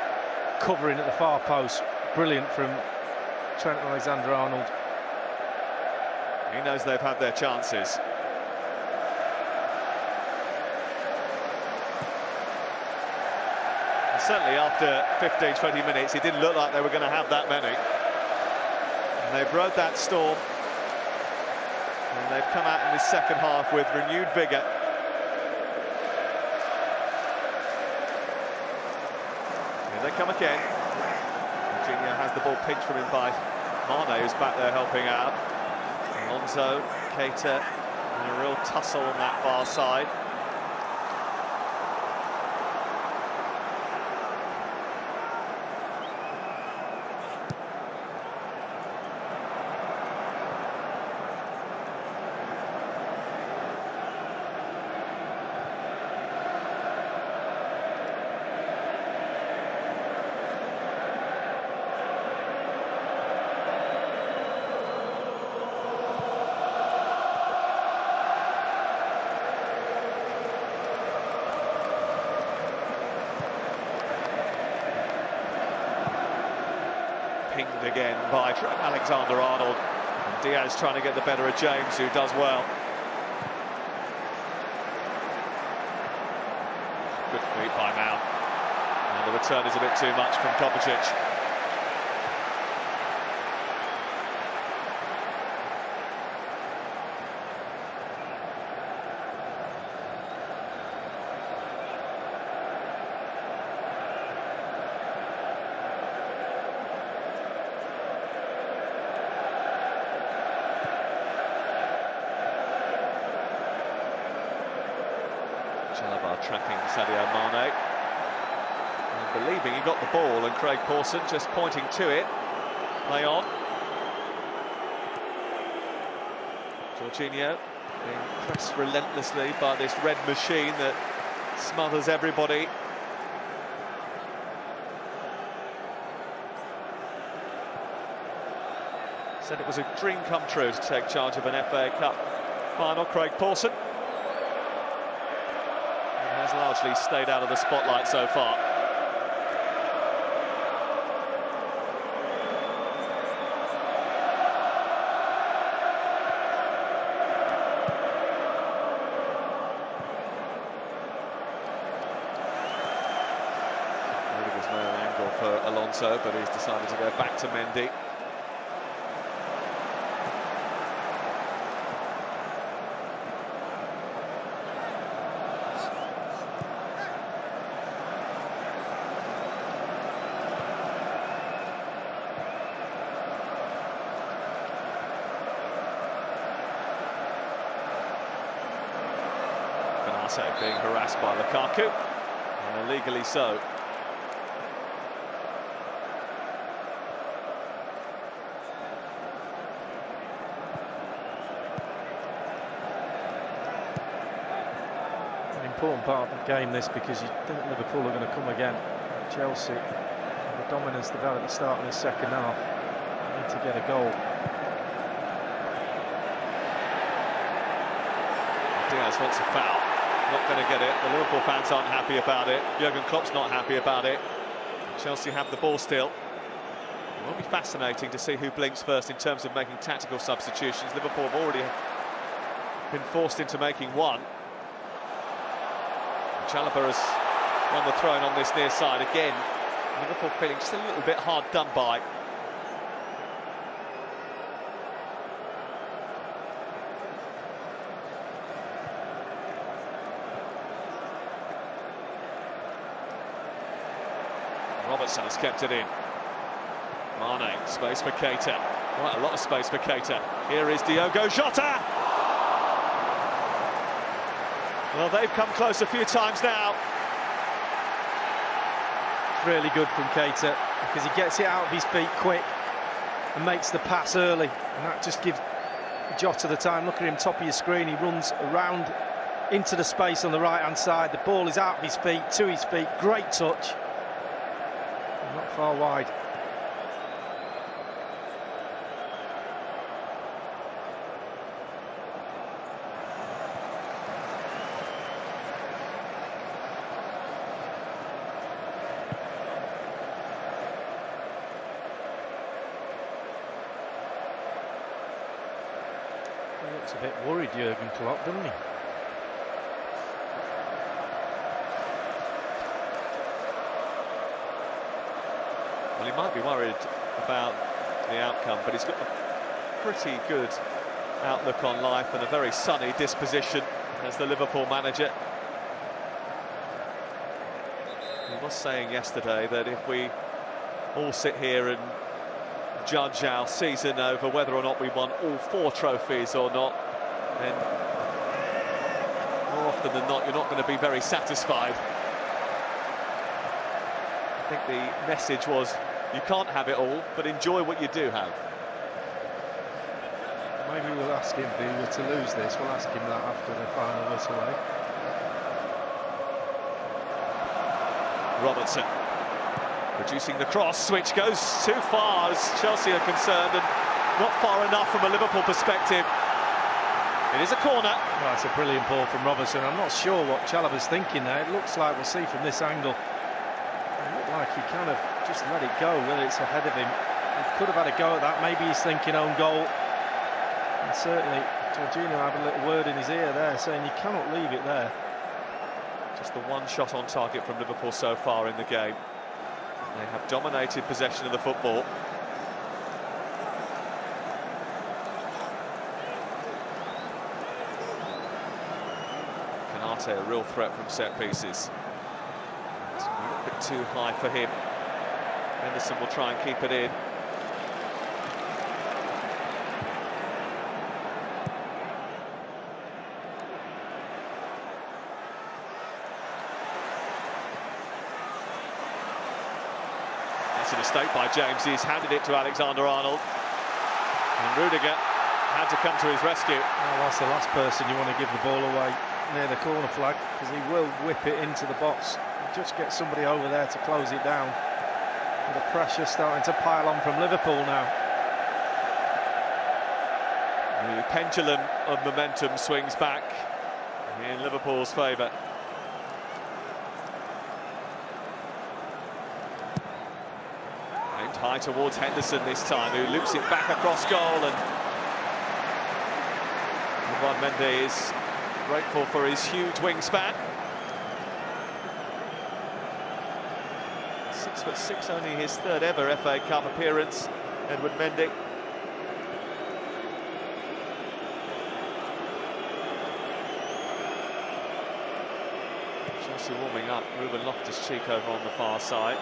covering at the far post. Brilliant from Trent Alexander-Arnold. He knows they've had their chances. And certainly after 15-20 minutes, it didn't look like they were going to have that many. And they've rode that storm. And they've come out in this second half with renewed vigour. Here they come again. Jorginho has the ball pinched from him by Mane, who's back there helping out. Alonso, Keita, and a real tussle on that far side. Pinged again by Trent Alexander-Arnold. And Diaz trying to get the better of James, who does well. Good feet by Mount. And the return is a bit too much from Kovacic. Tracking Sadio Mane and believing he got the ball, and Craig Pawson just pointing to it. Play on. Jorginho Being pressed relentlessly by this red machine that smothers everybody. Said it was a dream come true to take charge of an FA Cup final. Craig Pawson has largely stayed out of the spotlight so far. Rudiger's no angle for Alonso, but he's decided to go back to Mendy. Being harassed by Lukaku, and illegally so. An important part of the game, this, because you think Liverpool are going to come again. Chelsea, the dominance they've had at the start of the second half, need to get a goal. Diaz wants a foul. Not going to get it. The Liverpool fans aren't happy about it. Jurgen Klopp's not happy about it. Chelsea have the ball still. It will be fascinating to see who blinks first in terms of making tactical substitutions. Liverpool have already been forced into making one. Chalobah has won the throw on this near side again. Liverpool feeling just a little bit hard done by. Robertson has kept it in. Mane, space for Keita. Quite a lot of space for Keita. Here is Diogo Jota. Well, they've come close a few times now. Really good from Keita, because he gets it out of his feet quick and makes the pass early, and that just gives Jota the time. Look at him, top of your screen. He runs around into the space on the right-hand side. The ball is out of his feet, to his feet. Great touch. Not far wide. He looks a bit worried, Jurgen Klopp, doesn't he? Well, he might be worried about the outcome, but he's got a pretty good outlook on life and a very sunny disposition as the Liverpool manager. He was saying yesterday that if we all sit here and judge our season over whether or not we won all 4 trophies or not, then more often than not you're not going to be very satisfied. I think the message was, you can't have it all, but enjoy what you do have. Maybe we'll ask him if we were to lose this. We'll ask him that after the final whistle away. Robertson producing the cross, which goes too far as Chelsea are concerned, and not far enough from a Liverpool perspective. It is a corner. Well, that's a brilliant ball from Robertson. I'm not sure what Chalobah's thinking there. It looks like, we'll see from this angle, it looked like he kind of just let it go, whether it's ahead of him. He could have had a go at that. Maybe he's thinking own goal. And certainly Jorginho had a little word in his ear there, saying you cannot leave it there. Just the one shot on target from Liverpool so far in the game. They have dominated possession of the football. Canate, a real threat from set pieces. It's a little bit too high for him. Henderson will try and keep it in. That's a mistake by James. He's handed it to Alexander-Arnold. And Rudiger had to come to his rescue. Well, that's the last person you want to give the ball away near the corner flag, because he will whip it into the box. Just get somebody over there to close it down. And the pressure starting to pile on from Liverpool now. The pendulum of momentum swings back in Liverpool's favour. Aimed high towards Henderson this time, who loops it back across goal, and Mendy is grateful for his huge wingspan. 6'6", only his third ever FA Cup appearance, Edward Mendy. Chelsea warming up, Ruben Loftus-Cheek over on the far side.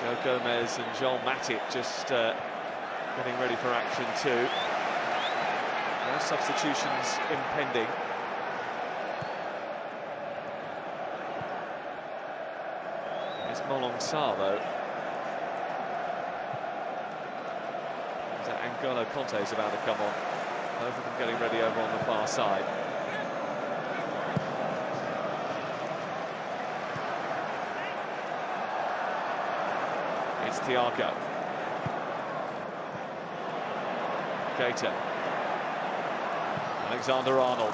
Joe Gomez and Joel Matip just getting ready for action too. No substitutions impending. It's Molong Sarr though. N'Golo Conte is about to come on. Both of them getting ready over on the far side. It's Thiago. Keita. Alexander-Arnold.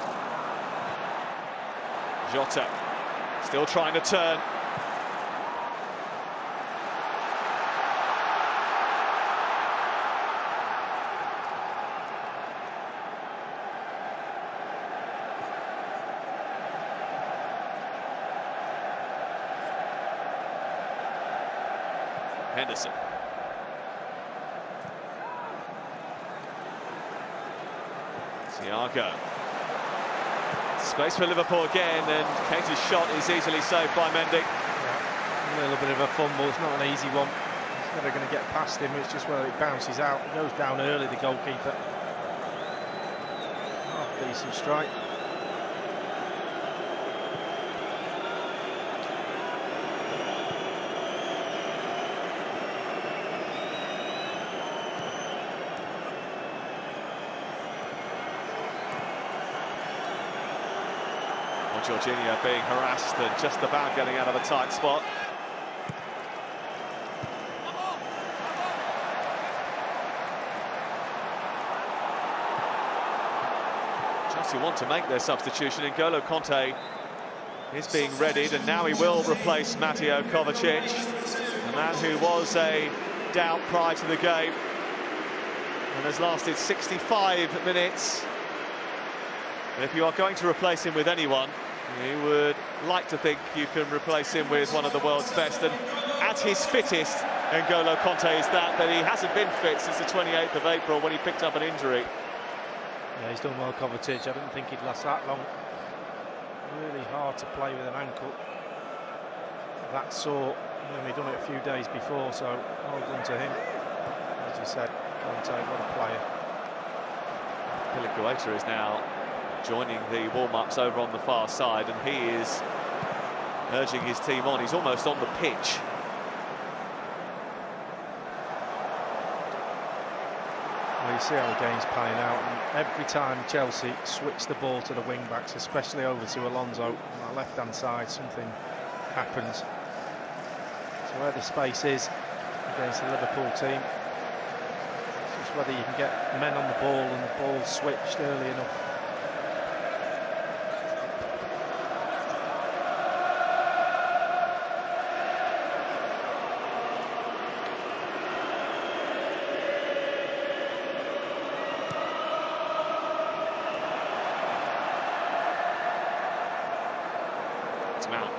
Jota. Still trying to turn. Henderson. Thiago. Space for Liverpool again, and Keita's shot is easily saved by Mendy. Yeah, a little bit of a fumble. It's not an easy one. He's never going to get past him. It's just where it bounces out. It goes down early, the goalkeeper. Oh, decent strike. Jorginho being harassed and just about getting out of a tight spot. Chelsea want to make their substitution. N'Golo Conte is being readied, and now he will replace Mateo Kovacic, the man who was a doubt prior to the game and has lasted 65 minutes. And if you are going to replace him with anyone, you would like to think you can replace him with one of the world's best, and at his fittest, N'Golo Conte is that, but he hasn't been fit since the 28th of April when he picked up an injury. Yeah, he's done well, Kovacic. I didn't think he'd last that long. Really hard to play with an ankle of that sort. He'd only done it a few days before, so well done to him. As you said, Conte, what a player. Pilicueta is now joining the warm-ups over on the far side, and he is urging his team on. He's almost on the pitch. Well, you see how the game's playing out, and every time Chelsea switch the ball to the wing-backs, especially over to Alonso on the left-hand side, something happens. So where the space is against the Liverpool team, it's just whether you can get men on the ball and the ball switched early enough. Mount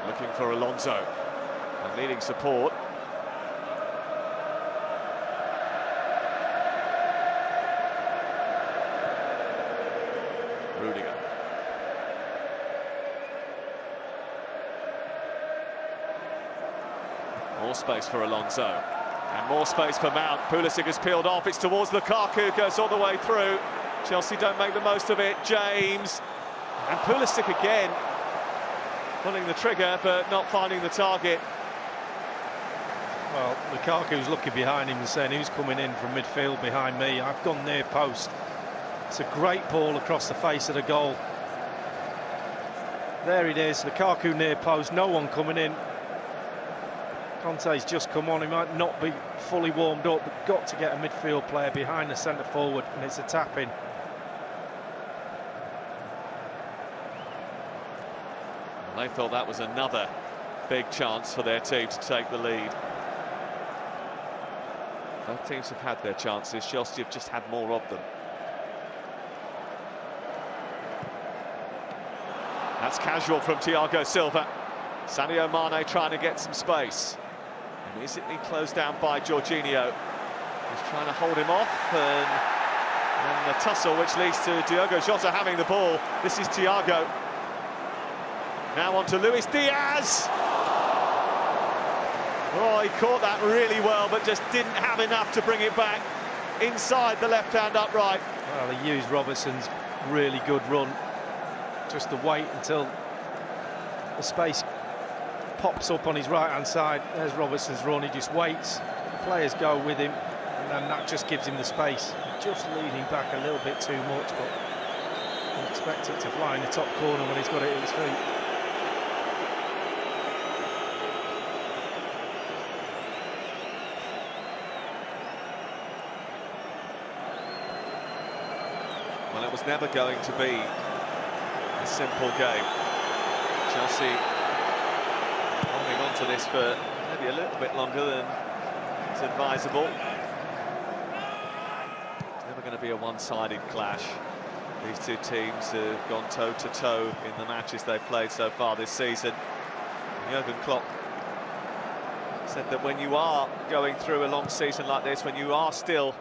looking for Alonso and needing support. Rudiger. More space for Alonso and more space for Mount. Pulisic has peeled off. It's towards Lukaku, goes all the way through. Chelsea don't make the most of it. James and Pulisic again, pulling the trigger but not finding the target. Well, Lukaku's looking behind him and saying, who's coming in from midfield behind me? I've gone near post. It's a great ball across the face of the goal. There it is, Lukaku near post, no one coming in. Conte's just come on, he might not be fully warmed up, but got to get a midfield player behind the centre forward, and it's a tap-in. They thought that was another big chance for their team to take the lead. Both teams have had their chances, Chelsea have just had more of them. That's casual from Thiago Silva. Sadio Mane trying to get some space. Immediately closed down by Jorginho. He's trying to hold him off, and the tussle which leads to Diogo Jota having the ball. This is Thiago. Now on to Luis Diaz. Oh, he caught that really well, but just didn't have enough to bring it back inside the left-hand upright. Well, he used Robertson's really good run. Just to wait until the space pops up on his right-hand side. There's Robertson's run, he just waits. Players go with him, and then that just gives him the space. Just leaning back a little bit too much, but you expect it to fly in the top corner when he's got it at his feet. Well, it was never going to be a simple game. Chelsea holding on to this for maybe a little bit longer than is advisable. It's never going to be a one-sided clash. These two teams have gone toe-to-toe in the matches they've played so far this season. Jurgen Klopp said that when you are going through a long season like this, when you are still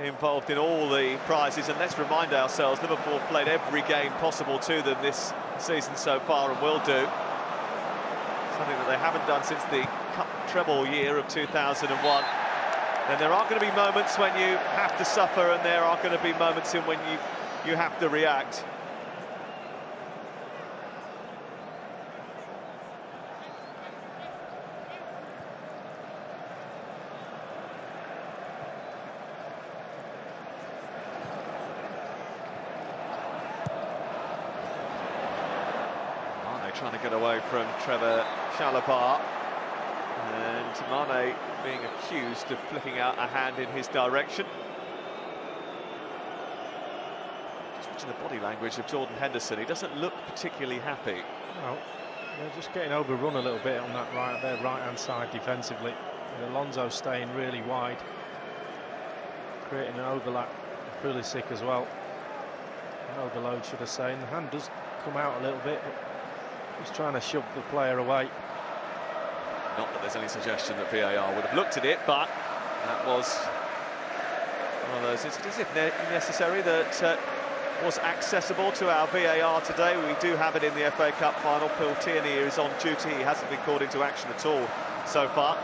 involved in all the prizes, and let's remind ourselves, Liverpool have played every game possible to them this season so far and will do. Something that they haven't done since the Cup treble year of 2001. Then there are going to be moments when you have to suffer, and there are going to be moments in when you have to react. Trying to get away from Trevor Chalobah, and Mane being accused of flicking out a hand in his direction. Just watching the body language of Jordan Henderson, he doesn't look particularly happy. Well, they're just getting overrun a little bit on that right-hand side defensively. And Alonso staying really wide, creating an overlap. Pulisic as well. An overload, should I say. And the hand does come out a little bit, but he's trying to shove the player away. Not that there's any suggestion that VAR would have looked at it, but that was one of those incidents, if necessary, that was accessible to our VAR today. We do have it in the FA Cup final. Phil Tierney is on duty. He hasn't been called into action at all so far.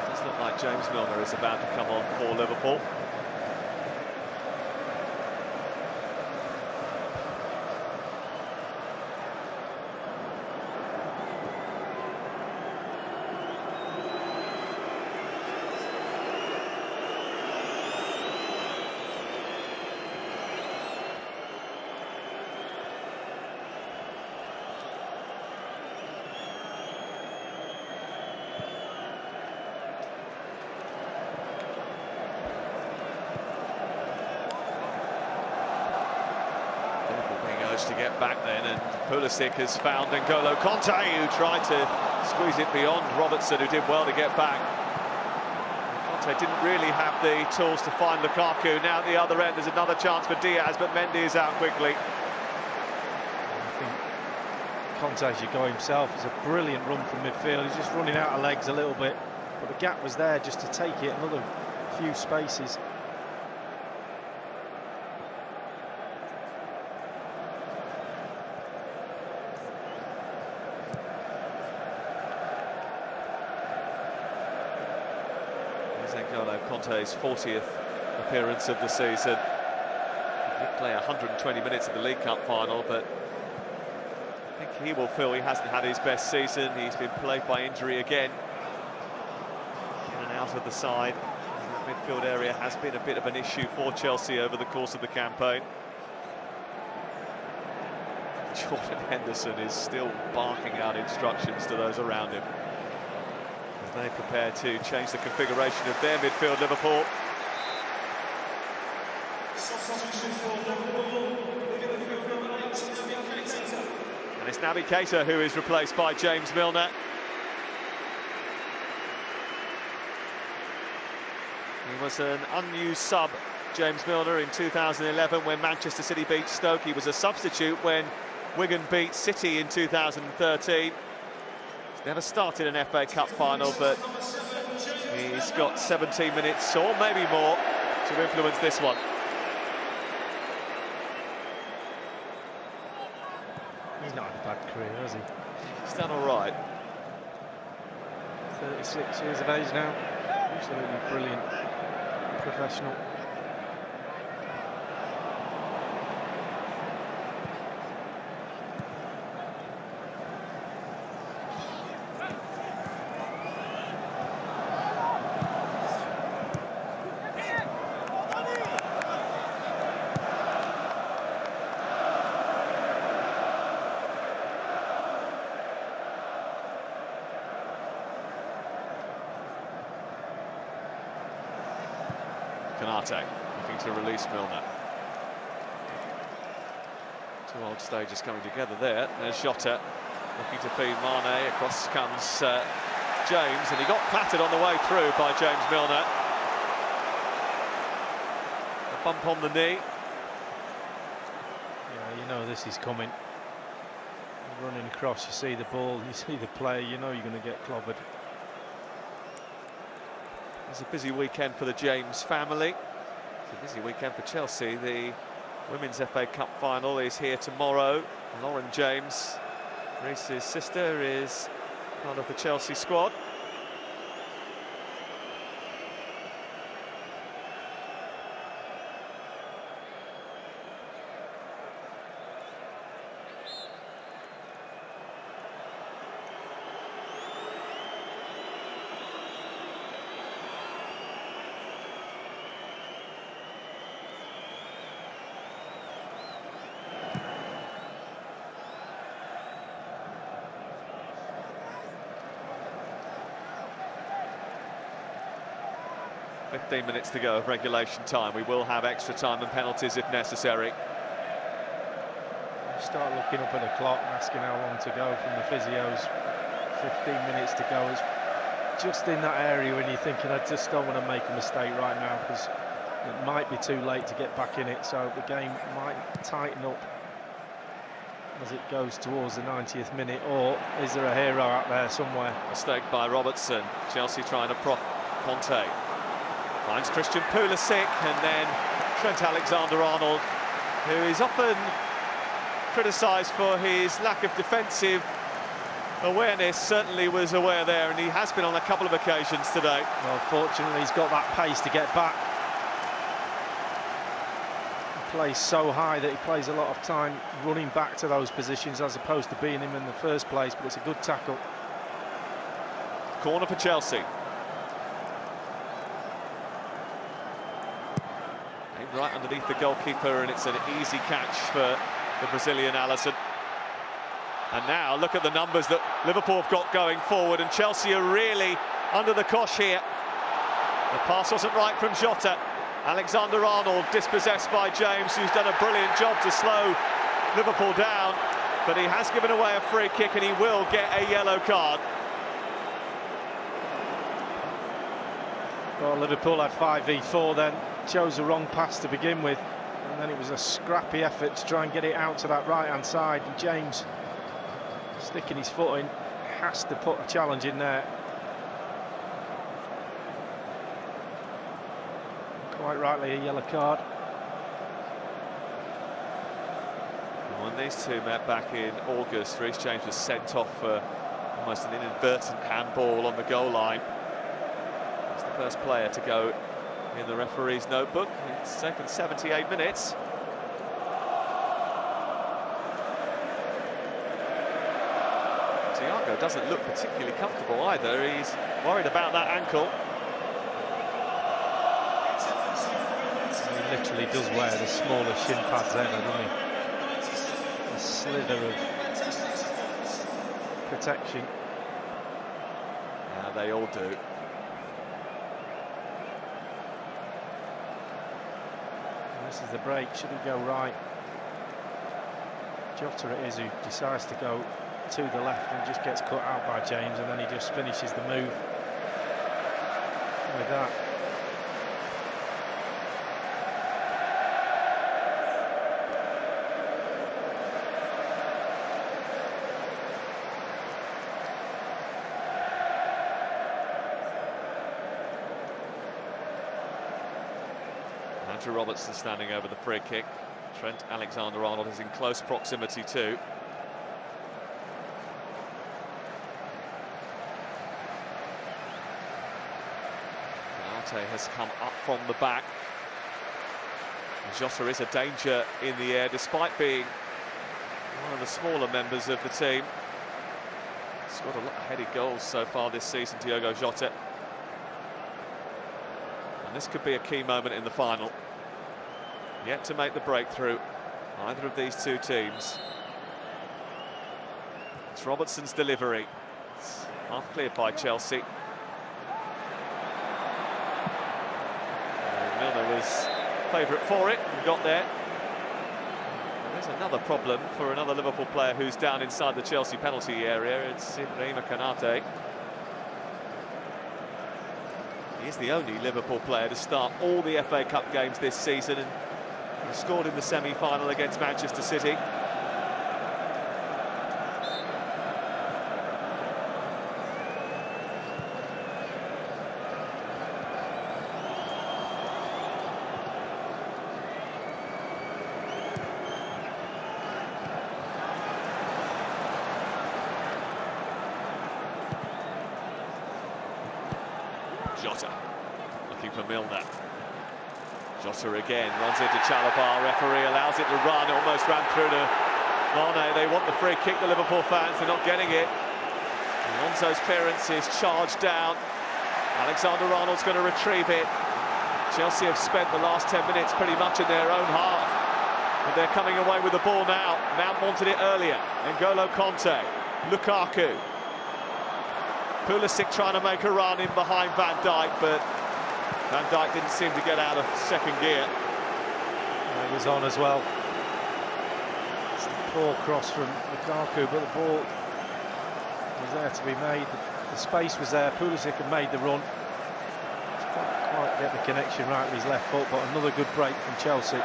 It does look like James Milner is about to come on for Liverpool. To get back then, and Pulisic has found N'Golo Kanté, who tried to squeeze it beyond Robertson, who did well to get back. Kanté didn't really have the tools to find Lukaku. Now at the other end there's another chance for Diaz, but Mendy is out quickly. I think Kanté should go himself. It's a brilliant run from midfield. He's just running out of legs a little bit, but the gap was there just to take it another few spaces. N'Golo Kanté's 40th appearance of the season. He did play 120 minutes of the League Cup final, but I think he will feel he hasn't had his best season. He's been plagued by injury again. In and out of the side. The midfield area has been a bit of an issue for Chelsea over the course of the campaign. Jordan Henderson is still barking out instructions to those around him as they prepare to change the configuration of their midfield, Liverpool. And it's Naby Keita who is replaced by James Milner. He was an unused sub, James Milner, in 2011 when Manchester City beat Stoke. He was a substitute when Wigan beat City in 2013. He's never started an FA Cup final, but he's got 17 minutes or maybe more to influence this one. He's not had a bad career, has he? He's done all right. 36 years of age now. Absolutely brilliant professional. Canate looking to release Milner. Two old stages coming together there. There's Jota looking to feed Mane. Across comes James, and he got clattered on the way through by James Milner. A bump on the knee. Yeah, you know this is coming. You're running across, you see the ball, you see the player, you know you're going to get clobbered. It's a busy weekend for the James family. It's a busy weekend for Chelsea. The Women's FA Cup final is here tomorrow. Lauren James, Reece's sister, is part of the Chelsea squad. .15 minutes to go of regulation time. We will have extra time and penalties if necessary. You start looking up at the clock and asking how long to go from the physios. 15 minutes to go. Is just in that area when you're thinking, I just don't want to make a mistake right now because it might be too late to get back in it. So the game might tighten up as it goes towards the 90th minute. Or is there a hero out there somewhere? Mistake by Robertson. Chelsea trying to prop Conte. Finds Christian Pulisic, and then Trent Alexander-Arnold, who is often criticised for his lack of defensive awareness, certainly was aware there, and he has been on a couple of occasions today. Well, fortunately, he's got that pace to get back. He plays so high that he plays a lot of time running back to those positions as opposed to being him in the first place, but it's a good tackle. Corner for Chelsea. Right underneath the goalkeeper, and it's an easy catch for the Brazilian Alisson. And now look at the numbers that Liverpool have got going forward, and Chelsea are really under the cosh here. The pass wasn't right from Jota. Alexander-Arnold dispossessed by James, who's done a brilliant job to slow Liverpool down, but he has given away a free kick and he will get a yellow card. Well, Liverpool had 5v4 then, chose the wrong pass to begin with, and then it was a scrappy effort to try and get it out to that right-hand side, and James, sticking his foot in, has to put a challenge in there. Quite rightly a yellow card. When these two met back in August, Reece James was sent off for almost an inadvertent handball on the goal line. He's the first player to go in the referee's notebook. It's taken 78 minutes. Thiago doesn't look particularly comfortable either. He's worried about that ankle. He literally does wear the smaller shin pads ever, doesn't he? A slither of protection. Yeah, they all do. This is the break. Should he go right? Jota it is who decides to go to the left and just gets cut out by James, and then he just finishes the move with that. Andrew Robertson standing over the free kick. Trent Alexander-Arnold is in close proximity too. Canate has come up from the back. Jota is a danger in the air despite being one of the smaller members of the team. Scored a lot of headed goals so far this season, Diogo Jota. And this could be a key moment in the final. Yet to make the breakthrough, either of these two teams. It's Robertson's delivery. It's half cleared by Chelsea. Milner was favourite for it and got there. And there's another problem for another Liverpool player who's down inside the Chelsea penalty area. It's Ibrahima Canate. He's the only Liverpool player to start all the FA Cup games this season, and he scored in the semi-final against Manchester City. Jota looking for Milner. Jota again runs into Chalobah. Referee allows it to run. Almost ran through to Mane. They want the free kick, the Liverpool fans. They're not getting it. Alonso's clearance is charged down. Alexander-Arnold's going to retrieve it. Chelsea have spent the last 10 minutes pretty much in their own half, but they're coming away with the ball now. Mount wanted it earlier. N'Golo Kanté, Lukaku. Pulisic trying to make a run in behind Van Dijk, but Van Dijk didn't seem to get out of second gear. He was on as well. It's a poor cross from Lukaku, but the ball was there to be made. The space was there. Pulisic had made the run. Just can't quite get the connection right with his left foot, but another good break from Chelsea.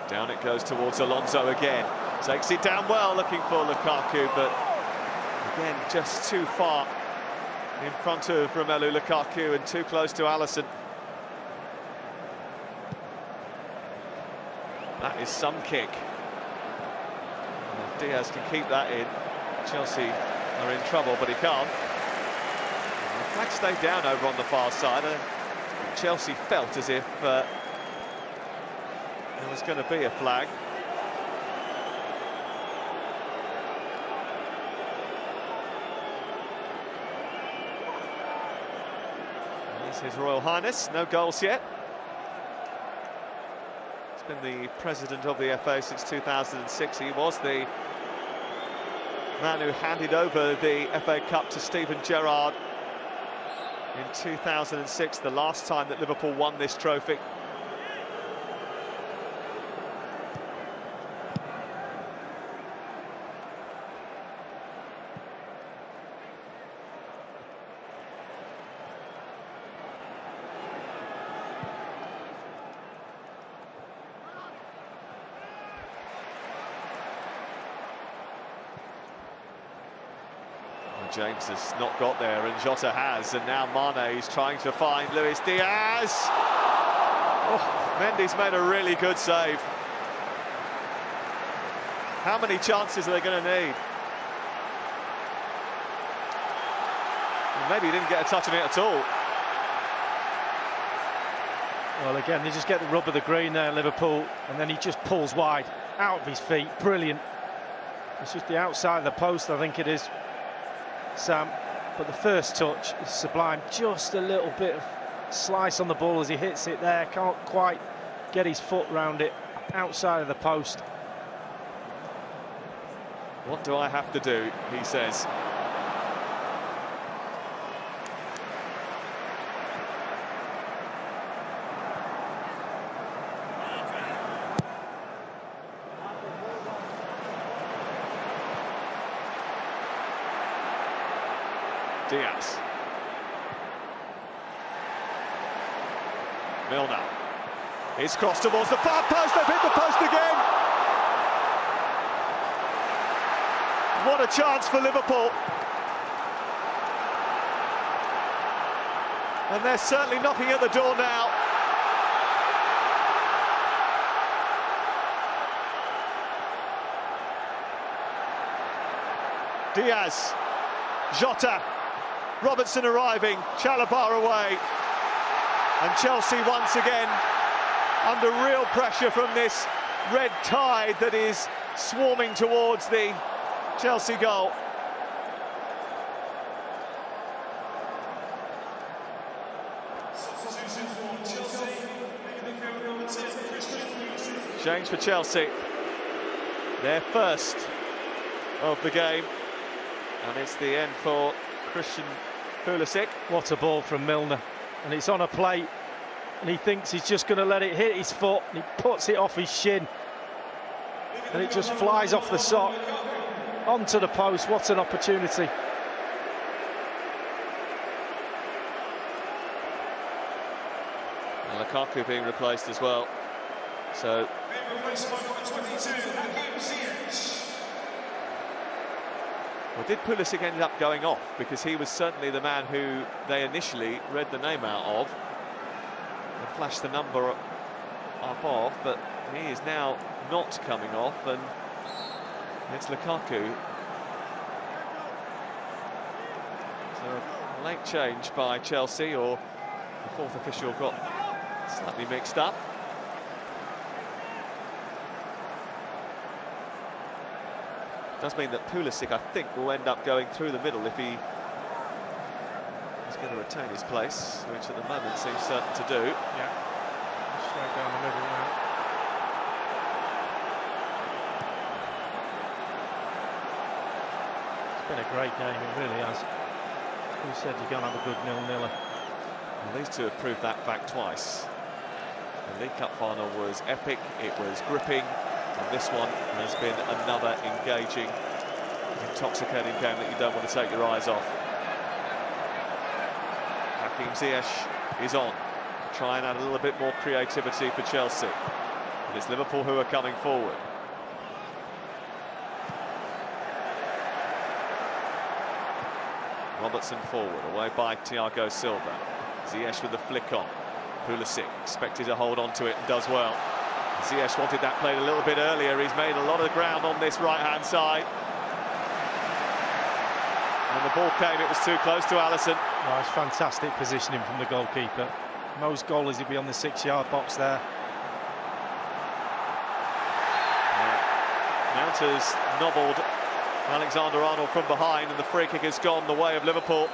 Down it goes towards Alonso again. Takes it down well, looking for Lukaku, but again, just too far in front of Romelu Lukaku and too close to Alisson. That is some kick. If Diaz can keep that in, Chelsea are in trouble, but he can't. And the flag stayed down over on the far side. Chelsea felt as if there was going to be a flag. Here's His Royal Highness, no goals yet. He's been the president of the FA since 2006. He was the man who handed over the FA Cup to Steven Gerrard in 2006, the last time that Liverpool won this trophy. James has not got there, and Jota has, and now Mane is trying to find Luis Diaz. Oh, Mendy's made a really good save. How many chances are they going to need? Maybe he didn't get a touch on it at all. Well, again, they just get the rub of the green there, Liverpool, and then he just pulls wide, out of his feet, brilliant. It's just the outside of the post, I think it is, Sam. But the first touch is sublime. Just a little bit of slice on the ball as he hits it there. Can't quite get his foot round it, outside of the post. What do I have to do, he says. Diaz. Milner. He's crossed towards the far post. They've hit the post again. What a chance for Liverpool. And they're certainly knocking at the door now. Diaz. Jota. Robertson arriving, Chalobah away, and Chelsea once again under real pressure from this red tide that is swarming towards the Chelsea goal. Change for Chelsea, their first of the game, and it's the end for Christian Pulisic. What a ball from Milner, and it's on a plate, and he thinks he's just going to let it hit his foot, and he puts it off his shin, and it just flies off the sock onto the post. What an opportunity. And Lukaku being replaced as well, so well, did Pulisic end up going off? Because he was certainly the man who they initially read the name out of and flashed the number up of, but he is now not coming off, and it's Lukaku. So a late change by Chelsea, or the fourth official got slightly mixed up. Does mean that Pulisic, I think, will end up going through the middle if he is going to retain his place, which at the moment seems certain to do. Yeah, straight down the middle now. It's been a great game, it really has. Who said you're going to have a good 0-0? Well, these two have proved that fact twice. The League Cup final was epic, it was gripping. And this one has been another engaging, intoxicating game that you don't want to take your eyes off. Hakim Ziyech is on. Try and add a little bit more creativity for Chelsea. And it's Liverpool who are coming forward. Robertson forward, away by Thiago Silva. Ziyech with the flick on. Pulisic expected to hold on to it and does well. Ziyech wanted that played a little bit earlier. He's made a lot of ground on this right-hand side. And the ball came, it was too close to Alisson. Oh, it's fantastic positioning from the goalkeeper. Most goalies would be on the 6-yard box there. Mount has nobbled Alexander-Arnold from behind, and the free kick has gone the way of Liverpool.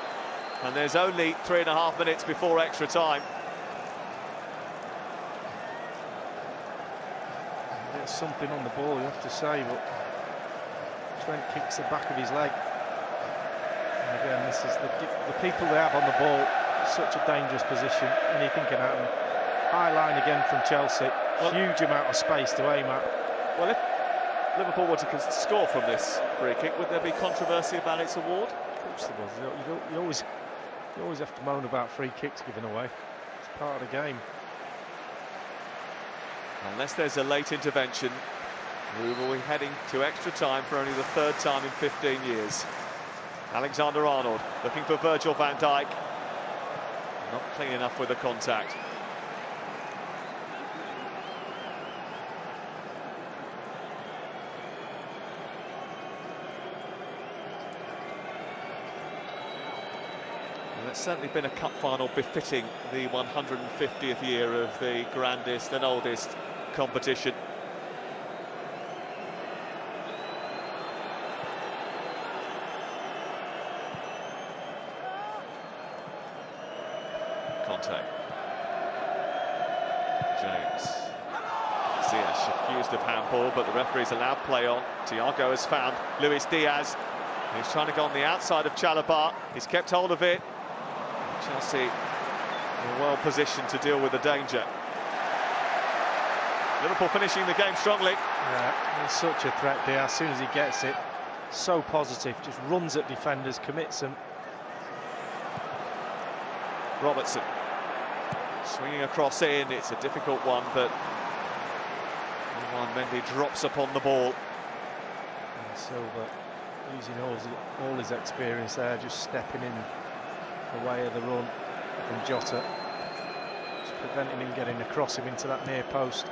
And there's only 3.5 minutes before extra time. Something on the ball, you have to say, but Trent kicks the back of his leg. And again, this is the people they have on the ball. Such a dangerous position, anything can happen. High line again from Chelsea. Well, huge amount of space to aim at. Well, if Liverpool were to score from this free kick, would there be controversy about its award? Of course there was. You always have to moan about free kicks given away. It's part of the game. Unless there's a late intervention, we will be heading to extra time for only the third time in 15 years. Alexander-Arnold looking for Virgil van Dijk. Not clean enough with the contact. It's certainly been a cup final befitting the 150th year of the grandest and oldest competition. Conte. James. Ziyech accused of handball, but the referee's allowed play on. Thiago has found Luis Diaz. He's trying to go on the outside of Chalobah. He's kept hold of it. Chelsea are well positioned to deal with the danger. Liverpool finishing the game strongly. Yeah, he's such a threat, Diaz. As soon as he gets it, so positive, just runs at defenders, commits them. Robertson swinging across in. It's a difficult one, but Mendy drops upon the ball. And Silva using all his experience there, just stepping in the way of the run from Jota, just preventing him getting across him into that near post.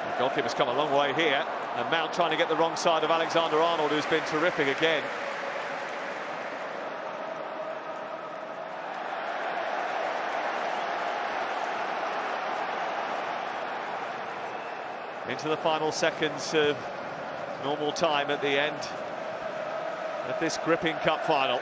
The goalkeeper's come a long way here, and Mount trying to get the wrong side of Alexander-Arnold, who's been terrific again. Into the final seconds of normal time at the end of this gripping cup final.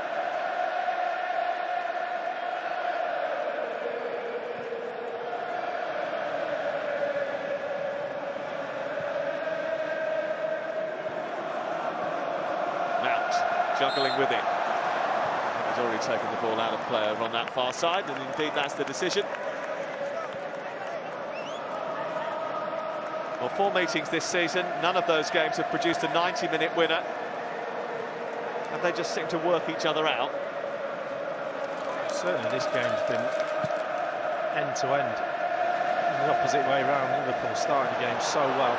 Mount juggling with it. He's already taken the ball out of play over on that far side, and indeed that's the decision. Well, 4 meetings this season, none of those games have produced a 90-minute winner. And they just seem to work each other out. Certainly this game's been end-to-end. The opposite way round, Liverpool starting the game so well.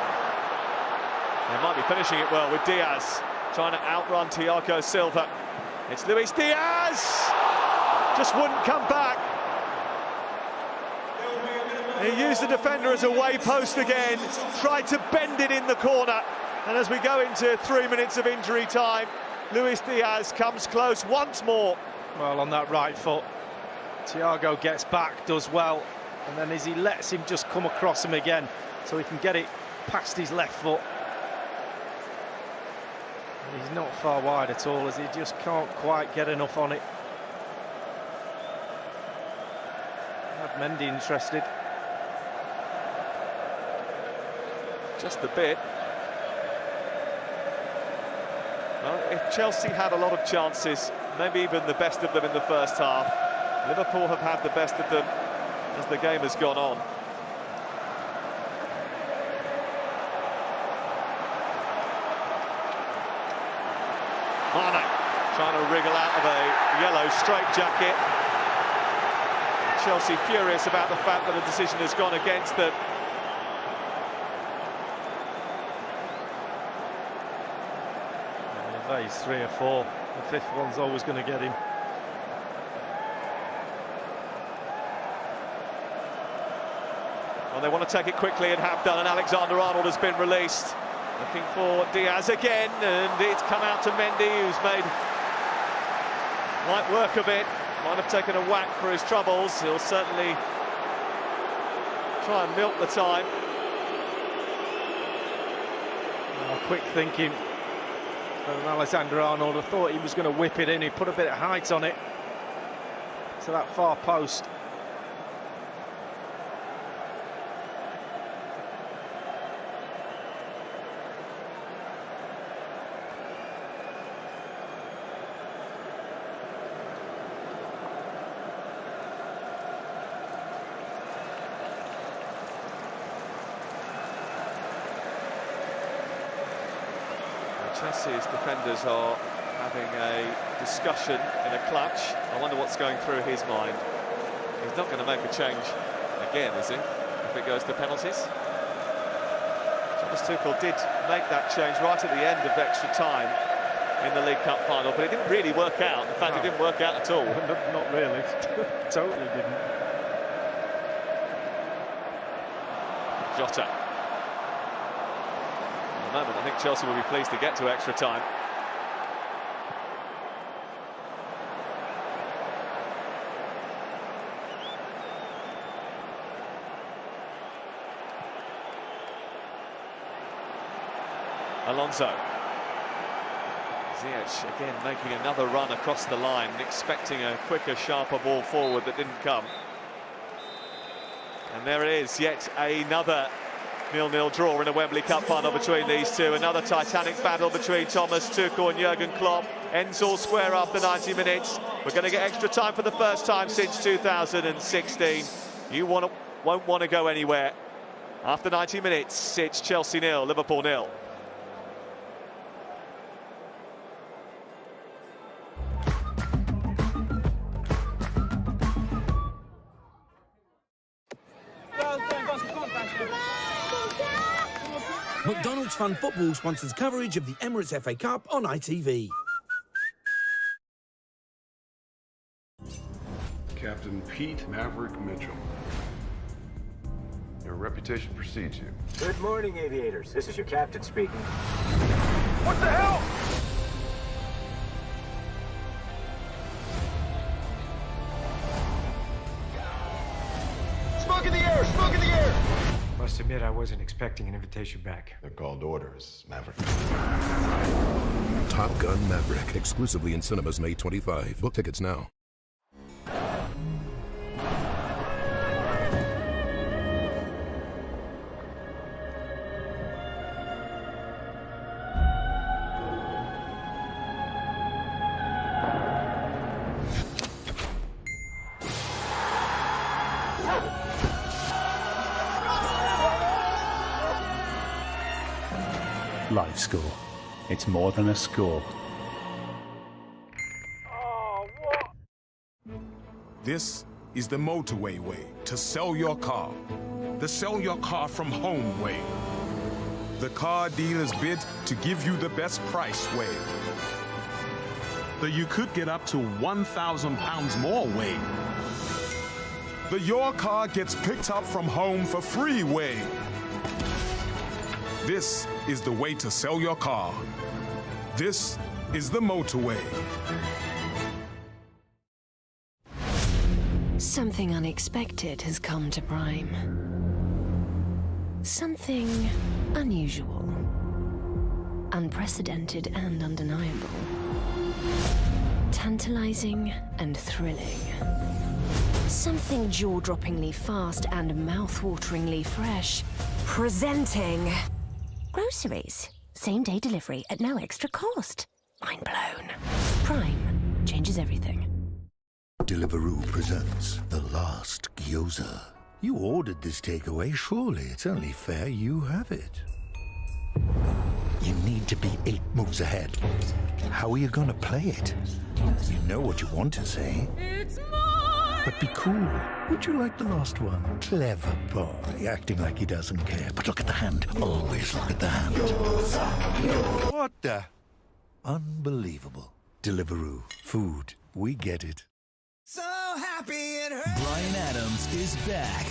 They might be finishing it well with Diaz, trying to outrun Thiago Silva. It's Luis Diaz! Just wouldn't come back. He used the defender as a way post again, tried to bend it in the corner, and as we go into 3 minutes of injury time, Luis Diaz comes close once more. Well, on that right foot, Thiago gets back, does well, and then as he lets him just come across him again, so he can get it past his left foot. And he's not far wide at all, as he just can't quite get enough on it. Had Mendy interested. Just a bit. Well, if Chelsea had a lot of chances, maybe even the best of them in the first half, Liverpool have had the best of them as the game has gone on. Mane trying to wriggle out of a yellow straitjacket. Chelsea furious about the fact that the decision has gone against them. He's 3 or 4. The 5th one's always going to get him. Well, they want to take it quickly and have done, and Alexander-Arnold has been released. Looking for Diaz again, and it's come out to Mendy, who's made light work of it. Might have taken a whack for his troubles. He'll certainly try and milk the time. Quick thinking. Alexander-Arnold, I thought he was going to whip it in. He put a bit of height on it to that far post. Chelsea's defenders are having a discussion in a clutch. I wonder what's going through his mind. He's not going to make a change again, is he, if it goes to penalties? Thomas Tuchel did make that change right at the end of extra time. in the League Cup final, but it didn't really work out. In fact, it didn't work out at all. Not really. Totally didn't. Jota. At the moment, I think Chelsea will be pleased to get to extra time. Alonso. Ziyech again making another run across the line, expecting a quicker, sharper ball forward that didn't come. And there it is, yet another 0-0 draw in a Wembley Cup final between these two. Another titanic battle between Thomas Tuchel and Jurgen Klopp. Ends all square after 90 minutes. We're going to get extra time for the first time since 2016. You won't want to go anywhere. After 90 minutes, it's Chelsea 0, Liverpool 0. McDonald's Fun Football sponsors coverage of the Emirates FA Cup on ITV. Captain Pete Maverick Mitchell. Your reputation precedes you. Good morning, aviators. This is your captain speaking. What the hell? Smoke in the air! Smoke in the air! Must admit, I wasn't expecting an invitation back. They're called orders, Maverick. Top Gun Maverick, exclusively in cinemas May 25. Book tickets now. Live Score. It's more than a score. This is the motorway way to sell your car. The sell your car from home way. The car dealer's bid to give you the best price way. The you could get up to £1,000 more way. The your car gets picked up from home for free way. This is the way to sell your car. This is the motorway. Something unexpected has come to Prime. Something unusual, unprecedented and undeniable. Tantalizing and thrilling. Something jaw-droppingly fast and mouth-wateringly fresh. Presenting groceries. Same-day delivery at no extra cost. Mind blown. Prime changes everything. Deliveroo presents The Last Gyoza. You ordered this takeaway, surely it's only fair you have it. You need to be 8 moves ahead. How are you gonna play it? You know what you want to say. It's mine! But be cool. Would you like the last one? Clever boy, acting like he doesn't care. But look at the hand. Always look at the hand. What the? Unbelievable. Deliveroo. Food. We get it. So happy it hurts. Bryan Adams is back.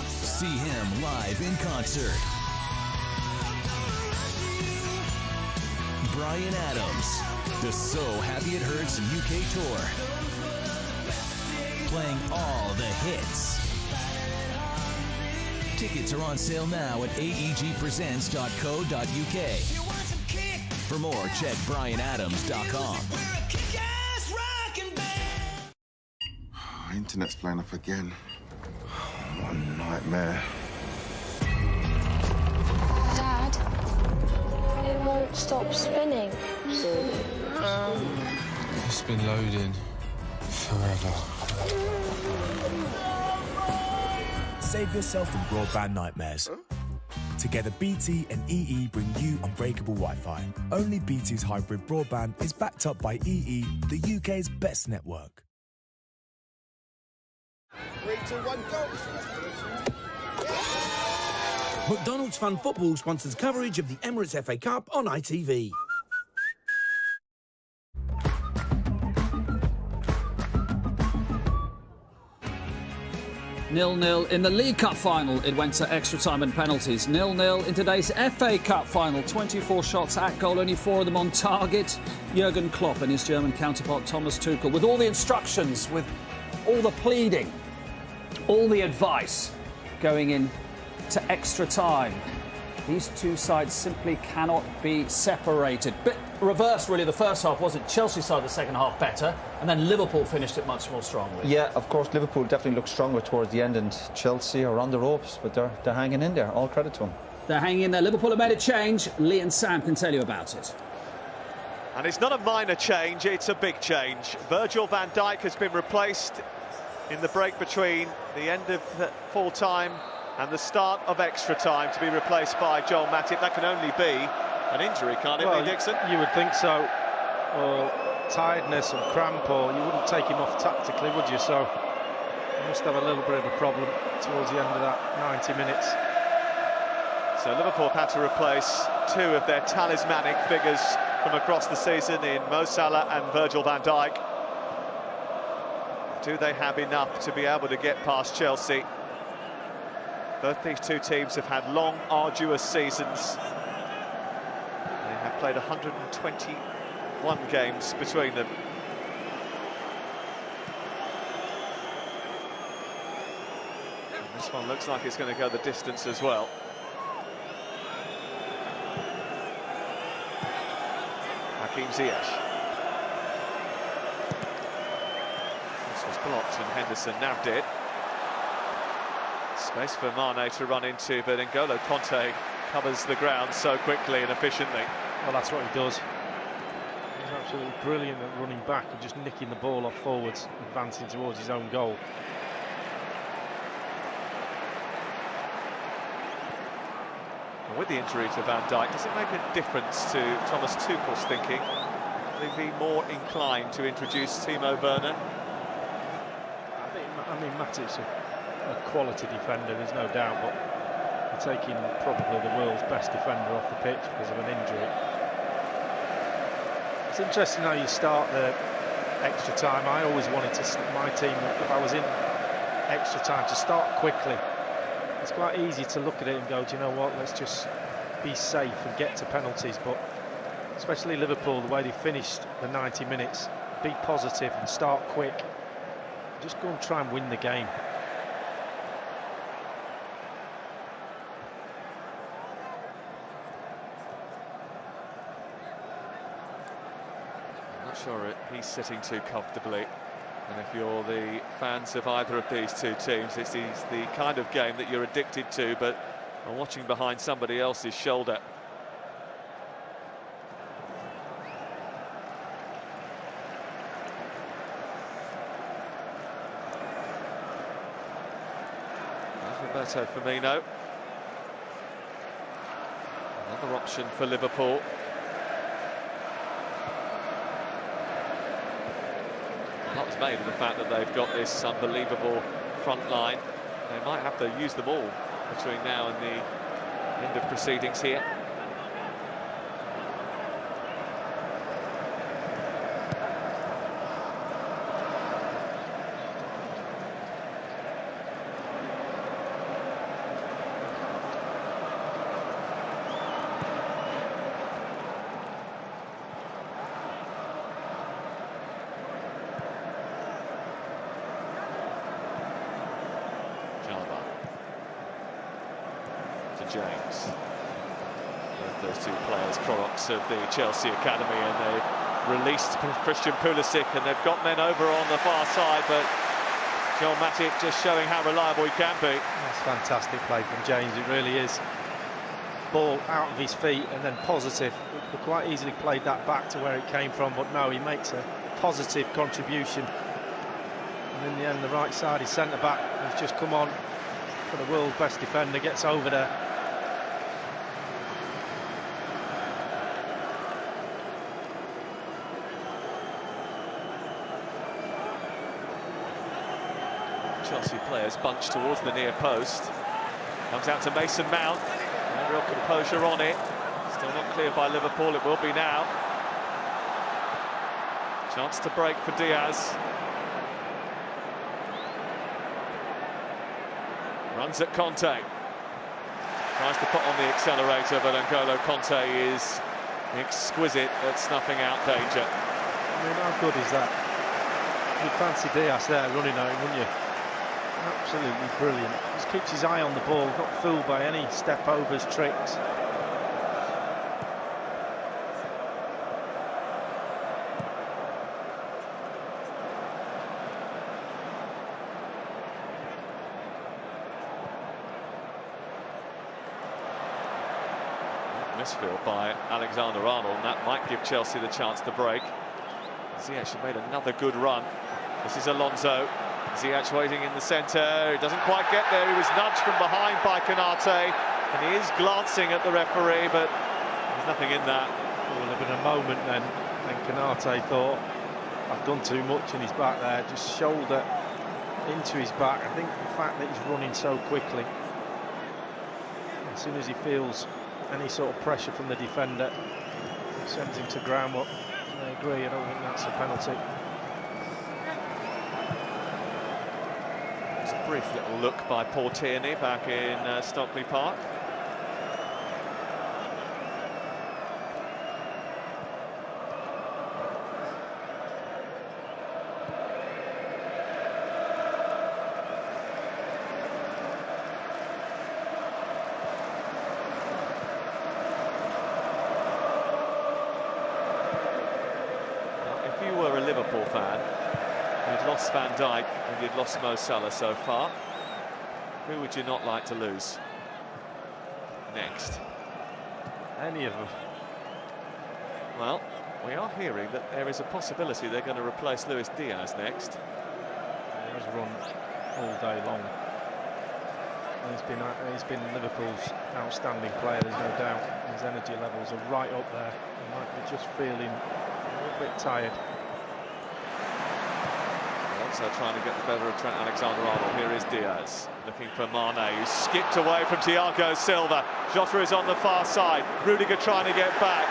See him live in concert. Bryan Adams, the So Happy It Hurts UK tour. Playing all the hits. Tickets are on sale now at aegpresents.co.uk. For more, check bryanadams.com. Internet's playing up again. What a nightmare. Dad, it won't stop spinning. It's been loading forever. Save yourself from broadband nightmares. Together, BT and EE bring you unbreakable Wi-Fi. Only BT's hybrid broadband is backed up by EE, the UK's best network. 3, 2, 1, go! McDonald's Fun Football sponsors coverage of the Emirates FA Cup on ITV. 0-0 in the League Cup final. It went to extra time and penalties. 0-0 in today's FA Cup final. 24 shots at goal, only 4 of them on target. Jurgen Klopp and his German counterpart Thomas Tuchel, with all the instructions, with all the pleading, all the advice going in to extra time. These two sides simply cannot be separated. Bit reverse, really, the first half, wasn't Chelsea side the second half better, and then Liverpool finished it much more strongly. Yeah, of course, Liverpool definitely looked stronger towards the end, and Chelsea are on the ropes, but they're hanging in there. All credit to them. They're hanging in there. Liverpool have made a change. Lee and Sam can tell you about it. And it's not a minor change, it's a big change. Virgil van Dijk has been replaced in the break between the end of full time and the start of extra time, to be replaced by Joel Matip. That can only be an injury, can't it, Lee Dixon? You would think so, or tiredness and cramp, or you wouldn't take him off tactically, would you? So you must have a little bit of a problem towards the end of that 90 minutes. So Liverpool have had to replace 2 of their talismanic figures from across the season in Mo Salah and Virgil van Dijk. Do they have enough to be able to get past Chelsea? Both these two teams have had long, arduous seasons. They have played 121 games between them. And this one looks like it's going to go the distance as well. Hakim Ziyech. This was blocked and Henderson nabbed it. Space for Mane to run into, but N'Golo Kanté covers the ground so quickly and efficiently. Well, that's what he does. He's absolutely brilliant at running back and just nicking the ball off forwards, advancing towards his own goal. And with the injury to Van Dijk, does it make a difference to Thomas Tuchel's thinking? Will he be more inclined to introduce Timo Werner? I mean, Matip's a quality defender, there's no doubt, but you're taking probably the world's best defender off the pitch because of an injury. It's interesting how you start the extra time. I always wanted my team, if I was in extra time, to start quickly. It's quite easy to look at it and go, do you know what, let's just be safe and get to penalties, but especially Liverpool, the way they finished the 90 minutes, be positive and start quick. Just go and try and win the game. Sure, he's sitting too comfortably, and if you're the fans of either of these two teams, this is the kind of game that you're addicted to, but are watching behind somebody else's shoulder. There's Roberto Firmino, another option for Liverpool. A lot was made of the fact that they've got this unbelievable front line. They might have to use them all between now and the end of proceedings here. James. Both those two players products of the Chelsea Academy, and they've released Christian Pulisic, and they've got men over on the far side, but Joel Matip just showing how reliable he can be. That's fantastic play from James, it really is. Ball out of his feet and then positive. He could quite easily played that back to where it came from, but no, he makes a positive contribution. And in the end, the right side, his centre-back has just come on for the world's best defender, gets over there. Chelsea players bunched towards the near post. Comes out to Mason Mount. No real composure on it. Still not cleared by Liverpool. It will be now. Chance to break for Diaz. Runs at Conte. Tries to put on the accelerator, but N'Golo Conte is exquisite at snuffing out danger. I mean, how good is that? You'd fancy Diaz there running at him, wouldn't you? Absolutely brilliant. Just keeps his eye on the ball, not fooled by any step-overs, tricks. Misfield by Alexander-Arnold, and that might give Chelsea the chance to break. Ziyech made another good run. This is Alonso. Ziyech waiting in the centre. He doesn't quite get there. He was nudged from behind by Konate, and he is glancing at the referee, but there's nothing in that. Well, there been a moment then, and Konate thought, I've done too much in his back there. Just shoulder into his back. I think the fact that he's running so quickly, as soon as he feels any sort of pressure from the defender, sends him to ground. Well, I agree, I don't think that's a penalty. It's a brief little look by Paul Tierney back in Stockley Park. Liverpool fan, you'd lost Van Dijk and you'd lost Mo Salah so far. Who would you not like to lose next? Any of them. Well, we are hearing that there is a possibility they're going to replace Luis Diaz next. He has run all day long. He's been Liverpool's outstanding player, there's no doubt. His energy levels are right up there. He might be just feeling a little bit tired. Also trying to get the better of Trent Alexander-Arnold. Here is Diaz looking for Mane, who skipped away from Thiago Silva. Jota is on the far side. Rudiger trying to get back.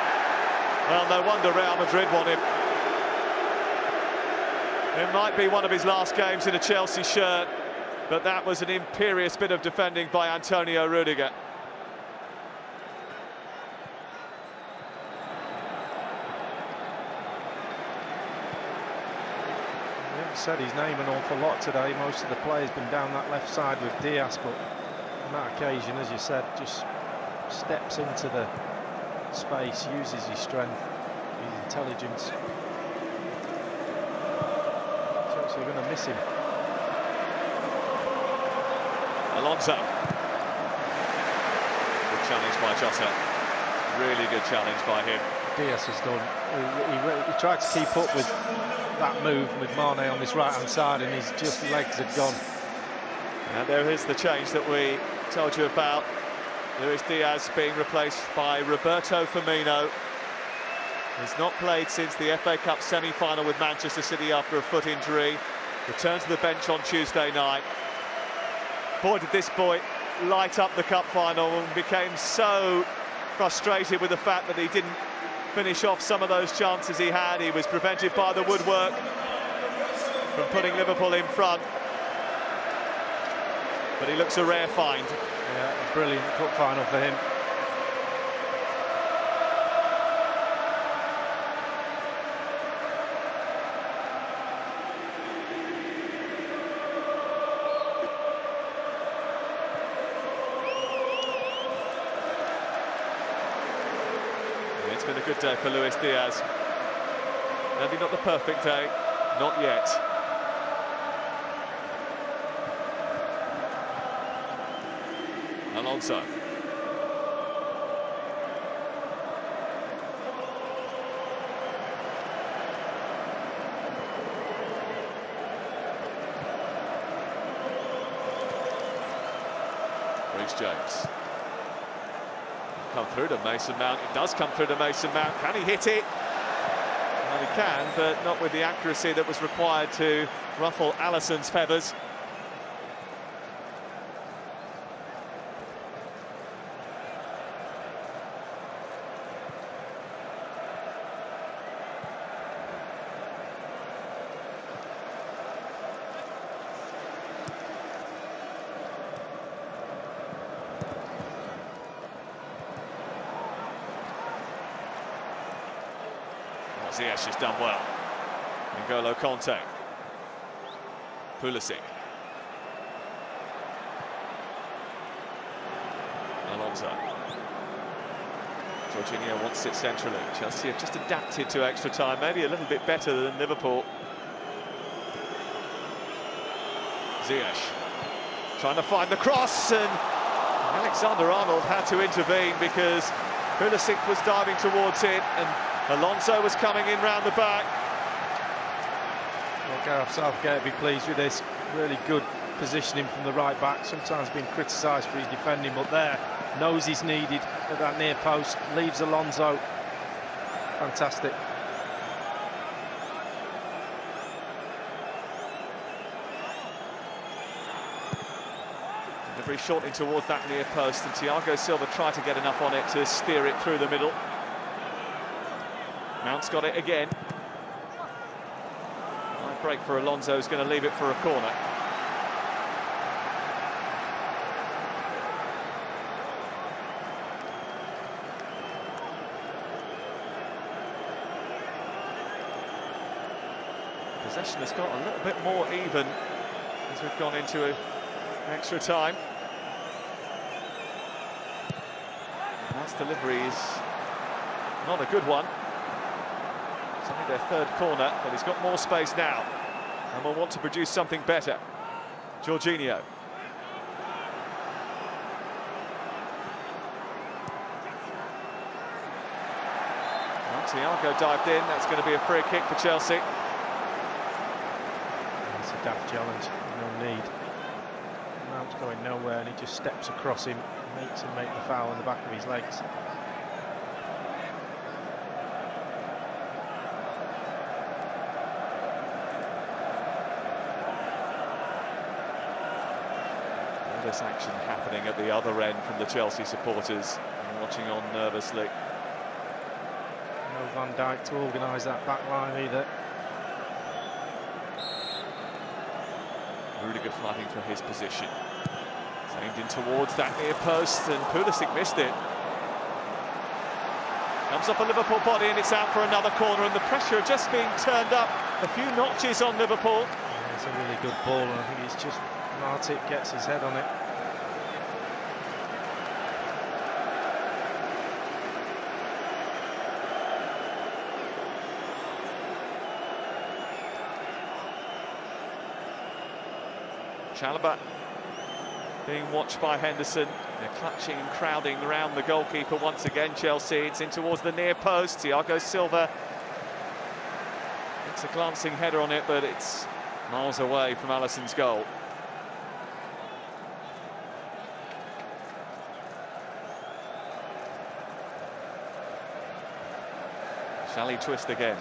Well, no wonder Real Madrid want him. It might be one of his last games in a Chelsea shirt, but that was an imperious bit of defending by Antonio Rudiger. Said his name an awful lot today. Most of the players been down that left side with Diaz, but on that occasion, as you said, just steps into the space, uses his strength, his intelligence. Chelsea are going to miss him. Alonso. Good challenge by Jota. Really good challenge by him. Diaz has done. He tried to keep up with that move with Mane on this right-hand side, and his just legs had gone. And there is the change that we told you about. Luis Diaz being replaced by Roberto Firmino. He's not played since the FA Cup semi-final with Manchester City after a foot injury. Returned to the bench on Tuesday night. Boy, did this boy light up the cup final, and became so frustrated with the fact that he didn't finish off some of those chances he had. He was prevented by the woodwork from putting Liverpool in front. But he looks a rare find. Yeah, a brilliant cup final for him. It's been a good day for Luis Diaz. Maybe not the perfect day, not yet. Alonso. Reece James. Come through to Mason Mount. It does come through to Mason Mount. Can he hit it? Well, he can, but not with the accuracy that was required to ruffle Alisson's feathers. Ziyech has done well. N'Golo Kanté. Pulisic. Alonso. Jorginho wants it centrally. Chelsea have just adapted to extra time, maybe a little bit better than Liverpool. Ziyech trying to find the cross, and Alexander-Arnold had to intervene because Pulisic was diving towards it and Alonso was coming in round the back. Well, Gareth Southgate will be pleased with this. Really good positioning from the right back. Sometimes been criticised for his defending, but there, knows he's needed at that near post. Leaves Alonso. Fantastic. Delivery shortly towards that near post, and Thiago Silva tried to get enough on it to steer it through the middle. Mount's got it again. Line break for Alonso, is going to leave it for a corner. Possession has got a little bit more even as we've gone into extra time. That's delivery is not a good one. It's only their third corner, but he's got more space now and will want to produce something better. Jorginho. Well, Thiago dived in. That's going to be a free kick for Chelsea. It's a daft challenge, no need. Mount's going nowhere and he just steps across him, makes him make the foul on the back of his legs. All this action happening at the other end from the Chelsea supporters, watching on nervously. No Van Dijk to organise that back line either. Rudiger fighting for his position. It's aimed in towards that near post, and Pulisic missed it. Comes off a Liverpool body and it's out for another corner, and the pressure just being turned up a few notches on Liverpool. Yeah, it's a really good ball, and I think it's just Martip gets his head on it. Chalobah being watched by Henderson. They're clutching and crowding around the goalkeeper once again, Chelsea. It's in towards the near post. Thiago Silva gets a glancing header on it, but it's miles away from Alisson's goal. Shall he twist again?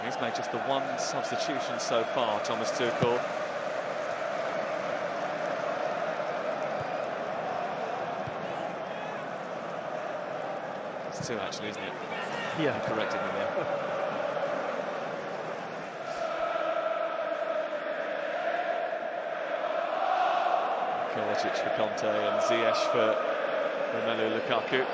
He's made just the one substitution so far, Thomas Tuchel. It's two, actually, isn't it? Yeah. You corrected me there. Kovacic for Conte and Ziyech for Romelu Lukaku.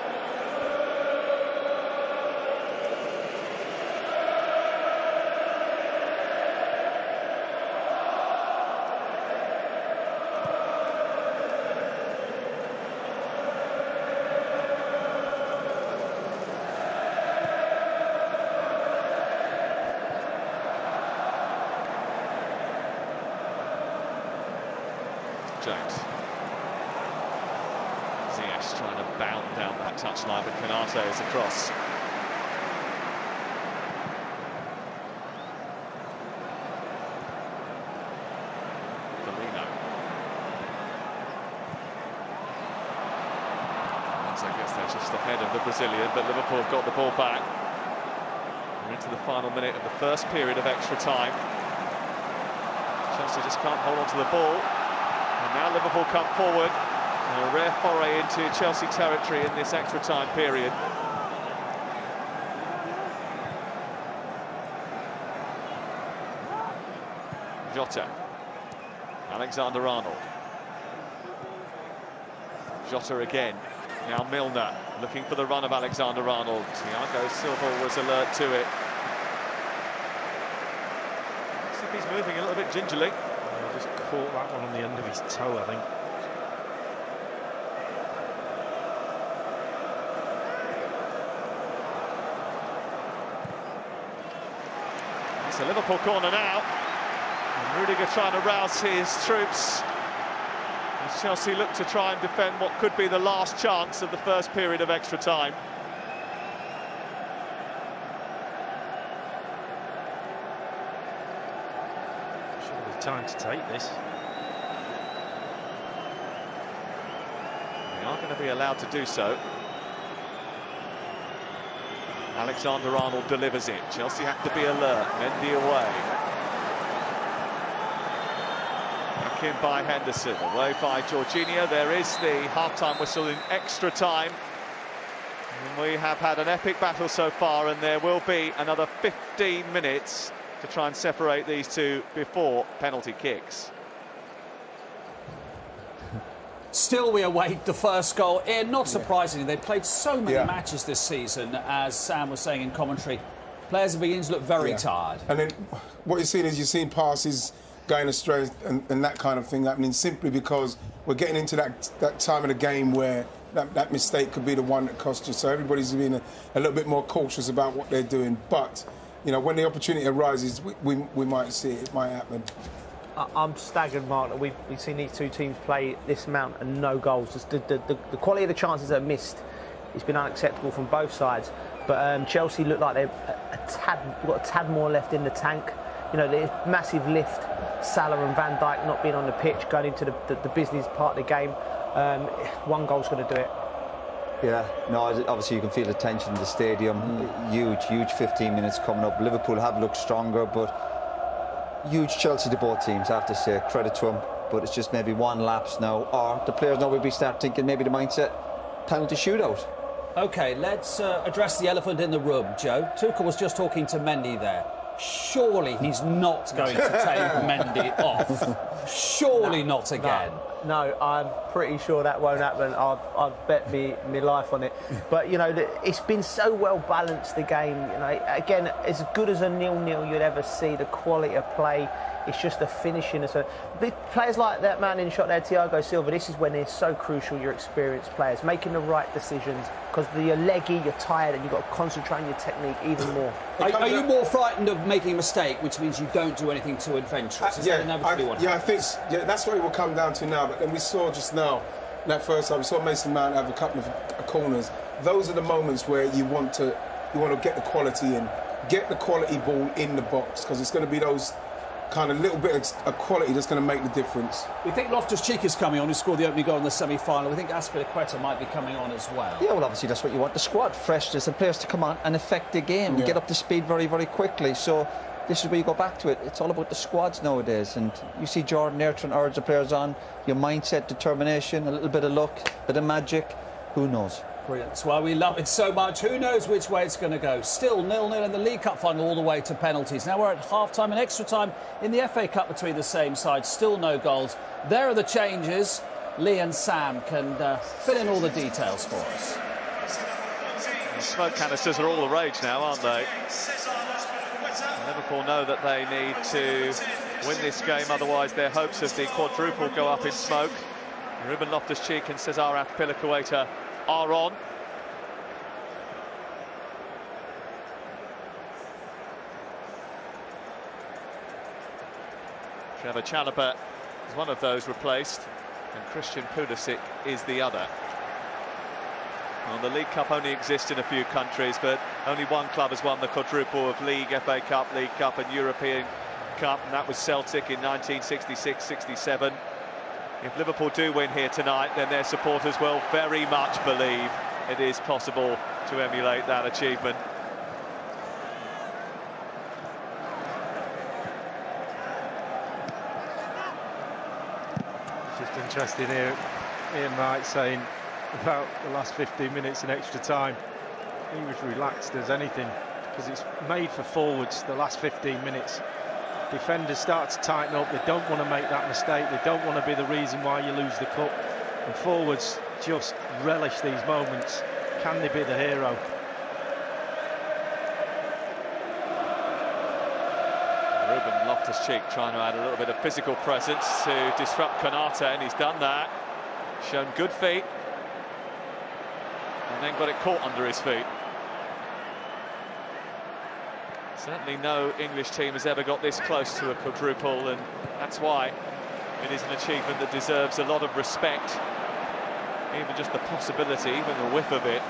James. Ziyech trying to bound down that touchline, but Konate is across. Firmino. Once I guess they're just ahead of the Brazilian, but Liverpool have got the ball back. We're into the final minute of the first period of extra time. Chelsea just can't hold on to the ball. And now Liverpool come forward. And a rare foray into Chelsea territory in this extra time period. Jota. Alexander-Arnold. Jota again. Now Milner looking for the run of Alexander-Arnold. Thiago Silva was alert to it. See if he's moving a little bit gingerly. He just caught that one on the end of his toe, I think. It's a Liverpool corner now. And Rudiger trying to rouse his troops as Chelsea look to try and defend what could be the last chance of the first period of extra time. Surely time to take this. They are going to be allowed to do so. Alexander-Arnold delivers it. Chelsea have to be alert. Mendy away. Back in by Henderson. Away by Jorginho. There is the half-time whistle in extra time. And we have had an epic battle so far, and there will be another 15 minutes to try and separate these two before penalty kicks. Still, we await the first goal. Ian, not surprisingly, they've played so many matches this season, as Sam was saying in commentary. Players are beginning to look very tired. And then what you're seeing is you're seeing passes going astray and that kind of thing happening simply because we're getting into that time of the game where that mistake could be the one that costs you. So everybody's being a little bit more cautious about what they're doing. But, you know, when the opportunity arises, we might see it. It might happen. I'm staggered, Mark, that we've seen these two teams play this amount and no goals. Just the quality of the chances that are missed has been unacceptable from both sides. But Chelsea look like they've got a tad more left in the tank. You know, the massive lift, Salah and Van Dijk not being on the pitch, going into the business part of the game. One goal's going to do it. Yeah, no, obviously you can feel the tension in the stadium. Huge 15 minutes coming up. Liverpool have looked stronger, but huge Chelsea to both teams, I have to say. Credit to them, but it's just maybe one lapse now. Or the players now will be start thinking maybe the mindset, penalty shootout. OK, let's address the elephant in the room, Joe. Tuchel was just talking to Mendy there. Surely he's not going to take Mendy off. Surely not again. No, I'm pretty sure that won't happen. I'd bet me life on it. But, you know, it's been so well balanced, the game. You know, again, as good as a 0-0 you'd ever see, the quality of play. It's just the finishing. So players like that man in shot there, Thiago Silva, this is when they're so crucial, your experienced players, making the right decisions, because you're leggy, you're tired, and you've got to concentrate on your technique even more. Are you more frightened of making a mistake, which means you don't do anything too adventurous? I think that's what it will come down to now. But then we saw just now, in that first time, we saw Mason Mount have a couple of corners. Those are the moments where you want to get the quality in, get the quality ball in the box, because it's going to be those kind of little bit of quality that's going to make the difference. We think Loftus-Cheek is coming on, who scored the opening goal in the semi-final. We think Azpilicueta might be coming on as well. Yeah, well, obviously that's what you want. The squad, freshness, and players to come on and affect the game, get up to speed very, very quickly. So this is where you go back to it. It's all about the squads nowadays. And you see Jordan there trying to urge the players on. Your mindset, determination, a little bit of luck, a bit of magic. Who knows? Brilliant. That's why we love it so much. Who knows which way it's going to go? Still 0-0 in the League Cup final, all the way to penalties. Now we're at half-time and extra time in the FA Cup between the same sides. Still no goals. There are the changes. Lee and Sam can fill in all the details for us. The smoke canisters are all the rage now, aren't they? Liverpool know that they need to win this game, otherwise their hopes of the quadruple go up in smoke. Ruben Loftus-Cheek and Cesar Azpilicueta are on. Trevor Chalobah is one of those replaced, and Christian Pulisic is the other. Well, the League Cup only exists in a few countries, but only one club has won the quadruple of League, FA Cup, League Cup and European Cup, and that was Celtic in 1966-67. If Liverpool do win here tonight, then their supporters will very much believe it is possible to emulate that achievement. Just interesting here, Ian Wright saying about the last 15 minutes in extra time. He was relaxed as anything, because it's made for forwards the last 15 minutes. Defenders start to tighten up. They don't want to make that mistake. They don't want to be the reason why you lose the cup. And forwards just relish these moments. Can they be the hero? Ruben Loftus-Cheek trying to add a little bit of physical presence to disrupt Konate, and he's done that. Shown good feet. And then got it caught under his feet. Certainly no English team has ever got this close to a quadruple, and that's why it is an achievement that deserves a lot of respect. Even just the possibility, even the whiff of it.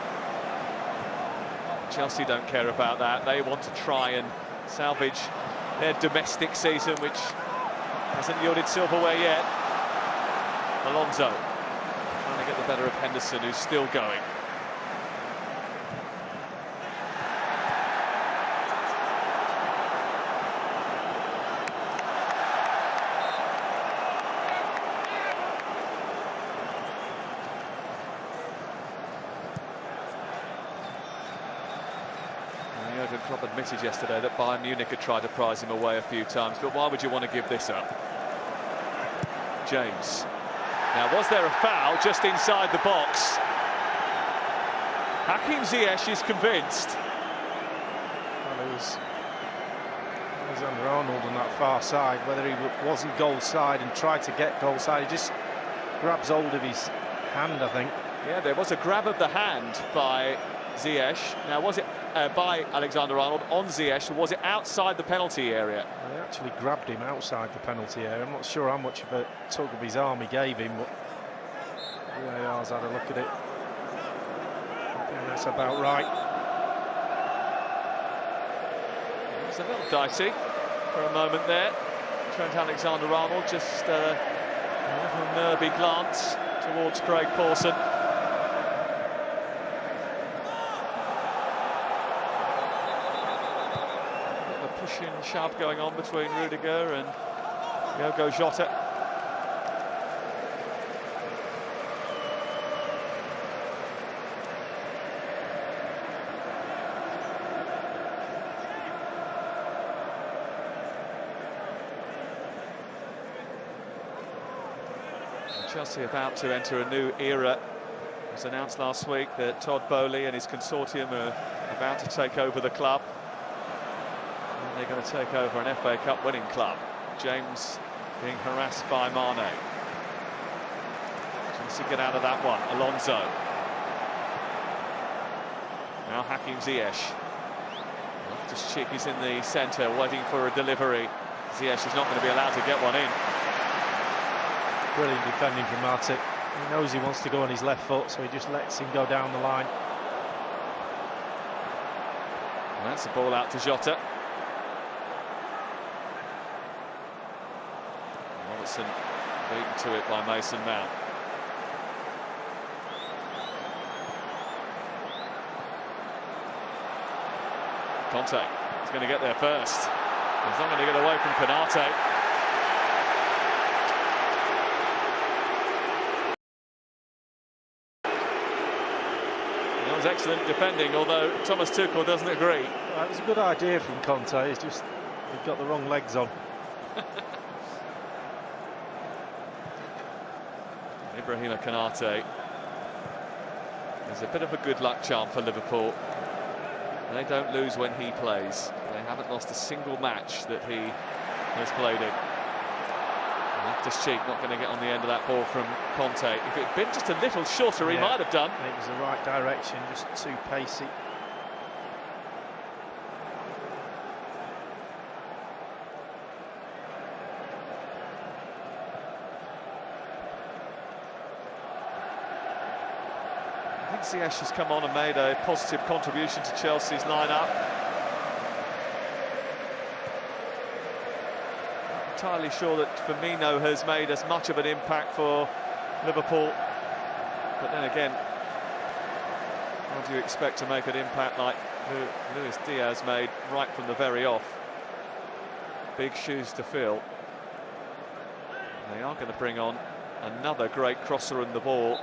Chelsea don't care about that. They want to try and salvage their domestic season, which hasn't yielded silverware yet. Alonso trying to get the better of Henderson, who's still going. Klopp admitted yesterday that Bayern Munich had tried to prize him away a few times, but why would you want to give this up? James. Now, was there a foul just inside the box? Hakim Ziyech is convinced. Well, it was Alexander-Arnold on that far side, whether he wasn't goal side and tried to get goal side, he just grabs hold of his hand, I think. Yeah, there was a grab of the hand by Ziyech. Now, was it by Alexander-Arnold on Ziyech, or was it outside the penalty area? They actually grabbed him outside the penalty area. I'm not sure how much of a tug of his arm he gave him, but VAR's had a look at it. I think that's about right. It was a little dicey for a moment there. Trent Alexander-Arnold just a little nervy glance towards Craig Pawson. Push and shove going on between Rudiger and Diogo Jota. Chelsea about to enter a new era. It was announced last week that Todd Boehly and his consortium are about to take over the club. They're going to take over an FA Cup winning club. James being harassed by Mane. Chelsea get out of that one. Alonso. Now Hakim Ziyech. Loftus-Cheek is in the centre, waiting for a delivery. Ziyech is not going to be allowed to get one in. Brilliant defending from Martic. He knows he wants to go on his left foot, so he just lets him go down the line. And that's the ball out to Jota. Robertson beaten to it by Mason Mount. Conte is going to get there first. He's not going to get away from Konate. That was excellent defending, although Thomas Tuchel doesn't agree. Well, it was a good idea from Conte. It's just he got the wrong legs on. Ibrahima Konate is a bit of a good luck charm for Liverpool. They don't lose when he plays. They haven't lost a single match that he has played in. Loftus-Cheek not going to get on the end of that ball from Conte. If it had been just a little shorter, he might have done. It was the right direction, just too pacey. Ziyech has come on and made a positive contribution to Chelsea's lineup. Not entirely sure that Firmino has made as much of an impact for Liverpool, but then again, how do you expect to make an impact like Luis Diaz made right from the very off? Big shoes to fill. They are going to bring on another great crosser in the ball.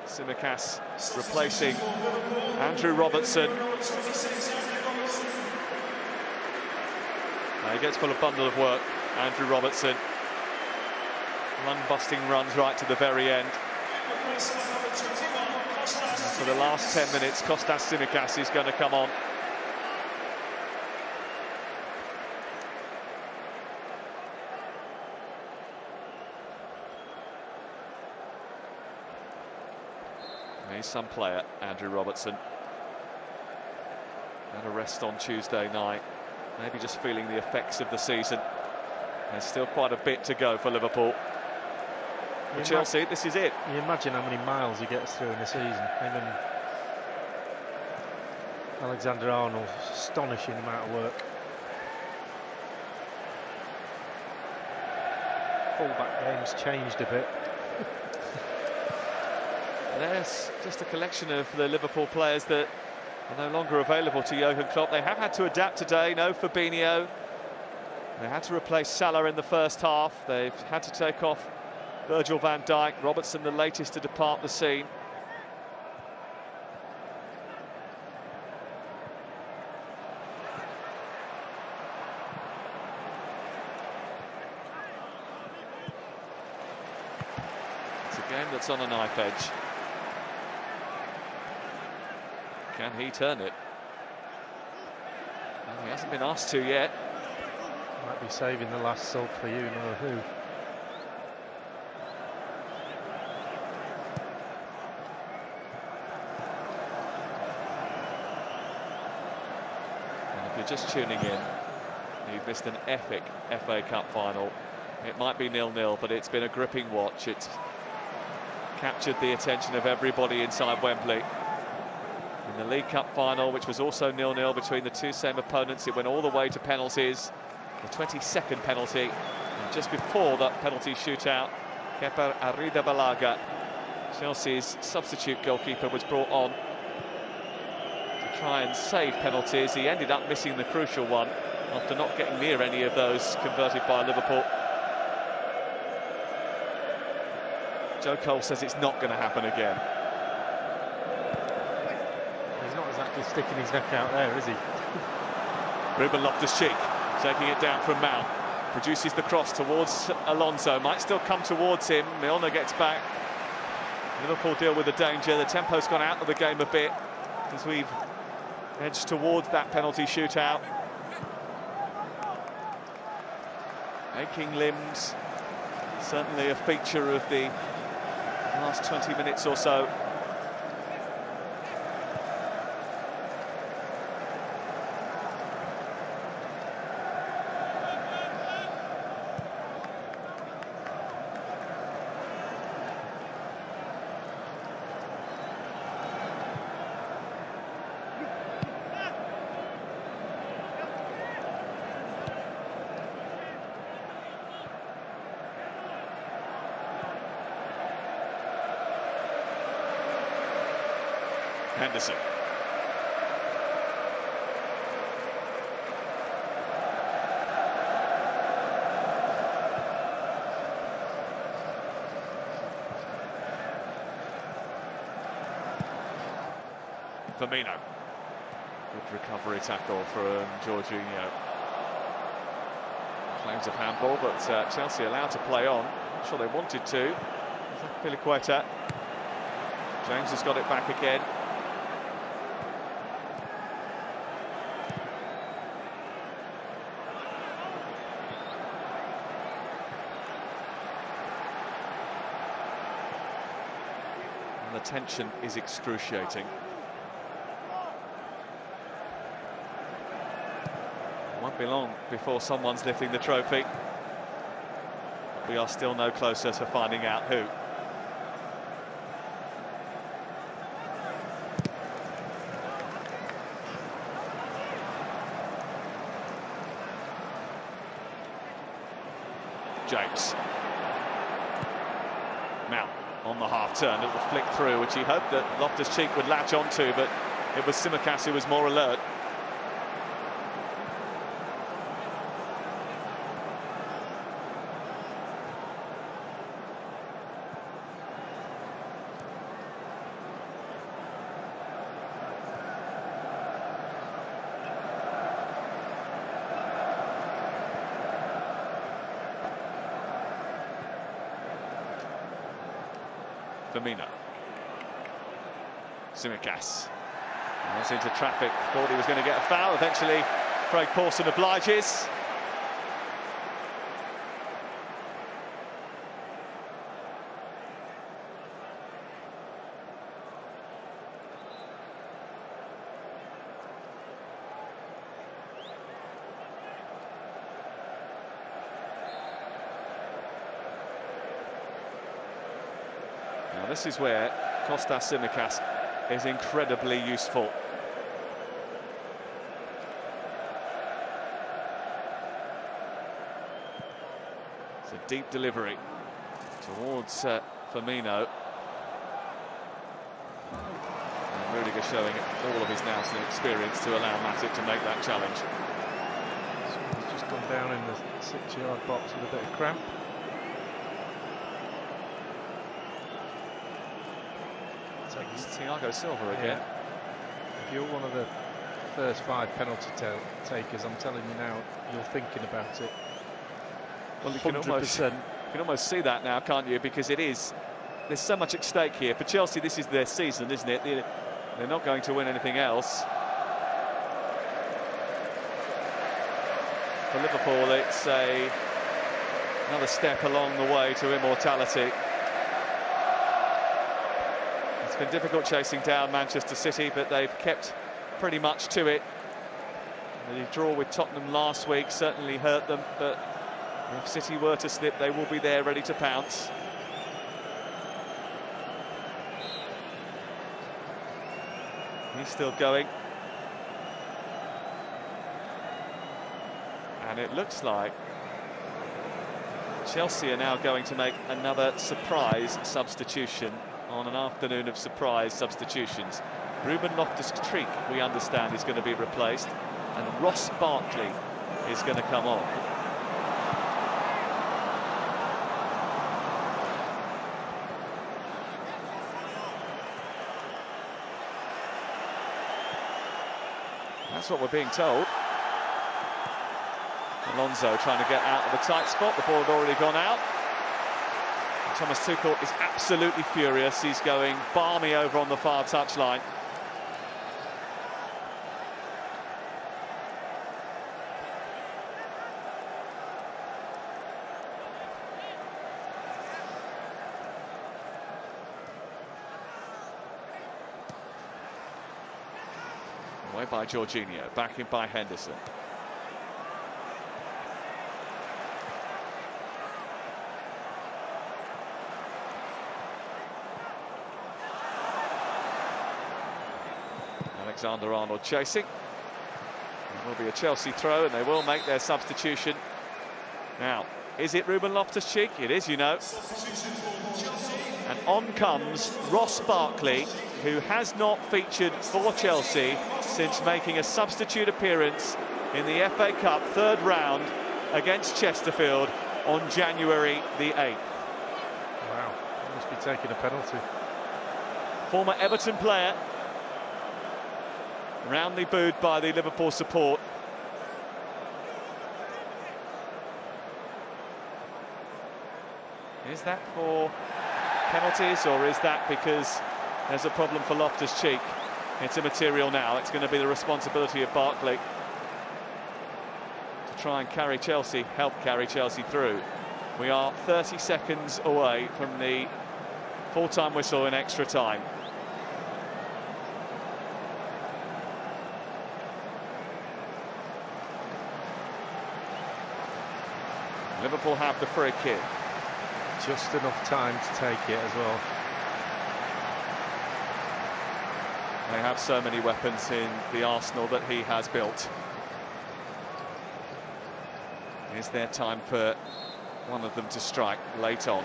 Tsimikas replacing Andrew Robertson. He gets full of bundle of work, Andrew Robertson. Run-busting runs right to the very end. For the last 10 minutes, Kostas Tsimikas is going to come on. He's some player, Andrew Robertson. Had a rest on Tuesday night. Maybe just feeling the effects of the season. There's still quite a bit to go for Liverpool. For Chelsea, this is it. You imagine how many miles he gets through in the season. Him and Alexander-Arnold, astonishing amount of work. Fullback game's changed a bit. There's just a collection of the Liverpool players that are no longer available to Jurgen Klopp. They have had to adapt today. No Fabinho. They had to replace Salah in the first half. They've had to take off Virgil van Dijk. Robertson, the latest to depart the scene. It's a game that's on a knife edge. Can he turn it? Well, he hasn't been asked to yet. Might be saving the last sub for you know who. And if you're just tuning in, you've missed an epic FA Cup final. It might be 0-0, but it's been a gripping watch. It's captured the attention of everybody inside Wembley. In the League Cup final, which was also 0-0 between the two same opponents, it went all the way to penalties. The 22nd penalty, and just before that penalty shootout, Kepa Arrizabalaga, Chelsea's substitute goalkeeper, was brought on to try and save penalties. He ended up missing the crucial one after not getting near any of those converted by Liverpool. Joe Cole says it's not going to happen again. He's not exactly sticking his neck out there, is he? Ruben Loftus-Cheek taking it down from Mount, produces the cross towards Alonso, might still come towards him. Milner gets back. Liverpool deal with the danger. The tempo's gone out of the game a bit as we've edged towards that penalty shootout. Aching limbs, certainly a feature of the last 20 minutes or so. Henderson. Firmino. Good recovery tackle from Jorginho. Claims of handball, but Chelsea allowed to play on. I'm sure they wanted to. Piliqueta. James has got it back again. The tension is excruciating. It won't be long before someone's lifting the trophy. We are still no closer to finding out who. James. Mount on the half-turn, little flick through, which he hoped that Loftus-Cheek would latch onto, but it was Tsimikas who was more alert. Firmino. Tsimikas. Was into traffic, thought he was going to get a foul. Eventually, Craig Pawson obliges. Now this is where Kostas Tsimikas is incredibly useful. It's a deep delivery towards Firmino. And Rudiger showing all of his nous and experience to allow Matic to make that challenge. So he's just gone down in the 6-yard box with a bit of cramp. It's Thiago Silva again. Yeah. If you're one of the first 5 penalty takers, I'm telling you now, you're thinking about it. Well, you can almost see that now, can't you? Because there's so much at stake here. For Chelsea, this is their season, isn't it? They're not going to win anything else. For Liverpool, it's another step along the way to immortality. It's been difficult chasing down Manchester City, but they've kept pretty much to it. The draw with Tottenham last week certainly hurt them, but if City were to slip, they will be there ready to pounce. He's still going. And it looks like Chelsea are now going to make another surprise substitution on an afternoon of surprise substitutions. Ruben Loftus-Cheek, we understand, is going to be replaced, and Ross Barkley is going to come on. That's what we're being told. Alonso trying to get out of a tight spot. The ball had already gone out. And Thomas Tuchel is absolutely furious. He's going balmy over on the far touchline. Away by Jorginho, back in by Henderson. Alexander-Arnold chasing. It will be a Chelsea throw, and they will make their substitution. Now, is it Ruben Loftus-Cheek? It is, you know. And on comes Ross Barkley, who has not featured for Chelsea since making a substitute appearance in the FA Cup third round against Chesterfield on January the 8th. Wow, he must be taking a penalty. Former Everton player, roundly booed by the Liverpool support. Is that for penalties, or is that because there's a problem for Loftus-Cheek? It's immaterial now. It's going to be the responsibility of Barkley to try and carry Chelsea, help carry Chelsea through. We are 30 seconds away from the full-time whistle in extra time. Liverpool have the free kick. Just enough time to take it as well. They have so many weapons in the arsenal that he has built. Is there time for one of them to strike late on?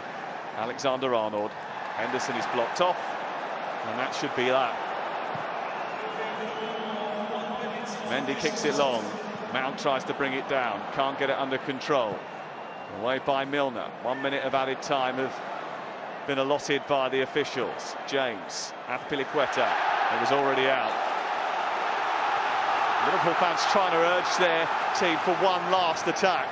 Alexander-Arnold. Henderson is blocked off, and that should be that. Mendy kicks it long. Mount tries to bring it down, can't get it under control. Away by Milner. 1 minute of added time have been allotted by the officials. James, Azpilicueta, it was already out. Liverpool fans trying to urge their team for one last attack.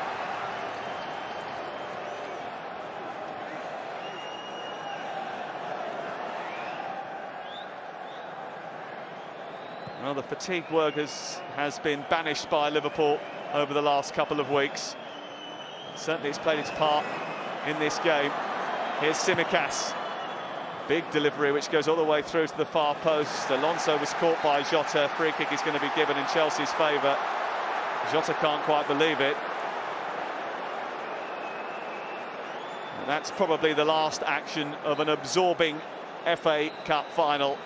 Well, the fatigue word has been banished by Liverpool over the last couple of weeks. Certainly it's played its part in this game. Here's Tsimikas. Big delivery which goes all the way through to the far post. Alonso was caught by Jota. Free kick is going to be given in Chelsea's favour. Jota can't quite believe it. And that's probably the last action of an absorbing FA Cup final.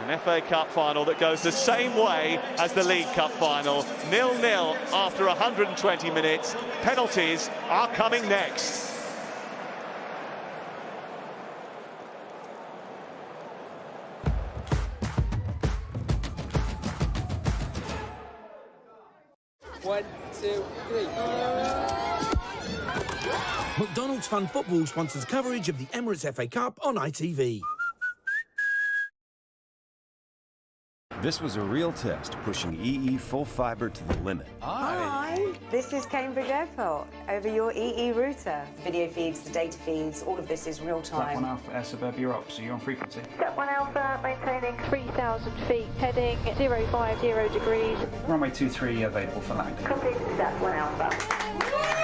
An FA Cup final that goes the same way as the League Cup final. 0-0 after 120 minutes. Penalties are coming next. One, two, three. McDonald's Fun Football sponsors coverage of the Emirates FA Cup on ITV. This was a real test, pushing EE full fibre to the limit. Hi, this is Cambridge Airport over your EE router. Video feeds, the data feeds, all of this is real time. Step 1 Alpha, Air Suburbia up, so you're on frequency. Step 1 Alpha, maintaining 3,000 feet, heading 050 degrees. Runway 23 available for landing. Completed Step 1 Alpha.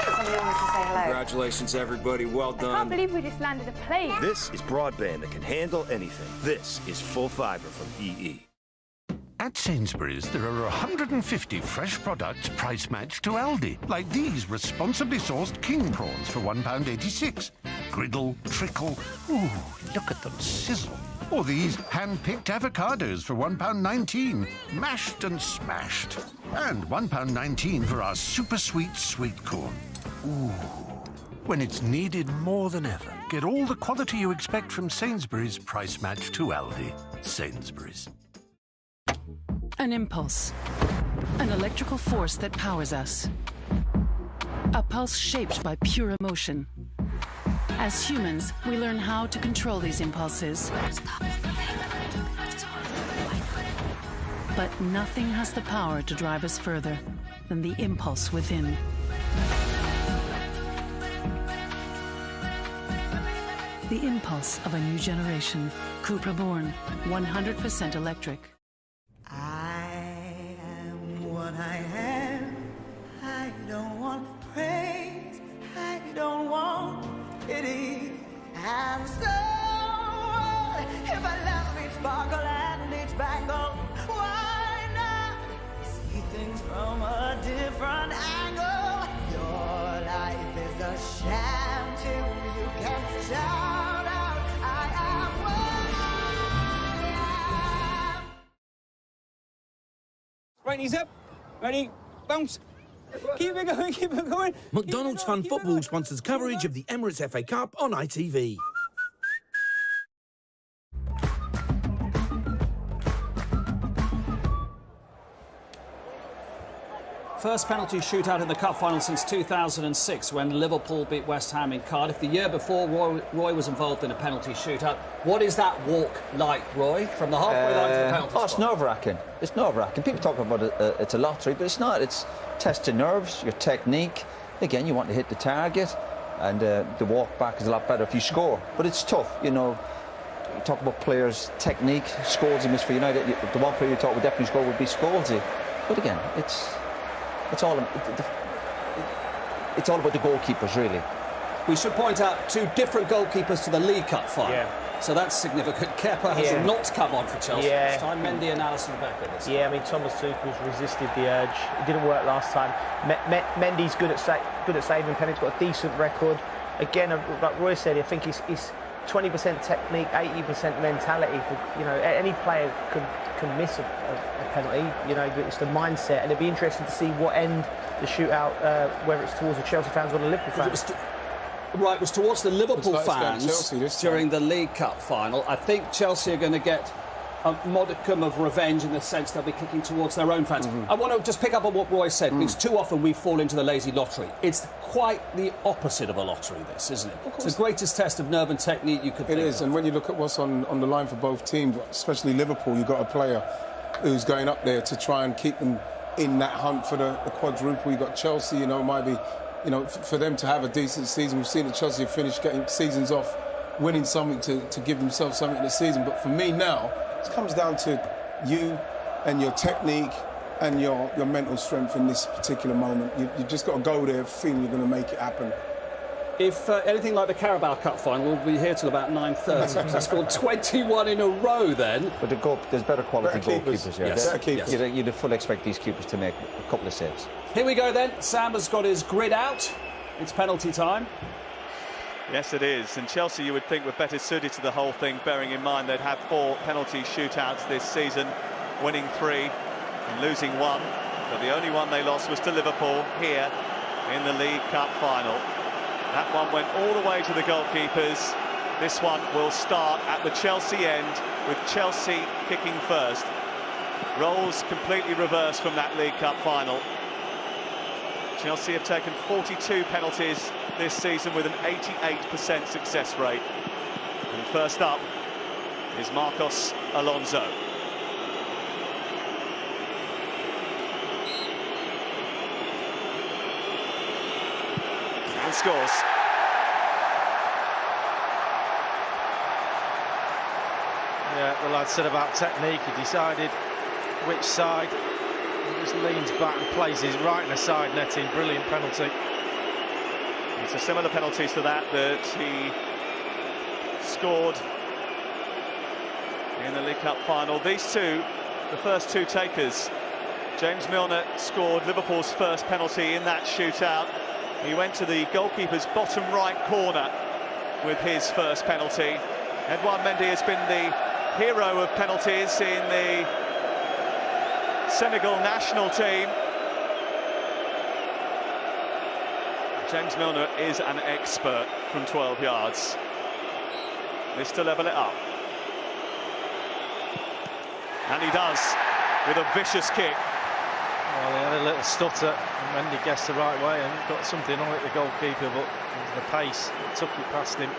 Somebody wants to say hello. Congratulations, everybody. Well done. I can't believe we just landed a plane. This is broadband that can handle anything. This is full fibre from EE. At Sainsbury's, there are 150 fresh products price-matched to Aldi, like these responsibly sourced king prawns for £1.86. Griddle, trickle, ooh, look at them sizzle. Or these hand-picked avocados for £1.19, mashed and smashed. And £1.19 for our super sweet sweet corn. Ooh, when it's needed more than ever. Get all the quality you expect from Sainsbury's price-matched to Aldi. Sainsbury's. An impulse. An electrical force that powers us. A pulse shaped by pure emotion. As humans, we learn how to control these impulses. But nothing has the power to drive us further than the impulse within. The impulse of a new generation. Cupra Born, 100% electric. What I am, I don't want praise, I don't want pity. I'm so if I love each sparkle and each bangle, why not see things from a different angle? Your life is a sham till you can shout out, I am what I am. Right knees up. Ready, bounce. Keep it going, keep it going. McDonald's Fun Football sponsors coverage of the Emirates FA Cup on ITV. First penalty shootout in the cup final since 2006 when Liverpool beat West Ham in Cardiff. The year before, Roy was involved in a penalty shootout. What is that walk like, Roy, from the halfway line to the penalty spot? It's nerve-wracking. It's nerve-wracking. People talk about it's a lottery, but it's not. It's testing nerves, your technique. Again, you want to hit the target, and the walk back is a lot better if you score. But it's tough, you know. You talk about players' technique. Scholesy missed for United. The one player you thought would definitely score would be Scholesy. But again, it's all about the goalkeepers, really. We should point out two different goalkeepers to the League Cup final. Yeah. So that's significant. Kepa has not come on for Chelsea this time. Mendy and Alisson back with us. Yeah, I mean, Thomas Tuchel's resisted the urge. It didn't work last time. Mendy's good at saving penalties, got a decent record. Again, like Roy said, I think it's 20% technique, 80% mentality. You know, any player can miss a penalty. You know, it's the mindset, and it'd be interesting to see what end the shootout, whether it's towards the Chelsea fans or the Liverpool fans. It was towards the Liverpool fans during the League Cup final. I think Chelsea are going to get a modicum of revenge in the sense they'll be kicking towards their own fans. I want to just pick up on what Roy said, because too often we fall into the lazy lottery. It's quite the opposite of a lottery, this, isn't it? It's the greatest test of nerve and technique you could think of. It is, and when you look at what's on the line for both teams, especially Liverpool, you've got a player who's going up there to try and keep them in that hunt for the quadruple. You've got Chelsea, you know, it might be, you know, for them to have a decent season. We've seen that Chelsea have finished getting seasons off, winning something to give themselves something in the season. But for me now, it comes down to you and your technique and your mental strength in this particular moment. You just got to go there feeling you're going to make it happen. If anything like the Carabao Cup final, we'll be here till about 9:30. They scored 21 in a row then. But there's better quality goalkeepers here. Yes. Better keepers. You'd fully expect these keepers to make a couple of saves. Here we go then. Sam has got his grid out. It's penalty time. Yes, it is. And Chelsea, you would think, were better suited to the whole thing, bearing in mind they'd had 4 penalty shootouts this season, winning 3 and losing 1. But the only one they lost was to Liverpool here in the League Cup final. That one went all the way to the goalkeepers. This one will start at the Chelsea end, with Chelsea kicking first. Roles completely reversed from that League Cup final. Chelsea have taken 42 penalties this season with an 88% success rate. And first up is Marcos Alonso. And scores. Yeah, the lad said about technique. He decided which side. He just leans back and plays his right in the side netting. Brilliant penalty. It's a similar penalty to that he scored in the League Cup final. These two, the first 2 takers. James Milner scored Liverpool's first penalty in that shootout. He went to the goalkeeper's bottom right corner with his first penalty. Edouard Mendy has been the hero of penalties in the Senegal national team. James Milner is an expert from 12 yards. This to level it up. And he does, with a vicious kick. Well, he had a little stutter, and Mendy guessed the right way and got something on it, the goalkeeper, but the pace took it past him.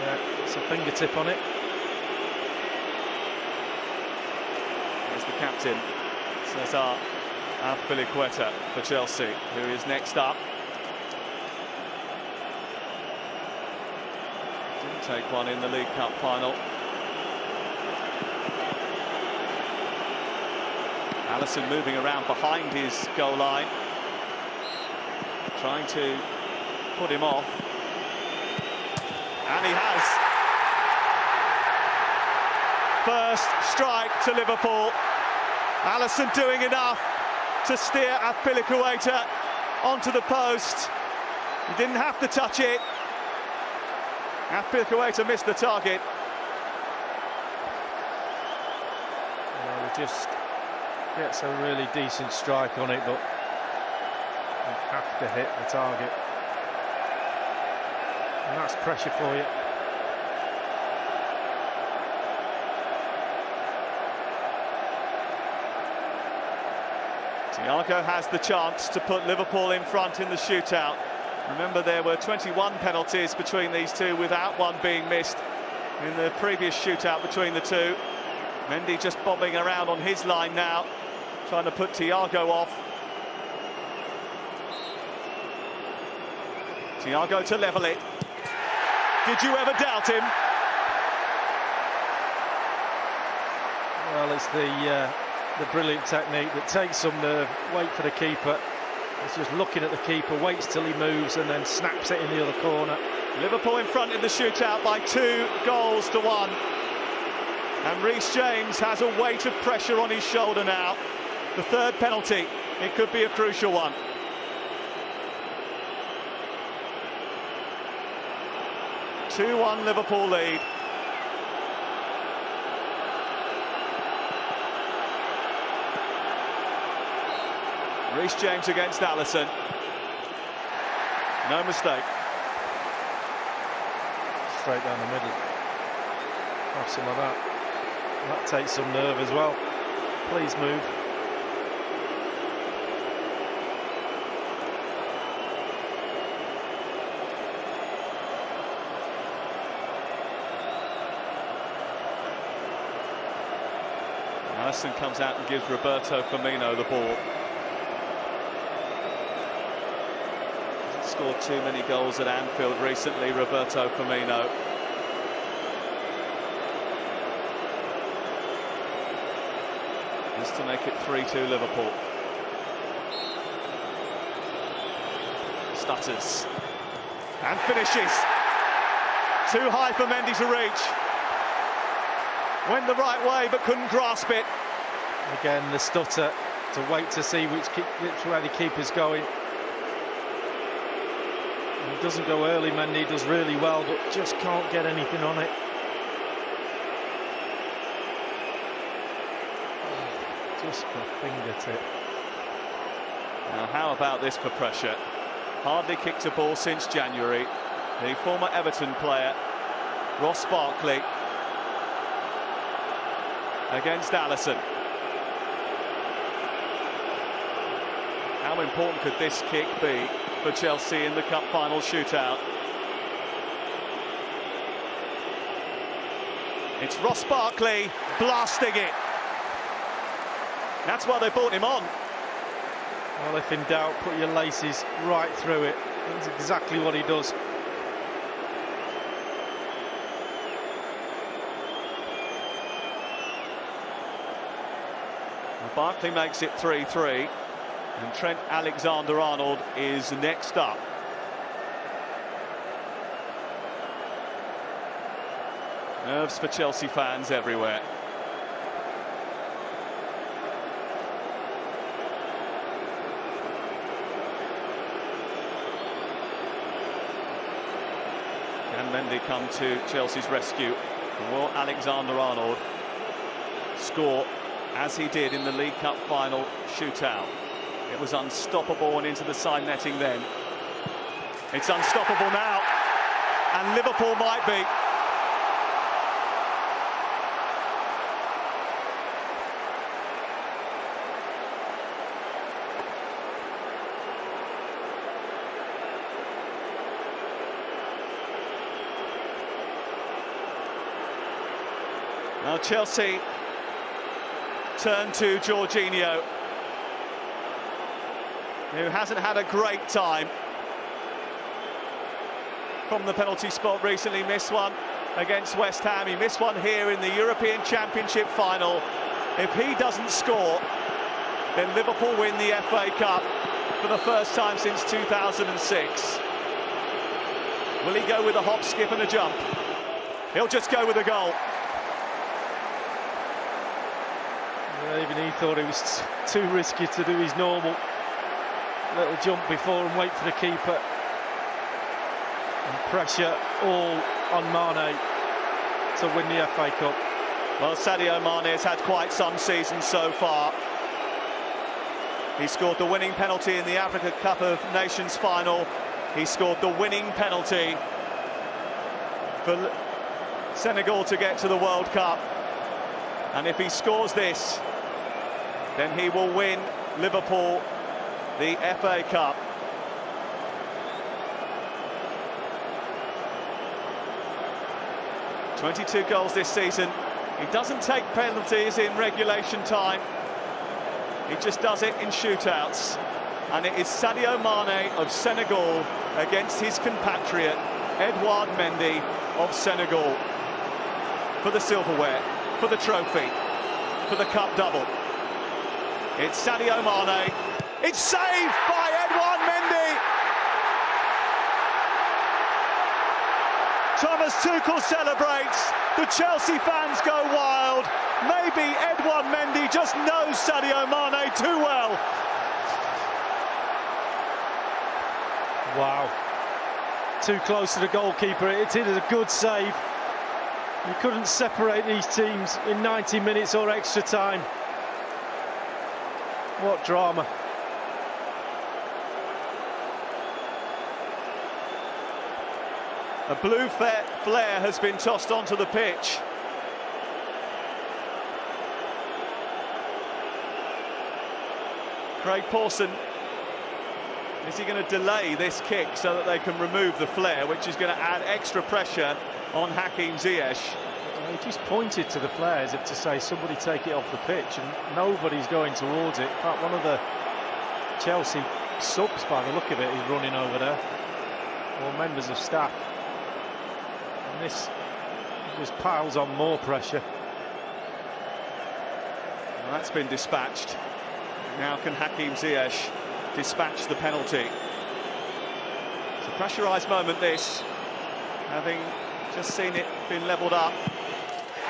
Yeah, it's a fingertip on it. There's the captain, Cesar Azpilicueta for Chelsea, who is next up. Didn't take one in the League Cup final. Alisson moving around behind his goal line, trying to put him off. And he has. First strike to Liverpool. Alisson doing enough to steer Azpilicueta onto the post. He didn't have to touch it. Azpilicueta missed the target. Yeah, he just gets a really decent strike on it, but you have to hit the target. And that's pressure for you. Thiago has the chance to put Liverpool in front in the shootout. Remember, there were 21 penalties between these two, without one being missed in the previous shootout between the two. Mendy just bobbing around on his line now, trying to put Thiago off. Thiago to level it. Did you ever doubt him? Well, it's the brilliant technique that takes some nerve. Wait for the keeper. It's just looking at the keeper, waits till he moves and then snaps it in the other corner. Liverpool in front in the shootout by 2 goals to 1. And Reece James has a weight of pressure on his shoulder now. The third penalty, it could be a crucial one. (2-1) Liverpool lead. Reece James against Alisson. No mistake. Straight down the middle. Have some of that. That takes some nerve as well. Please move. Alisson comes out and gives Roberto Firmino the ball. Hasn't scored too many goals at Anfield recently, Roberto Firmino. is to make it 3-2 Liverpool. Stutters and finishes. Too high for Mendy to reach. Went the right way but couldn't grasp it. Again, the stutter, to wait to see which way the keeper's going. He doesn't go early, Mendy does really well, but just can't get anything on it. Just a fingertip. Now, how about this for pressure? Hardly kicked a ball since January. The former Everton player, Ross Barkley, against Alisson. How important could this kick be for Chelsea in the cup final shootout? It's Ross Barkley blasting it. That's why they brought him on. Well, if in doubt, put your laces right through it. That's exactly what he does. Well, Barkley makes it 3-3, and Trent Alexander-Arnold is next up. Nerves for Chelsea fans everywhere. Can Mendy come to Chelsea's rescue? Will Alexander-Arnold score as he did in the League Cup final shootout? It was unstoppable and into the side netting then. It's unstoppable now, and Liverpool might be. Now Chelsea turn to Jorginho, who hasn't had a great time from the penalty spot recently. Missed one against West Ham. He missed one here in the European Championship final. If he doesn't score, then Liverpool win the FA Cup for the first time since 2006. Will he go with a hop, skip and a jump? He'll just go with a goal. Even he thought it was too risky to do his normal little jump before and wait for the keeper. And pressure all on Mane to win the FA Cup. Well, Sadio Mane has had quite some season so far. He scored the winning penalty in the Africa Cup of Nations final. He scored the winning penalty for Senegal to get to the World Cup. And if he scores this, then he will win Liverpool the FA Cup. "22 goals this season. He doesn't take penalties in regulation time. He just does it in shootouts. And it is Sadio Mane of Senegal against his compatriot Edouard Mendy of Senegal for the silverware, for the trophy, for the cup double. It's Sadio Mane. It's saved by Edouard Mendy. Thomas Tuchel celebrates. The Chelsea fans go wild. Maybe Edouard Mendy just knows Sadio Mane too well. Wow. Too close to the goalkeeper. It is a good save. You couldn't separate these teams in 90 minutes or extra time. What drama. A blue flare has been tossed onto the pitch. Craig Pawson, is he going to delay this kick so that they can remove the flare, which is going to add extra pressure on Hakim Ziyech? He just pointed to the flare as if to say somebody take it off the pitch, and nobody's going towards it. In fact, one of the Chelsea subs, by the look of it, is running over there, or members of staff. And this just piles on more pressure. That's been dispatched. Now can Hakim Ziyech dispatch the penalty? It's a pressurised moment, this, having just seen it been levelled up.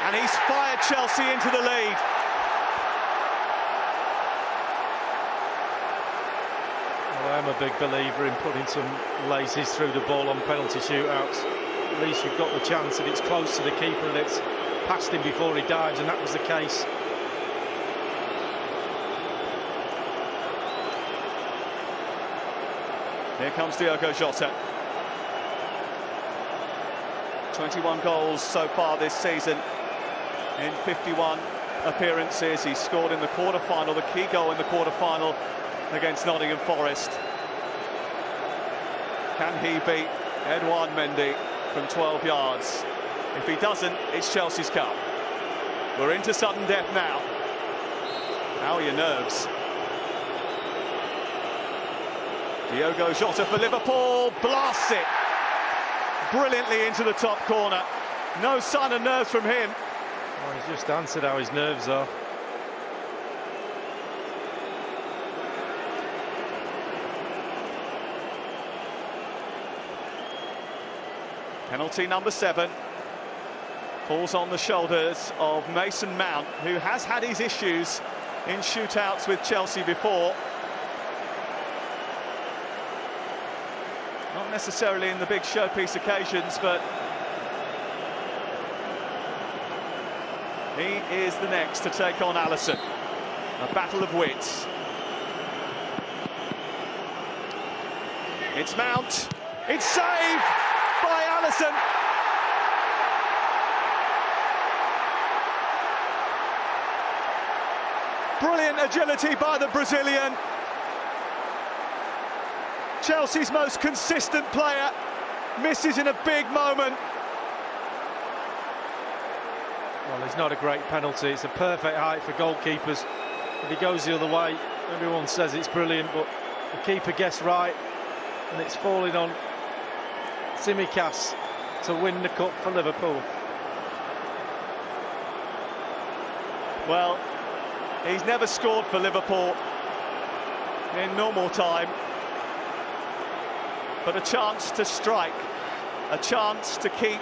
And he's fired Chelsea into the lead. Well, I'm a big believer in putting some laces through the ball on penalty shootouts. At least you've got the chance that it's close to the keeper and it's past him before he dives, and that was the case. Here comes Diogo Jota. 21 goals so far this season in 51 appearances. He scored in the quarter-final, the key goal in the quarter-final against Nottingham Forest. Can he beat Edouard Mendy from 12 yards? If he doesn't, it's Chelsea's cup. We're into sudden death now. How are your nerves? Diogo Jota for Liverpool, blasts it brilliantly into the top corner. No sign of nerves from him. Well, he's just answered how his nerves are. Penalty number 7 falls on the shoulders of Mason Mount, who has had his issues in shootouts with Chelsea before. Not necessarily in the big showpiece occasions, but he is the next to take on Alisson. A battle of wits. It's Mount. It's saved by Alisson. Brilliant agility by the Brazilian. Chelsea's most consistent player misses in a big moment. Well, it's not a great penalty. It's a perfect height for goalkeepers. If he goes the other way, everyone says it's brilliant, but the keeper guessed right, and it's falling on Tsimikas to win the cup for Liverpool. Well, he's never scored for Liverpool in normal time, but a chance to strike, a chance to keep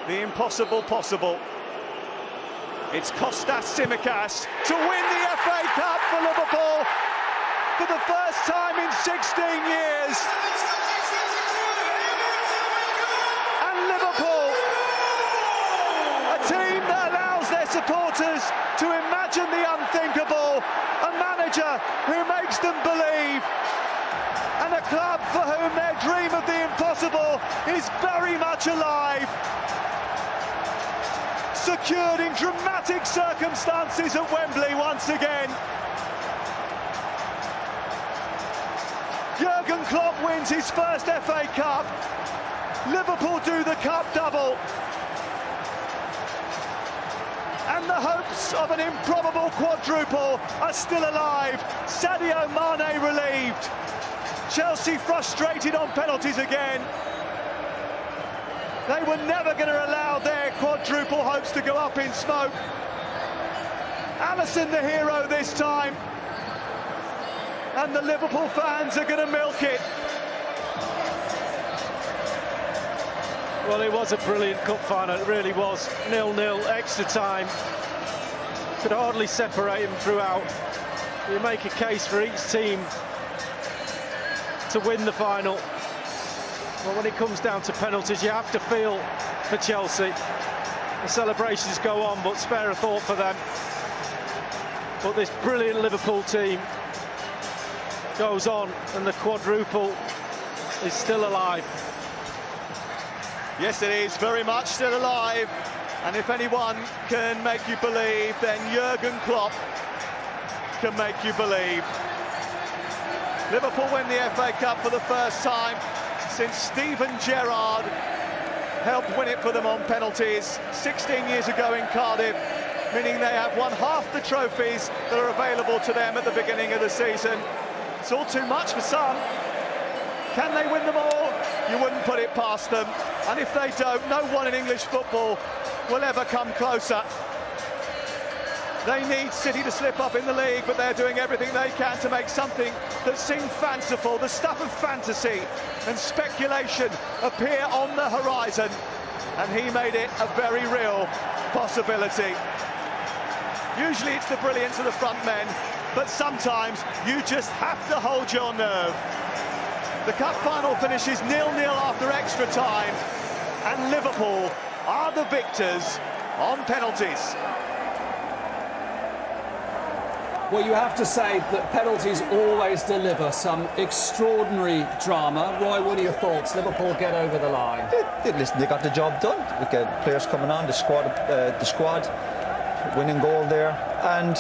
the impossible possible. It's Kostas Tsimikas to win the FA Cup for Liverpool for the first time in 16 years. And Liverpool, a team that allows their supporters to imagine the unthinkable, a manager who makes them believe, and a club for whom their dream of the impossible is very much alive. Secured in dramatic circumstances at Wembley once again. Jurgen Klopp wins his first FA Cup. Liverpool do the cup double. And the hopes of an improbable quadruple are still alive. Sadio Mane relieved. Chelsea frustrated on penalties again. They were never going to allow their quadruple hopes to go up in smoke. Alisson the hero this time. And the Liverpool fans are going to milk it. Well, it was a brilliant cup final, it really was. 0-0, extra time. Could hardly separate them throughout. You make a case for each team to win the final. Well, when it comes down to penalties, you have to feel for Chelsea. The celebrations go on, but spare a thought for them. But this brilliant Liverpool team goes on, and the quadruple is still alive. Yes, it is very much still alive. And if anyone can make you believe, then Jurgen Klopp can make you believe. Liverpool win the FA Cup for the first time since Steven Gerrard helped win it for them on penalties 16 years ago in Cardiff, meaning they have won half the trophies that are available to them at the beginning of the season. It's all too much for some. Can they win them all? You wouldn't put it past them. And if they don't, no one in English football will ever come closer. They need City to slip up in the league, but they're doing everything they can to make something that seemed fanciful, the stuff of fantasy and speculation, appear on the horizon. And he made it a very real possibility. Usually it's the brilliance of the front men, but sometimes you just have to hold your nerve. The cup final finishes 0-0 after extra time, and Liverpool are the victors on penalties. Well, you have to say that penalties always deliver some extraordinary drama. Roy, what are your thoughts? Liverpool get over the line. Listen, they got the job done. We got players coming on, the squad, winning goal there, and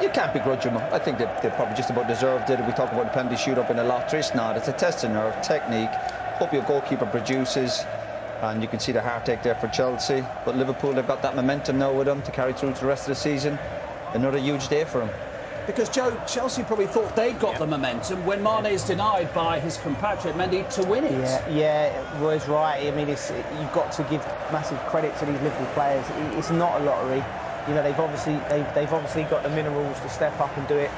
you can't begrudge them. I think they probably just about deserved it. We talk about the penalty shoot-up in a lottery. It's not. It's a test of nerve, technique. Hope your goalkeeper produces, and you can see the heartache there for Chelsea. But Liverpool, they've got that momentum now with them to carry through to the rest of the season. Another huge day for them. Because, Joe, Chelsea probably thought they got the momentum when Mane's denied by his compatriot Mendy to win it. Yeah, Roy's right. I mean, you've got to give massive credit to these Liverpool players. It's not a lottery. You know, they've obviously got the minerals to step up and do it.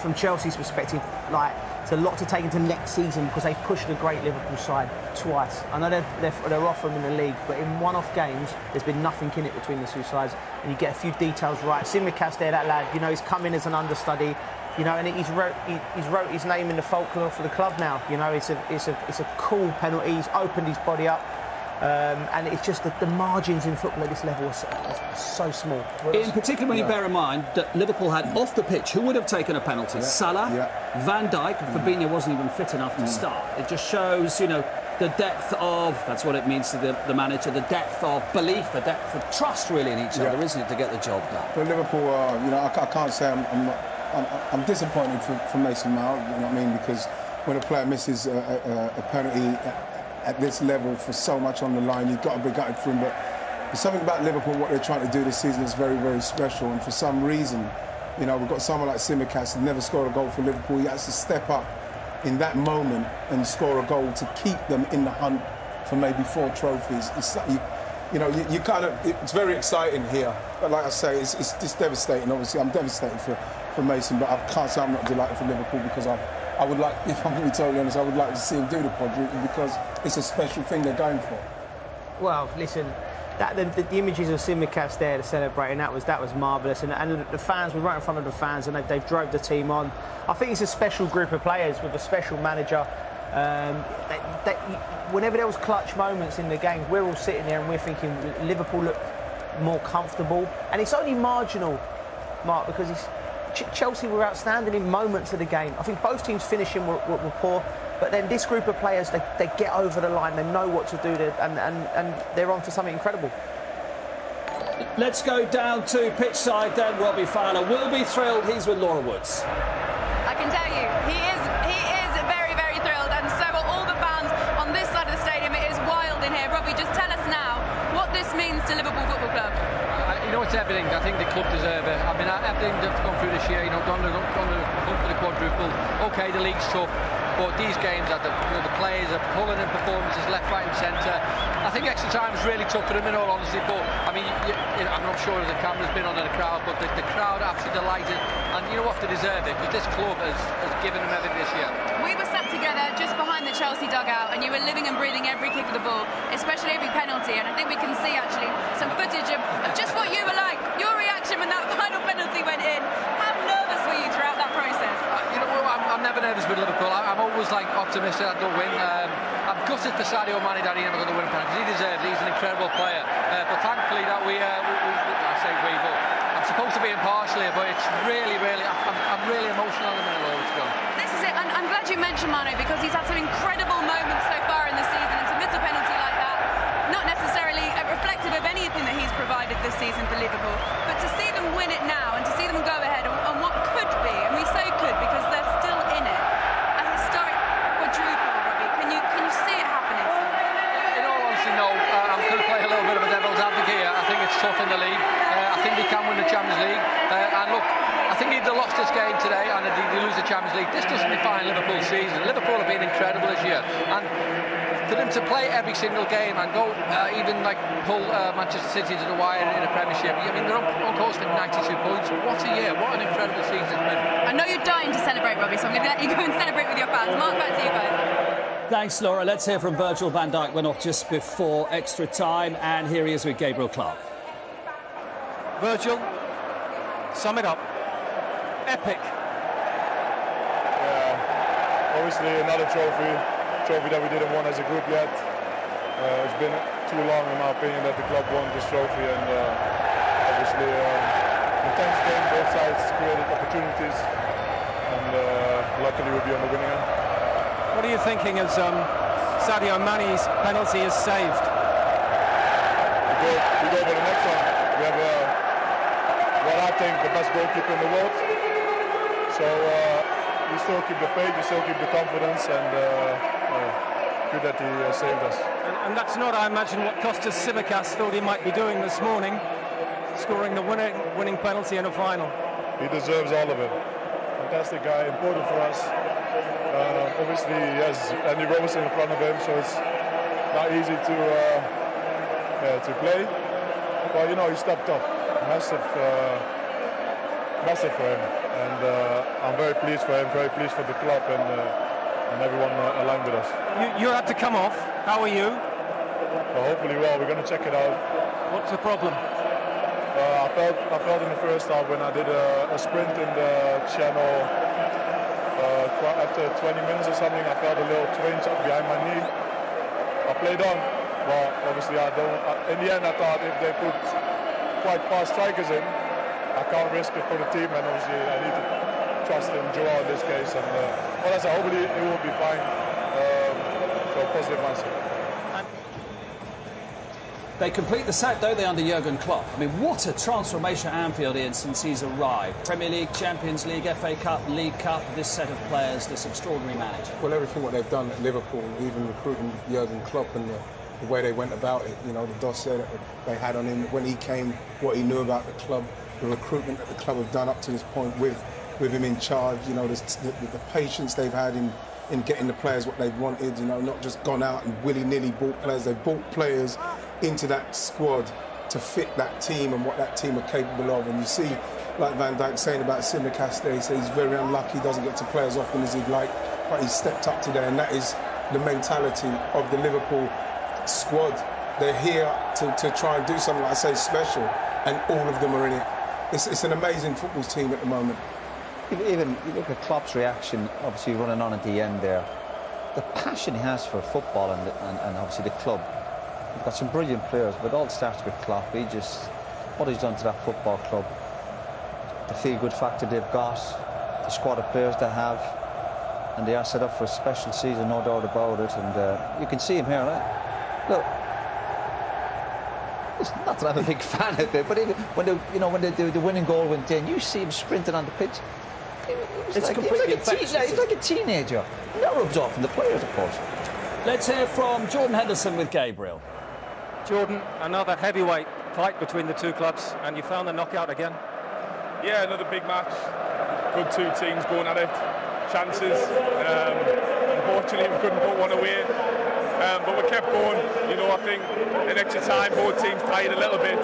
From Chelsea's perspective, like, it's a lot to take into next season because they pushed a great Liverpool side twice. I know they're off them in the league, but in one-off games, there's been nothing in it between the two sides, and you get a few details right. Tsimikas there, that lad, you know, he's come in as an understudy, you know, and he's wrote his name in the folklore for the club now. You know, it's a cool penalty. He's opened his body up. And it's just that the margins in football at this level are so small. In particular, when you bear in mind that Liverpool had off the pitch, who would have taken a penalty? Salah, Van Dijk, Fabinho wasn't even fit enough to start. It just shows, you know, the depth of, that's what it means to the manager, the depth of belief, the depth of trust really in each other, isn't it, to get the job done? But Liverpool, you know, I can't say I'm disappointed for Mason Mount, you know what I mean, because when a player misses a penalty at this level for so much on the line, you've got to be gutted for him. But there's something about Liverpool, what they're trying to do this season is very, very special. And for some reason, you know, we've got someone like Tsimikas who never scored a goal for Liverpool. He has to step up in that moment and score a goal to keep them in the hunt for maybe 4 trophies. You know, you kind of, it's very exciting here. But like I say, it's just devastating. Obviously, I'm devastated for Mason, but I can't say I'm not delighted for Liverpool because I would like, if I'm going to be totally honest, I would like to see him do the quadruple because it's a special thing they're going for. Well, listen, the images of Tsimikas there celebrating, that was marvellous, and the fans were right in front of the fans, and they've drove the team on. I think it's a special group of players with a special manager. Whenever there was clutch moments in the game, we're all sitting there and we're thinking Liverpool look more comfortable, and it's only marginal, Mark, because Chelsea were outstanding in moments of the game. I think both teams finishing were poor, but then this group of players, they get over the line, they know what to do, and they're on for something incredible. Let's go down to pitch side then. Robbie Fowler will be thrilled. He's with Laura Woods. I can tell you, he is very, very thrilled, and so are all the fans on this side of the stadium. It is wild in here. Robbie, just tell us now what this means to Liverpool Football Club. You know, it's everything. I think the club deserve it. I mean, everything that's gone through this year, you know, gone to the quadruple. OK, the league's tough, but these games, the players are pulling in performances left, right and centre. I think extra time is really tough for them, in all honesty, but, I mean, I'm not sure if the camera's been on in the crowd, but the crowd are absolutely delighted, and you know what, they deserve it, because this club has given them everything this year. We were sat together just behind the Chelsea dugout, and you were living and breathing every kick of the ball, especially every penalty, and I think we can see, actually, some footage of just what you were like, your reaction when that final penalty went in. How nervous were you throughout that process? You know, I'm never nervous with Liverpool. I'm always like optimistic that they'll win. I'm gutted for Sadio Mane that he never got the winning penalty. He deserves it. He's an incredible player. But thankfully that I say we, but I'm supposed to be impartial here, but it's really, I'm really emotional in the middle of it. This is it. And I'm glad you mentioned Mane because he's had some incredible moments so far in the season, and to miss a penalty like that, not necessarily reflective of anything that he's provided this season for Liverpool, but to see them win it now and to see them go ahead on what could be, and we say could because they're still in it, a historic quadruple, Robbie. Can you see it happening? In all honesty, no. I'm going to play a little bit of a devil's advocate here. I think it's tough in the league. I think they can win the Champions League. And look, I think if they lost this game today and they lose the Champions League, this doesn't define Liverpool's season. Liverpool have been incredible this year. And For them to play every single game and go even like pull Manchester City to the wire in a Premiership. I mean, they're on course for 92 points. What a year! What an incredible season it's been. I know you're dying to celebrate, Robbie, so I'm going to let you go and celebrate with your fans. Mark, back to you guys. Thanks, Laura. Let's hear from Virgil van Dijk. Went off just before extra time, and here he is with Gabriel Clark. Virgil, sum it up. Epic. Yeah, obviously another trophy that we didn't win as a group yet. It's been too long, in my opinion, that the club won this trophy, and obviously intense game, both sides created opportunities, and luckily we'll be on the winning end. What are you thinking as Sadio Mane's penalty is saved? We go for the next one. We have what I think the best goalkeeper in the world. So we still keep the faith, we still keep the confidence, and good that he saved us. And that's not, I imagine, what Kostas Tsimikas thought he might be doing this morning, scoring the winning penalty in a final. He deserves all of it. Fantastic guy, important for us. Obviously, he has Andy Robertson in front of him, so it's not easy to play. But you know, he stepped up, massive for him, and I'm very pleased for him, very pleased for the club, and everyone aligned with us. You had to come off. How are you? Well, hopefully well. We're going to check it out. What's the problem? I felt in the first half when I did a sprint in the channel. After 20 minutes or something, I felt a little twinge up behind my knee. I played on. Well, obviously I don't. In the end, I thought if they put quite fast strikers in, I can't risk it for the team, and obviously I need to trust in Joao in this case. And well, I said, hopefully it will be fine. So positive mindset. They complete the set, don't they, under Jurgen Klopp? I mean, what a transformation Anfield is since he's arrived. Premier League, Champions League, FA Cup, League Cup, this set of players, this extraordinary manager. Well, everything what they've done at Liverpool, even recruiting Jurgen Klopp and the way they went about it, you know, the dossier that they had on him when he came, what he knew about the club, the recruitment that the club have done up to this point with him in charge, you know, the patience they've had in getting the players what they've wanted, you know, not just gone out and willy-nilly bought players. They've bought players into that squad to fit that team and what that team are capable of. And you see, like Van Dijk saying about Tsimikas there, he says he's very unlucky, doesn't get to play as often as he'd like, but he's stepped up today, and that is the mentality of the Liverpool squad. They're here to try and do something, like I say, special, and all of them are in it. It's an amazing football team at the moment. Even you look at Klopp's reaction, obviously running on at the end there. The passion he has for football and obviously the club. We've got some brilliant players, but it all starts with Klopp. What he's done to that football club, the feel-good factor they've got, the squad of players they have, and they are set up for a special season, no doubt about it. And you can see him here, right? Look, it's not that I'm a big fan of it, but even when the winning goal went in, you see him sprinting on the pitch. He's like a teenager. That rubs off on the players, of course. Let's hear from Jordan Henderson with Gabriel. Jordan, another heavyweight fight between the two clubs, and you found the knockout again. Yeah, another big match. Good two teams going at it. Chances. Unfortunately, we couldn't put one away. But we kept going. You know, I think in extra time, both teams tired a little bit.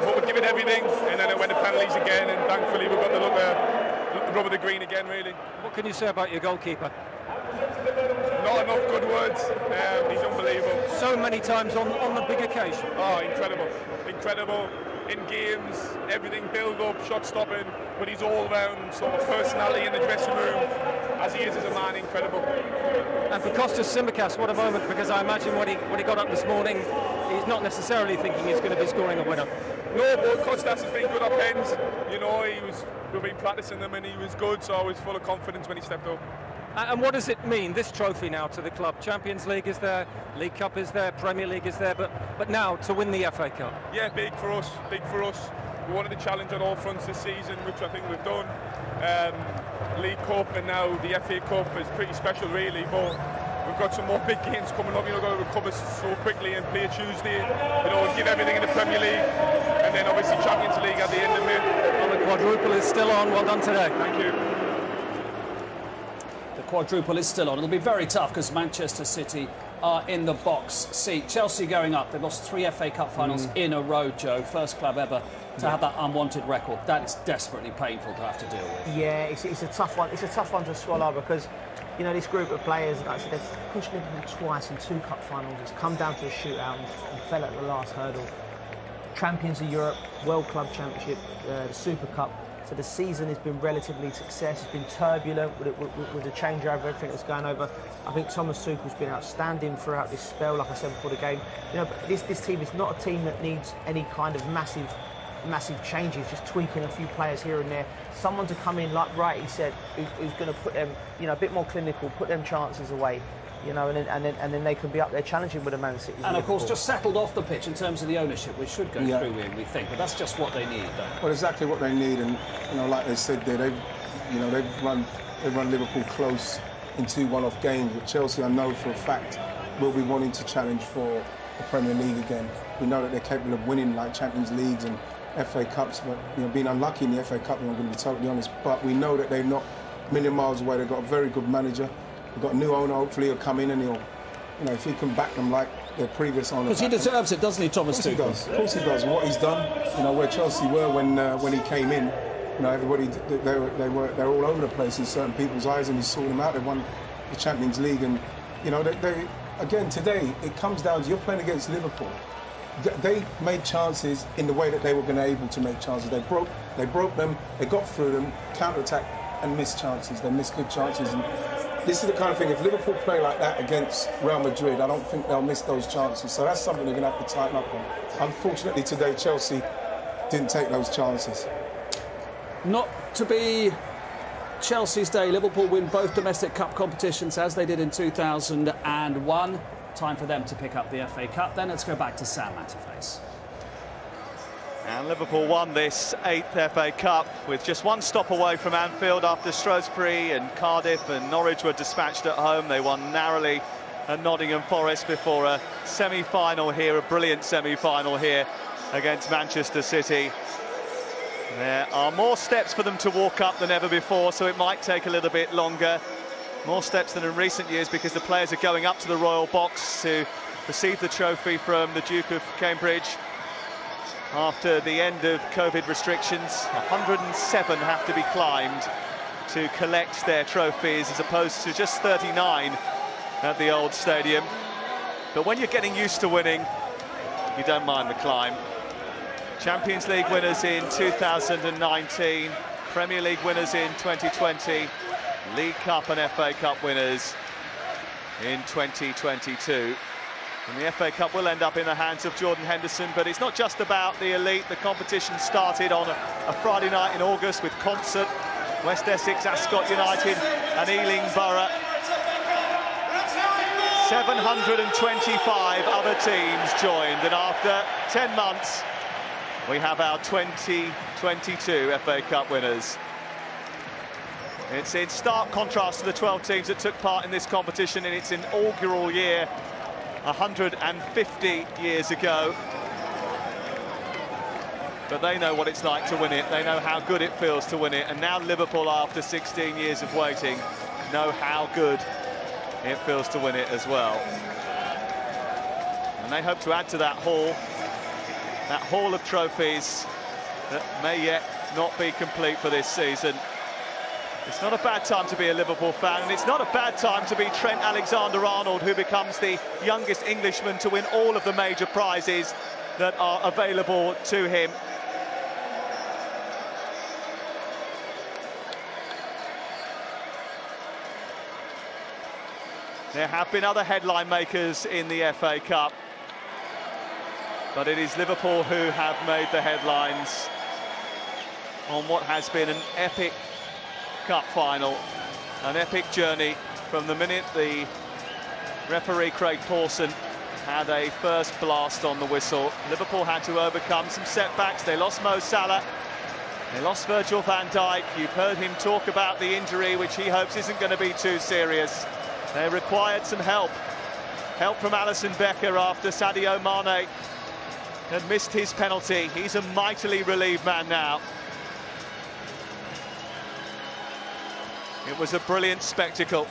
But we give it everything, and then it went to penalties again, and thankfully we got the rub of the green again, really. What can you say about your goalkeeper? Not enough good words. He's unbelievable. So many times on the big occasion. Oh, incredible. Incredible. In games, everything build up, shot stopping, but he's all round sort of personality in the dressing room, as he is as a man, incredible. And for Kostas Tsimikas, what a moment, because I imagine when he got up this morning, he's not necessarily thinking he's going to be scoring a winner. No, but Kostas has been good up ends. You know, we've been practicing them and he was good, so I was full of confidence when he stepped up. And what does it mean, this trophy now, to the club? Champions League is there, League Cup is there, Premier League is there, but now to win the FA Cup? Yeah, big for us, big for us. We wanted to challenge on all fronts this season, which I think we've done. League Cup and now the FA Cup is pretty special, really, but we've got some more big games coming up. You know, got to recover so quickly and play Tuesday. You know, give everything in the Premier League, and then obviously Champions League at the end of May. Well, the quadruple is still on. Well done today. Thank you. Quadruple is still on. It'll be very tough because Manchester City are in the box seat. Chelsea going up. They've lost 3 FA Cup finals in a row, Joe. First club ever to have that unwanted record. That's desperately painful to have to deal with. Yeah, it's a tough one. It's a tough one to swallow because, you know, this group of players, like I said, they've pushed Liverpool twice in 2 cup finals. It's come down to a shootout and fell at the last hurdle. Champions of Europe, World Club Championship, the Super Cup. So the season has been relatively success. It's been turbulent with the changeover, everything that's going over. I think Thomas Tuchel's been outstanding throughout this spell, like I said before the game. You know, but this team is not a team that needs any kind of massive changes, just tweaking a few players here and there. Someone to come in, like Wright said, who's going to put them, you know, a bit more clinical, put them chances away. You know, and then they can be up there challenging with a Man City. And of course, just settled off the pitch in terms of the ownership, which should go through with, we think. But that's just what they need, though. Well, exactly what they need, and you know, like they said there, they've run Liverpool close in 2 one-off games. But Chelsea, I know for a fact, will be wanting to challenge for the Premier League again. We know that they're capable of winning like Champions Leagues and FA Cups, but you know, being unlucky in the FA Cup, I'm going to be totally honest. But we know that they're not a million miles away. They've got a very good manager. We've got a new owner. Hopefully, he'll come in and he'll, you know, if he can back them like their previous owner. Because he deserves it, doesn't he, Thomas Tuchel? Of course he does. What he's done, you know, where Chelsea were when he came in, you know, everybody they're all over the place in certain people's eyes, and he's sorting them out. They won the Champions League, and you know, they again today it comes down to you're playing against Liverpool. They made chances in the way that they were going to be able to make chances. They broke them. They got through them, counter-attack, and missed chances. They missed good chances. And this is the kind of thing, if Liverpool play like that against Real Madrid, I don't think they'll miss those chances. So that's something they're going to have to tighten up on. Unfortunately today, Chelsea didn't take those chances. Not to be Chelsea's day. Liverpool win both domestic cup competitions as they did in 2001. Time for them to pick up the FA Cup. Then let's go back to Sam Matterface. And Liverpool won this 8th FA Cup with just 1 stop away from Anfield after Shrewsbury and Cardiff and Norwich were dispatched at home. They won narrowly at Nottingham Forest before a semi-final here, a brilliant semi-final here against Manchester City. There are more steps for them to walk up than ever before, so it might take a little bit longer. More steps than in recent years because the players are going up to the Royal Box to receive the trophy from the Duke of Cambridge. After the end of COVID restrictions, 107 have to be climbed to collect their trophies as opposed to just 39 at the old stadium. But when you're getting used to winning, you don't mind the climb. Champions League winners in 2019, Premier League winners in 2020, League Cup and FA Cup winners in 2022. And the FA Cup will end up in the hands of Jordan Henderson, but it's not just about the elite. The competition started on a Friday night in August with Concert, West Essex, Ascot United and Ealing Borough. 725 other teams joined, and after 10 months, we have our 2022 FA Cup winners. It's in stark contrast to the 12 teams that took part in this competition in its inaugural year 150 years ago. But they know what it's like to win it. They know how good it feels to win it. And now Liverpool, after 16 years of waiting, know how good it feels to win it as well. And they hope to add to that haul of trophies that may yet not be complete for this season. It's not a bad time to be a Liverpool fan, and it's not a bad time to be Trent Alexander-Arnold, who becomes the youngest Englishman to win all of the major prizes that are available to him. There have been other headline makers in the FA Cup, but it is Liverpool who have made the headlines on what has been an epic Cup final, an epic journey from the minute the referee Craig Pawson had a first blast on the whistle. Liverpool had to overcome some setbacks. They lost Mo Salah, they lost Virgil van Dijk. You've heard him talk about the injury, which he hopes isn't going to be too serious. They required some help from Alisson Becker after Sadio Mane had missed his penalty. He's a mightily relieved man now. It was a brilliant spectacle.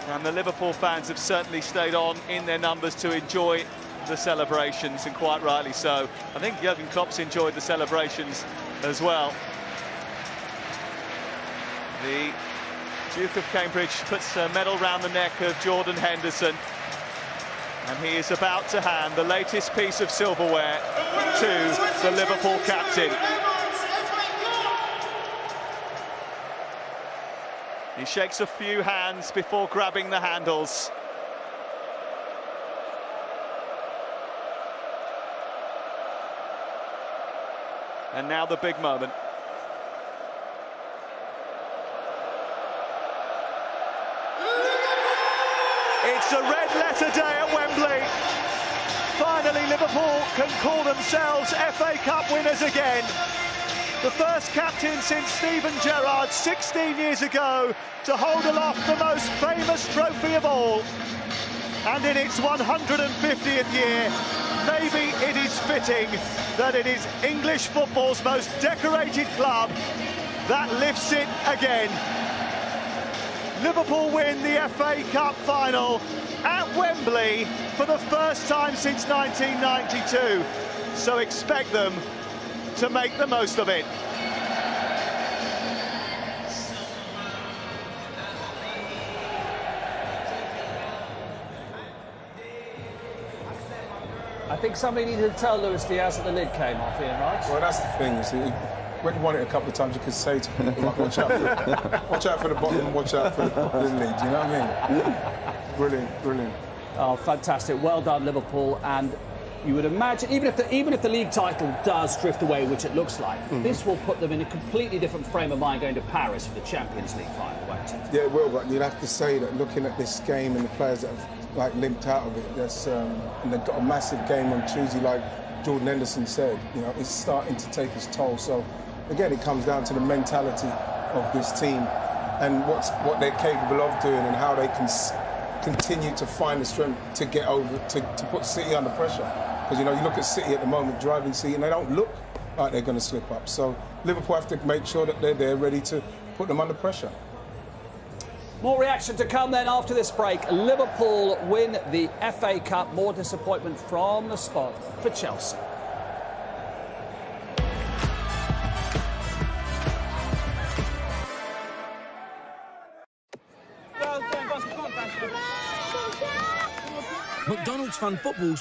And the Liverpool fans have certainly stayed on in their numbers to enjoy the celebrations, and quite rightly so. I think Jurgen Klopp's enjoyed the celebrations as well. The Duke of Cambridge puts a medal round the neck of Jordan Henderson, and he is about to hand the latest piece of silverware to the Liverpool captain. He shakes a few hands before grabbing the handles. And now the big moment. It's a red letter day at Wembley. Finally, Liverpool can call themselves FA Cup winners again. The first captain since Steven Gerrard 16 years ago to hold aloft the most famous trophy of all. And in its 150th year, maybe it is fitting that it is English football's most decorated club that lifts it again. Liverpool win the FA Cup final at Wembley for the first time since 1992. So expect them to make the most of it. I think somebody needed to tell Luis Diaz that the lid came off, Ian, right? Well, that's the thing. You see, when you want it a couple of times, you could say to people, like, watch out for the bottom, watch out for the lid. You know what I mean? Brilliant, brilliant. Oh, fantastic! Well done, Liverpool. And you would imagine, even if the league title does drift away, which it looks like, this will put them in a completely different frame of mind going to Paris for the Champions League final, won't it? Yeah, it will. But you'd have to say that looking at this game and the players that have limped out of it, and they've got a massive game on Tuesday, like Jordan Henderson said. You know, it's starting to take its toll. So again, it comes down to the mentality of this team and what they're capable of doing and how they can continue to find the strength to get over to put City under pressure. Because you know, you look at City at the moment, driving City, and they don't look like they're going to slip up. So Liverpool have to make sure that they're there ready to put them under pressure. More reaction to come then after this break. Liverpool win the FA Cup. More disappointment from the spot for Chelsea. McDonald's Fun Football